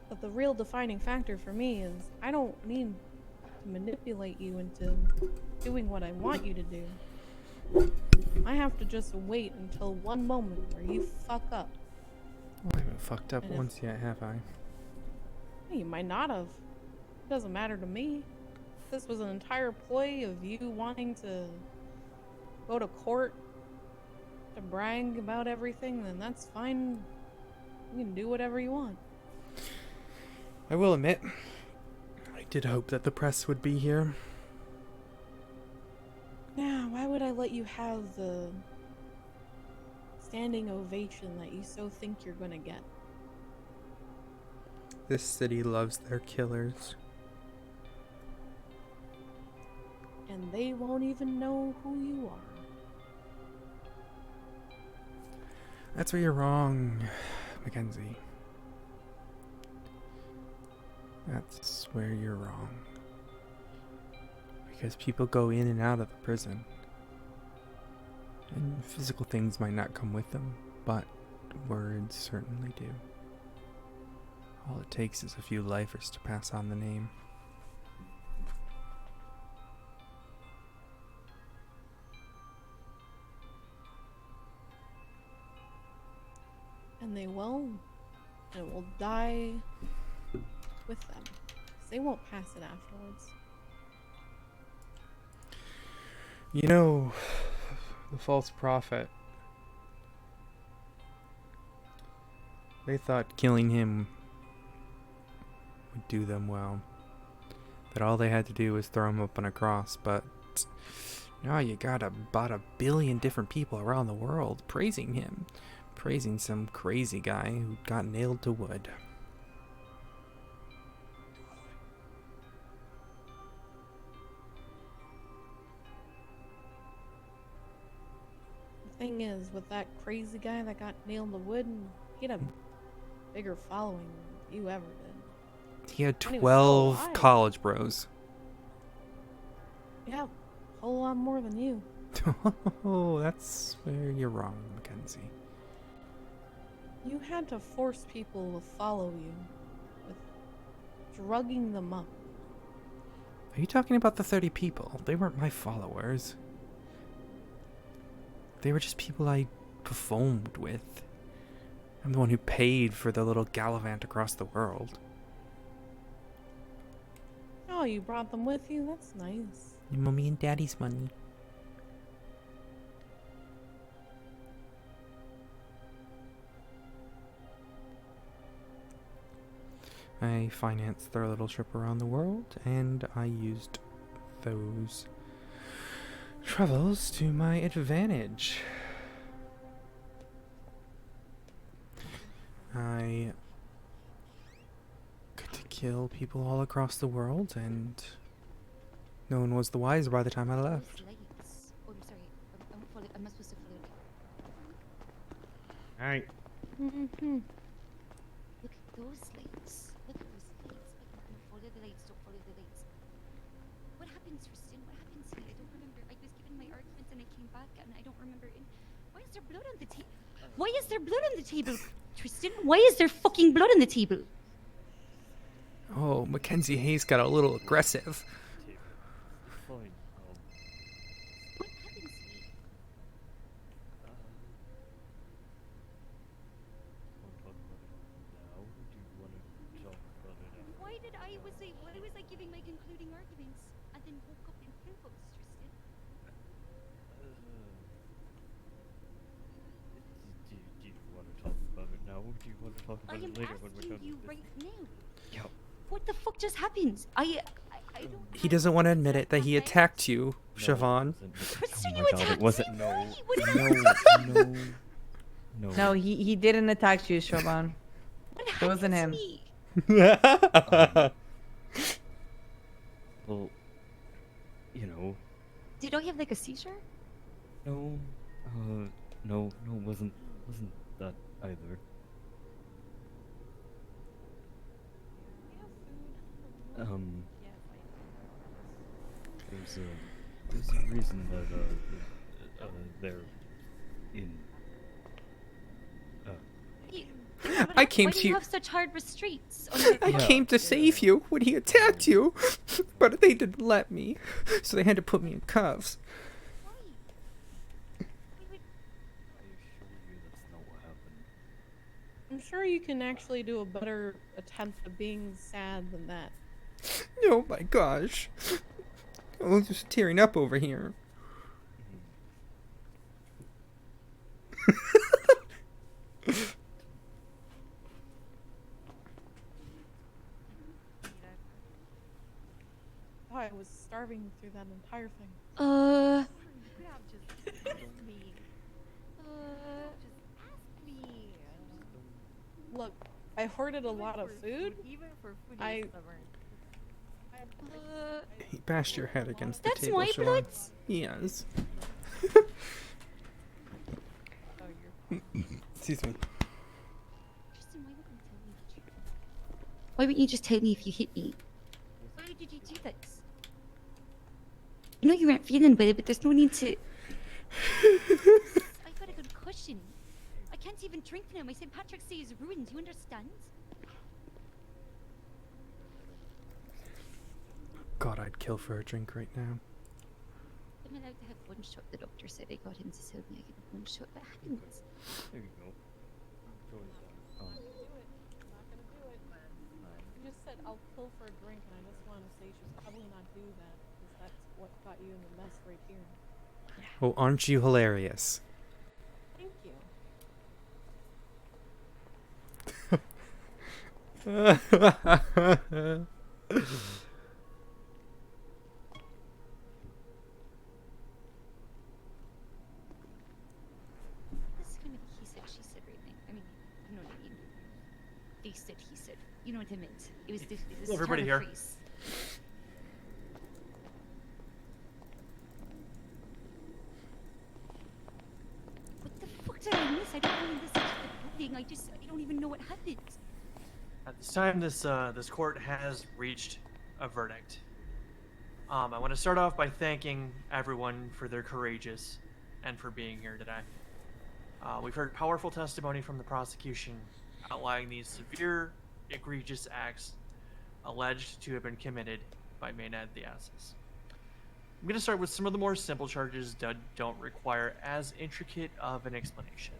But the real defining factor for me is I don't need to manipulate you into doing what I want you to do. I have to just wait until one moment where you fuck up. Well, I haven't fucked up And if- once yet, have I? You might not have. It doesn't matter to me. If this was an entire ploy of you wanting to go to court to brag about everything, then that's fine. You can do whatever you want. I will admit, I did hope that the press would be here. Yeah, why would I let you have the standing ovation that you so think you're gonna get? This city loves their killers. And they won't even know who you are. That's where you're wrong, Mackenzie. That's where you're wrong. Because people go in and out of the prison. And physical things might not come with them, but words certainly do. All it takes is a few lifers to pass on the name. And they will. And it will die with them. 'Cause they won't pass it afterwards. You know, the false prophet They thought killing him would do them well. That all they had to do was throw him up on a cross, but now you got about 1 billion different people around the world praising him. Praising some crazy guy who got nailed to wood. The thing is, with that crazy guy that got nailed to wood, he had a bigger following than you ever did. He had And he was still 12 alive. college bros. Yeah, a whole lot more than you. Oh, that's where you're wrong, Mackenzie. You had to force people to follow you, with drugging them up. Are you talking about the 30 people? They weren't my followers. They were just people I performed with. I'm the one who paid for the little gallivant across the world. Oh, you brought them with you? That's nice. Your mommy and daddy's money. I financed their little trip around the world, and I used those travels to my advantage. I got to kill people all across the world, and no one was the wiser by the time I left. Oh, I'm sorry. I'm not supposed to follow you. Alright. Mm-hmm. Look at those lights. Look at those lights. Don't follow the lights. Don't follow the lights. What happened, Tristan? What happened to me? I don't remember. I was given my argument and I came back and I don't remember. Why is there blood on the table? Why is there blood on the table, Tristan? Why is there fucking blood on the table? Oh, Mackenzie Hayes got a little aggressive. Fine. What happened to me? Why was I giving my concluding arguments and then woke up in pimples, Tristan? Do you want to talk about it now, or do you want to talk I about am it later when we're asking done you with this? right now. Yeah. What the fuck just happened? I don't. He doesn't want to admit it that he attacked you, Siobhan. Tristan, Oh you my God, attacked it wasn't. me? No. Why? What did I No. do? No. No, he didn't attack you, Shoban. It wasn't him. Well, you know. Did I have like a seizure? No. No, wasn't that either. There's a reason that they're in. I came Why to do you you. have such hard restraints on your I came to save you when he attacked you, but they didn't let me, so they had to put me in cuffs. I'm sure you can actually do a better attempt at being sad than that. Oh my gosh. I'm just tearing up over here. Oh, I was starving through that entire thing. Look, I hoarded a lot of food. I He bashed your head against the That's table, my Siobhan. blood? Yes. Excuse me. Tristan, why wouldn't you just tell me if you hit me? Why did you do this? I know you weren't feeling well, but there's no need to. I got a concussion. I can't even drink now. My St. Patrick's Day is ruined. Do you understand? God, I'd kill for a drink right now. I'm allowed to have one shot. The doctor said I got him to tell me I could have one shot, but I hadn't. There you go. You just said I'll kill for a drink, and I just want to say you should probably not do that, because that's what got you in the mess right here. Oh, aren't you hilarious? Thank you. This kind of he said, she said right thing. I mean, you know what I mean. They said, he said. You know what I meant. It was this Everybody turn here. of phrase. What the fuck did I miss? I don't know this is the building. I don't even know what happened. At this time, this court has reached a verdict. I want to start off by thanking everyone for their courageous and for being here today. We've heard powerful testimony from the prosecution outlining these severe, egregious acts alleged to have been committed by Maenad Thiasus. I'm going to start with some of the more simple charges that don't require as intricate of an explanation.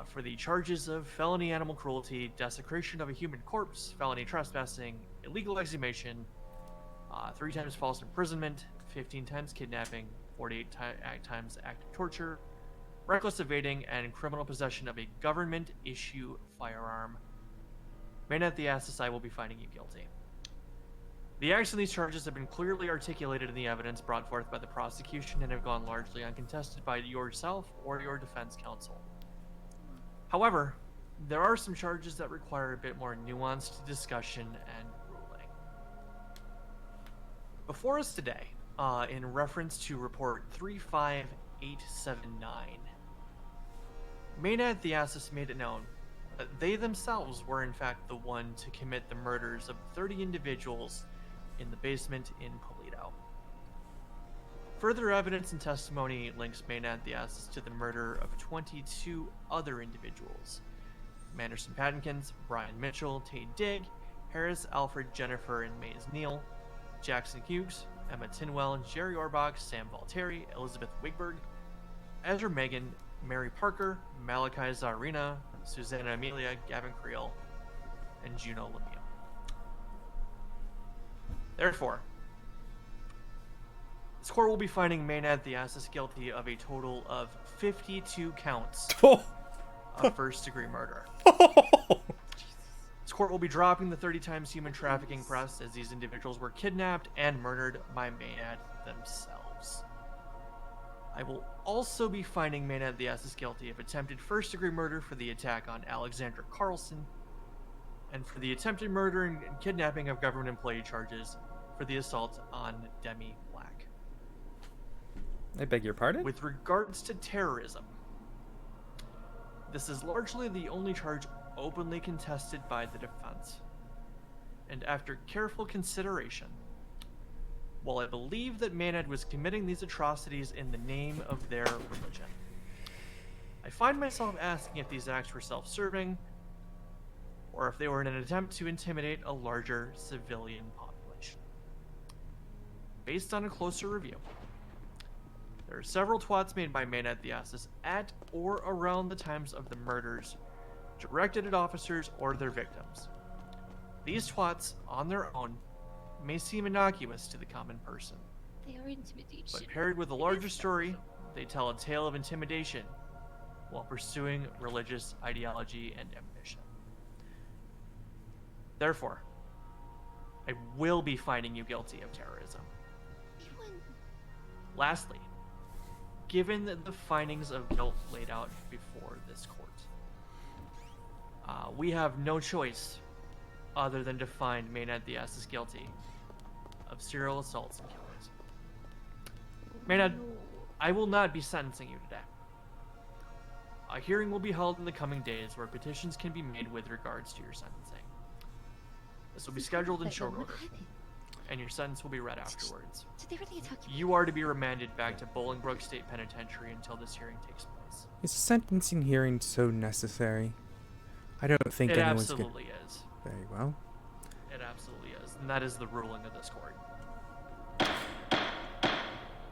For the charges of felony animal cruelty, desecration of a human corpse, felony trespassing, illegal exhumation, 3 times false imprisonment, 15 times kidnapping, 48 times active torture, reckless evading, and criminal possession of a government-issue firearm. Maenad Thiasus, I will be finding you guilty. The acts in these charges have been clearly articulated in the evidence brought forth by the prosecution and have gone largely uncontested by yourself or your defense counsel. However, there are some charges that require a bit more nuanced discussion and ruling. Before us today, in reference to report 35879, Maenad Thiasus made it known that they themselves were in fact the one to commit the murders of 30 individuals in the basement in Polito. Further evidence and testimony links Maenad Thiasus to the murder of 22 other individuals: Manderson Pattinkins, Brian Mitchell, Tate Digg, Harris, Alfred, Jennifer, and Mays Neal, Jackson Hughes, Emma Tinwell, Jerry Orbach, Sam Valteri, Elizabeth Wigberg, Ezra Megan, Mary Parker, Malachi Zarina, Susanna Amelia, Gavin Creel, and Juno Lemieux. Therefore, this court will be finding Maenad Thiasus guilty of a total of 52 counts of first-degree murder. This court will be dropping the 30 times human trafficking press, as these individuals were kidnapped and murdered by Maenad themselves. I will also be finding Maenad Thiasus guilty of attempted first-degree murder for the attack on Alexandra Carlson, and for the attempted murder and kidnapping of government employee charges for the assault on Demi Black. I beg your pardon? With regards to terrorism, this is largely the only charge openly contested by the defense. And after careful consideration, while I believe that Maenad was committing these atrocities in the name of their religion, I find myself asking if these acts were self-serving, or if they were in an attempt to intimidate a larger civilian population. Based on a closer review, there are several twats made by Maenad Thiasus at or around the times of the murders, directed at officers or their victims. These twats, on their own, may seem innocuous to the common person, They are intimidation. but paired with a larger story, they tell a tale of intimidation while pursuing religious ideology and ambition. Therefore, I will be finding you guilty of terrorism. Lastly, given the findings of guilt laid out before this court, we have no choice other than to find Maenad Thiasus guilty of serial assaults and killings. Maenad, I will not be sentencing you today. A hearing will be held in the coming days where petitions can be made with regards to your sentencing. This will be scheduled in short order, and your sentence will be read afterwards. Did they really attack you? You are to be remanded back to Bolingbroke State Penitentiary until this hearing takes place. Is a sentencing hearing so necessary? I don't think It anyone's absolutely is. Very well. It absolutely is, and that is the ruling of this court.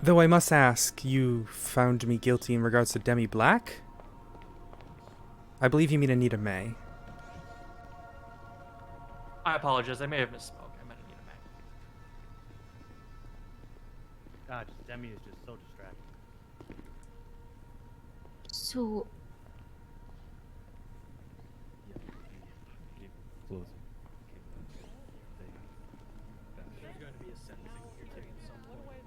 Though I must ask, you found me guilty in regards to Demi Black? I believe you mean Anita May. I apologize, I may have misspoke. I meant Anita May. God, Demi is just so distracting. So, closing. There's going to be a sentencing here at some point.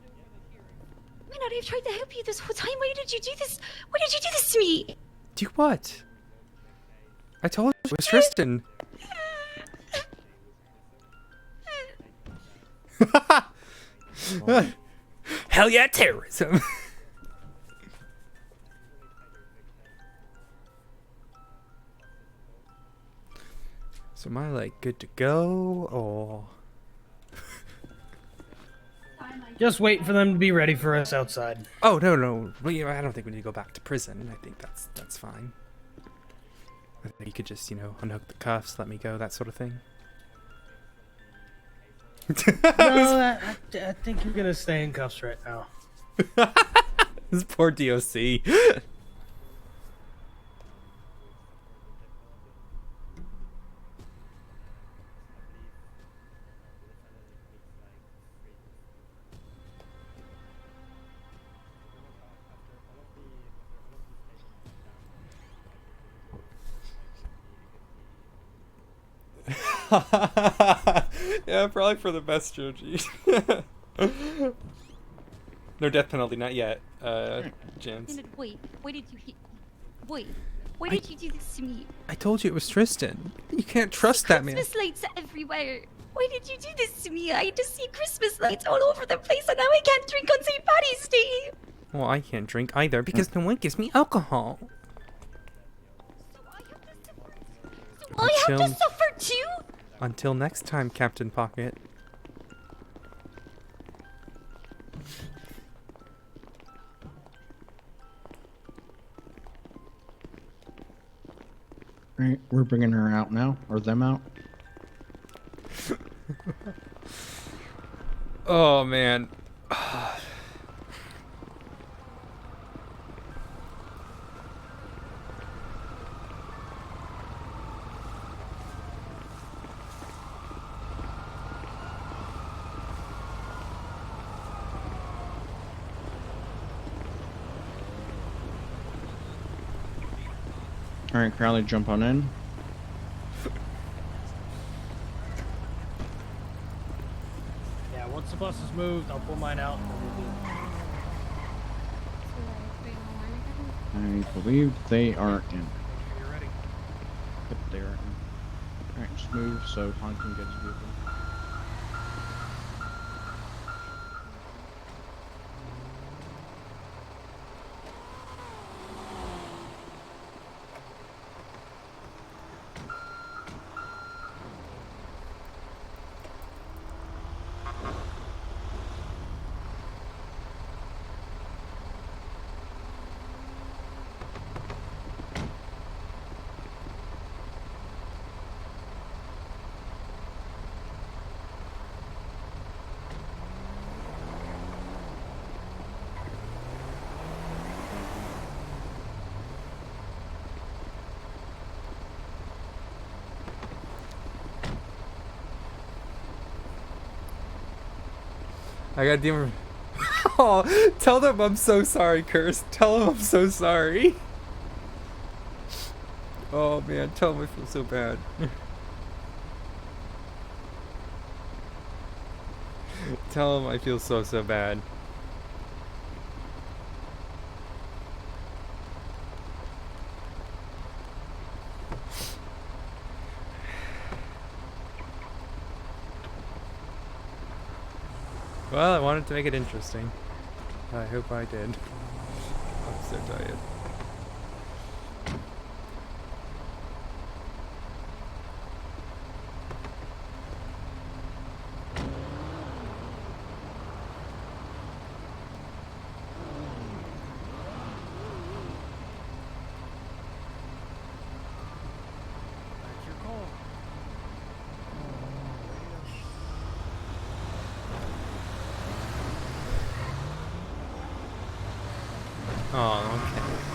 Maenad, I've tried to help you this whole time. Why did you do this? Why did you do this to me? Do what? I told you it was Tristan. Hell yeah, terrorism. So am I like good to go or? Just wait for them to be ready for us outside. Oh no. I don't think we need to go back to prison. I think that's fine. I think you could just unhook the cuffs, let me go, that sort of thing. No, I think you're gonna stay in cuffs right now. This poor DOC. Yeah, probably for the best, Joji. No death penalty, not yet. James. Maenad, wait. Why did you hit? Wait. Why did you do this to me? I told you it was Tristan. You can't trust that man. Christmas lights everywhere. Why did you do this to me? I just see Christmas lights all over the place, and now I can't drink on St. Paddy's Day. Well, I can't drink either because no one gives me alcohol. I have to suffer too? Until next time, Captain Pocket. Alright, we're bringing her out now, or them out. Oh man. Alright, Crowley, jump on in. Yeah, once the bus is moved, I'll pull mine out. And I believe they are in. you're ready. Yep, they are in. Alright, just move so Han can get his vehicle. I got demon. Oh, tell them I'm so sorry, Curse. Tell them I'm so sorry. Oh man, tell them I feel so bad. Tell them I feel so bad. Well, I wanted to make it interesting. I hope I did. I'm so tired. That's your call. Oh, okay.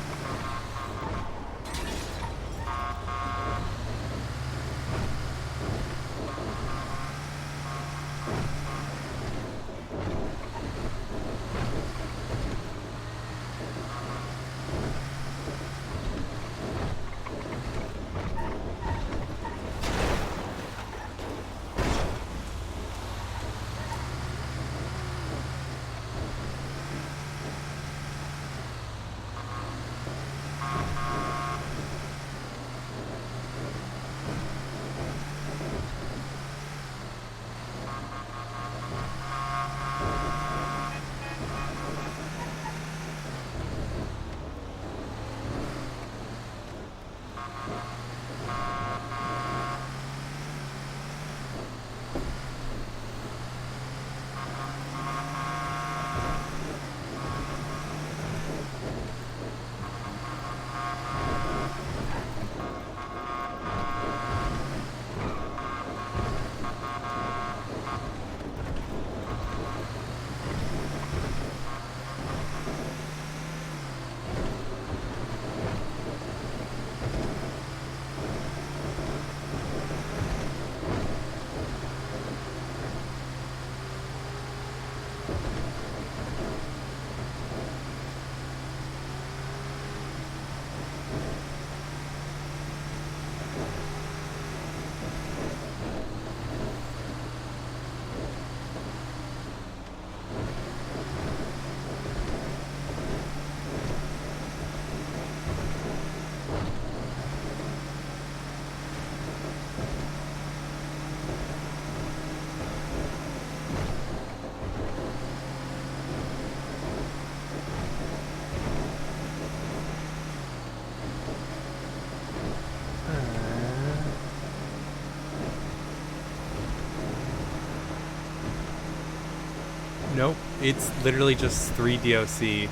Nope, it's literally just 3 DOC.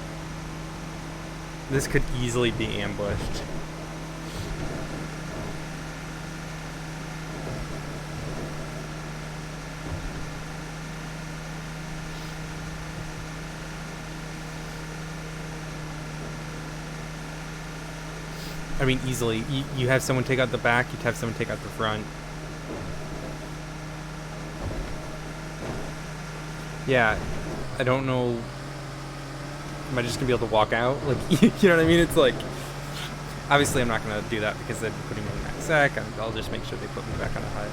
This could easily be ambushed. I mean, easily. You have someone take out the back, you'd have someone take out the front. Yeah, I don't know. Am I just gonna be able to walk out? Like, you know what I mean? It's like, obviously I'm not gonna do that because they'd be putting me in that sack. I'll just make sure they put me back on a hut.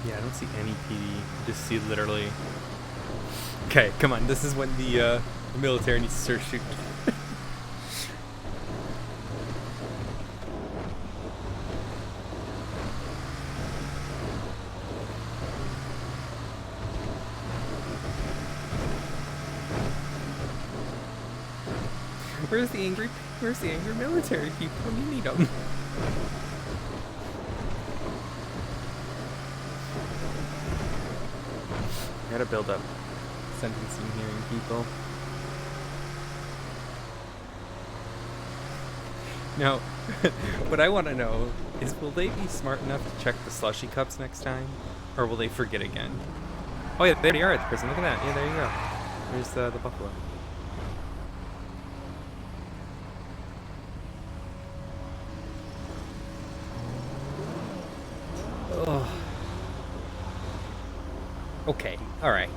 Yeah, I don't see any PD. I just see literally. Okay, come on. This is when the military needs to start shooting. Where's the angry military people? We need them. Gotta build up sentencing hearing people. Now, what I want to know is, will they be smart enough to check the slushy cups next time? Or will they forget again? Oh yeah, there they are at the prison. Look at that. Yeah, there you go. There's the buffalo. Oh. Okay, alright.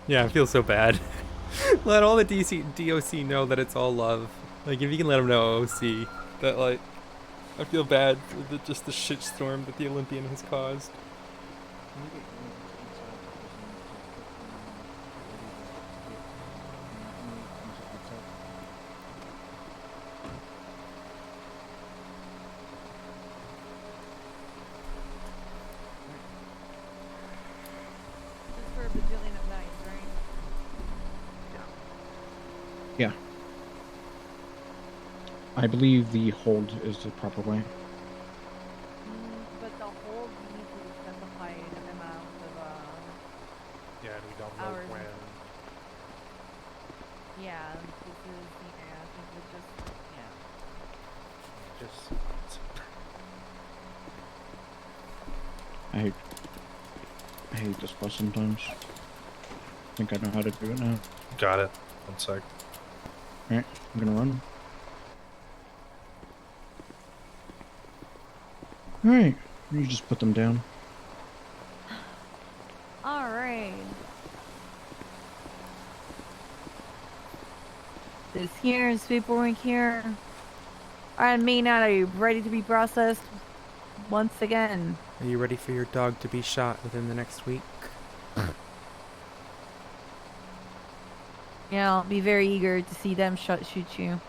Yeah, I feel so bad. Let all the DOC know that it's all love. Like, if you can let them know, OC, that, like, I feel bad for just the shitstorm that the Olympian has caused. For a bajillion of nights, right? Yeah. I believe the hold is the proper way. But the hold you need to specify an amount of Yeah, and we don't know hours. when. Yeah, this is I think we just I hate this bus sometimes. I think I know how to do it now. Got it. 1 sec. Alright, I'm gonna run. Alright, you just put them down. All right. This here is paperwork here. Alright, Maenad, are you ready to be processed once again? Are you ready for your dog to be shot within the next week? Yeah, I'll be very eager to see them shoot you.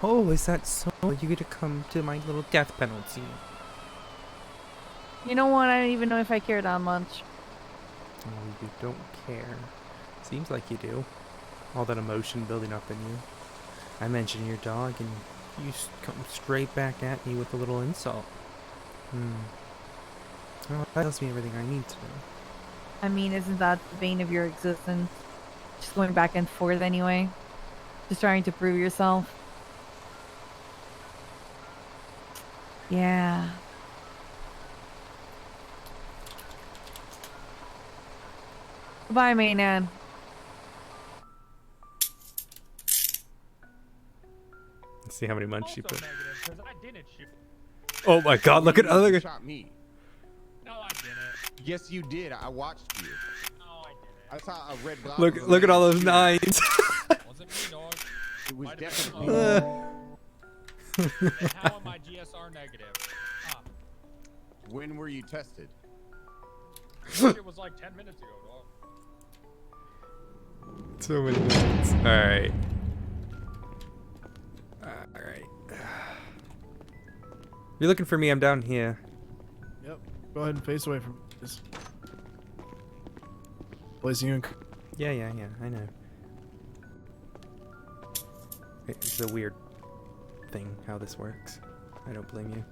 Oh, is that so? You get to come to my little death penalty. You know what? I don't even know if I care that much. Oh, you don't care. Seems like you do. All that emotion building up in you. I mentioned your dog, and you come straight back at me with a little insult. Well, that tells me everything I need to know. I mean, isn't that the bane of your existence? Just going back and forth anyway? Just trying to prove yourself? Yeah. Goodbye, Maenad. See how many months she put. Because I didn't shoot. Oh my God! Look at You other. shot me. No, I didn't. Yes, you did. I watched you. No, I didn't. I saw a red block. Look at all those nines. Wasn't me, dog. It was Might have definitely. been Then how am I GSR negative? Huh. When were you tested? It was like 10 minutes ago, dog. So many minutes. All right. All right. You're looking for me. I'm down here. Yep. Go ahead and face away from this. Placing you in. Yeah. I know. It's a weird thing how this works. I don't blame you.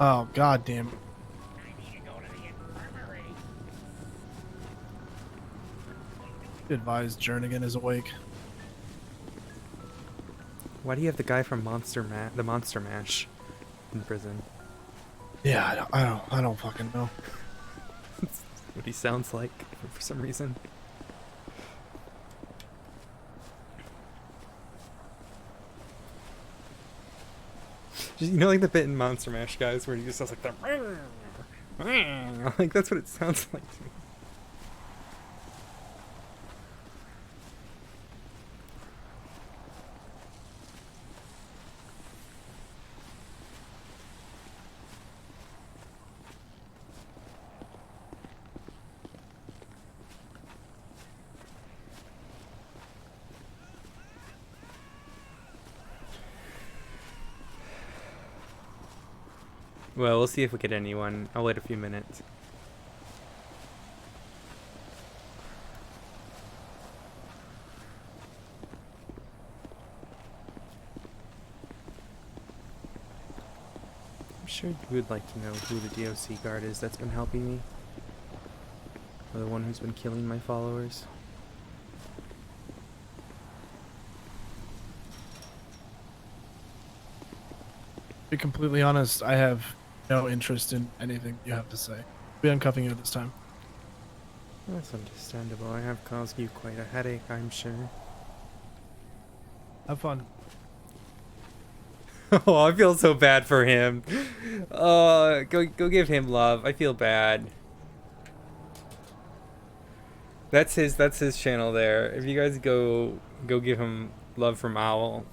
Oh, god damn it. Advise Jernigan is awake. Why do you have the guy from the Monster Mash in prison? Yeah, I don't fucking know. That's what he sounds like for some reason. You know, like the bit in Monster Mash, guys, where he just sounds like that. Like that's what it sounds like to me. Well, we'll see if we get anyone. I'll wait a few minutes. I'm sure you would like to know who the DOC guard is that's been helping me. Or the one who's been killing my followers. To be completely honest, I have no interest in anything you have to say. I'll be uncuffing you this time. That's understandable. I have caused you quite a headache, I'm sure. Have fun. Oh, I feel so bad for him. Go give him love. I feel bad. That's his channel there. If you guys go give him love from Owl.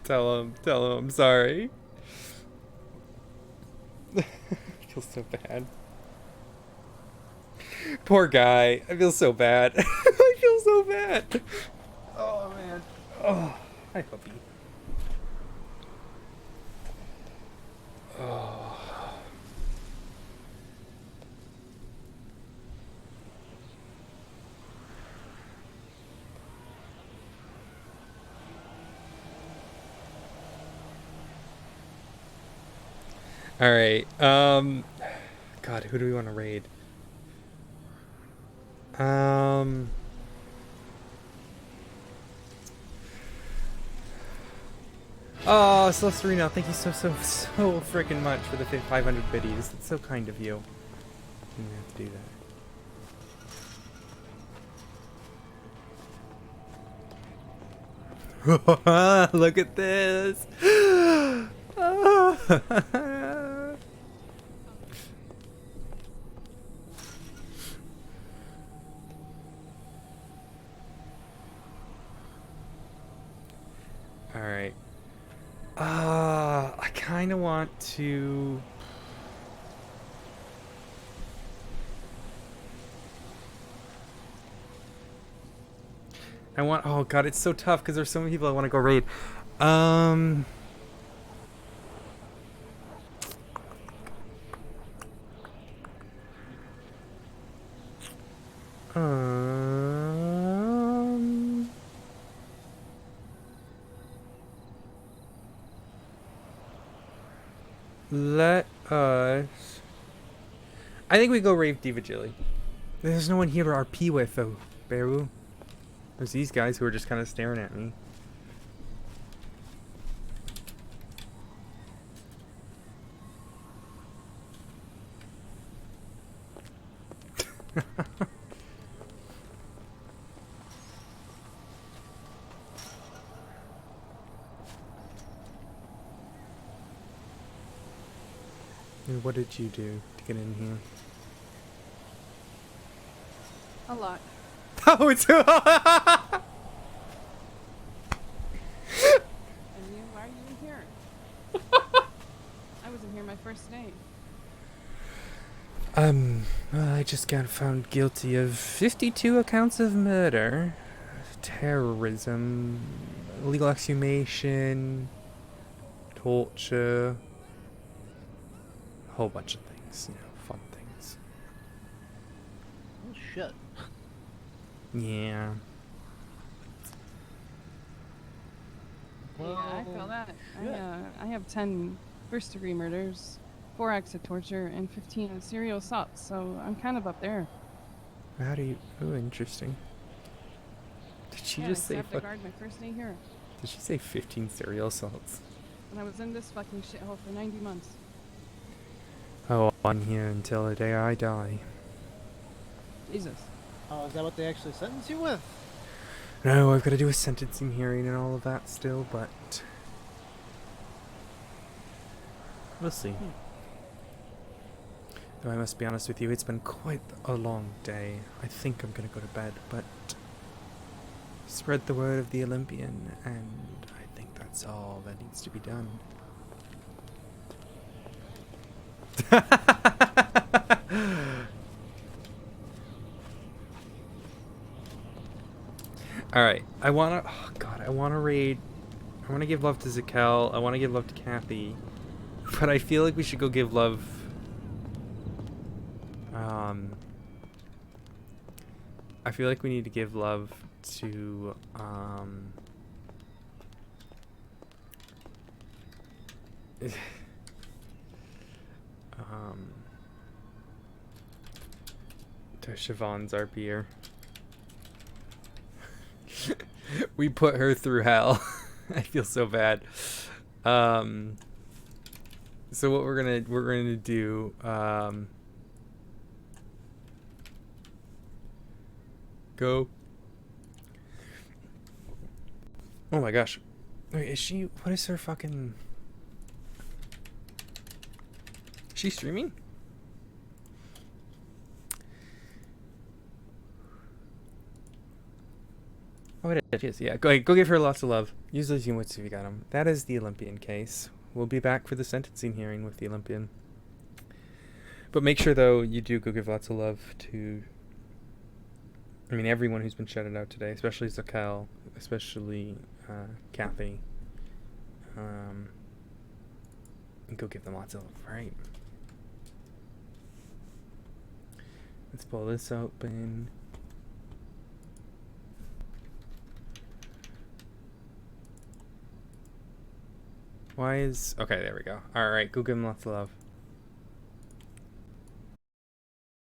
Tell him I'm sorry. I feel so bad. Poor guy. I feel so bad. I feel so bad. Oh man. Oh, hi puppy. Oh. All right. God, who do we want to raid? Oh, Celestarino, thank you so freaking much for the 500 biddies. That's so kind of you. You didn't have to do that. Look at this. All right. I kind of want to. Oh god, it's so tough because there's so many people I want to go raid. Let us. I think we go rave Diva Jilly. There's no one here to RP with though, Beru. There's these guys who are just kind of staring at me. And what did you do to get in here? A lot. Oh, it's And you? Why are you in here? I was in here my first day. Well, I just got found guilty of 52 accounts of murder, terrorism, illegal exhumation, torture, a whole bunch of things, fun things. Oh shit. Yeah. Yeah, I feel that. I have 10 first-degree murders, 4 acts of torture, and 15 serial assaults, so I'm kind of up there. How do you... Oh, interesting. Did she Yeah, just I say... stabbed a guard my first day here. Did she say 15 serial assaults? And I was in this fucking shithole for 90 months. Oh, I'm here until the day I die. Jesus. Oh, is that what they actually sentence you with? No, I've got to do a sentencing hearing and all of that still, but... We'll see. Though I must be honest with you, it's been quite a long day. I think I'm gonna go to bed, but... Spread the word of the Olympian, and I think that's all that needs to be done. Alright, I wanna raid. I wanna give love to Zakel, I wanna give love to Kathy. But I feel like we should go give love. I feel like we need to give love to to Siobhan's RPer. We put her through hell. I feel so bad. So what we're gonna do, go. Oh my gosh. Wait, is she, what is her fucking, is she streaming? Oh, it is, yeah. Go give her lots of love. Use those emotes if you got them. That is the Olympian case. We'll be back for the sentencing hearing with the Olympian. But make sure, though, you do go give lots of love to, I mean, everyone who's been shouted out today, especially Zakel, especially Kathy. And go give them lots of love, right? Let's pull this open. Why is... Okay, there we go. Alright, go give them lots of love.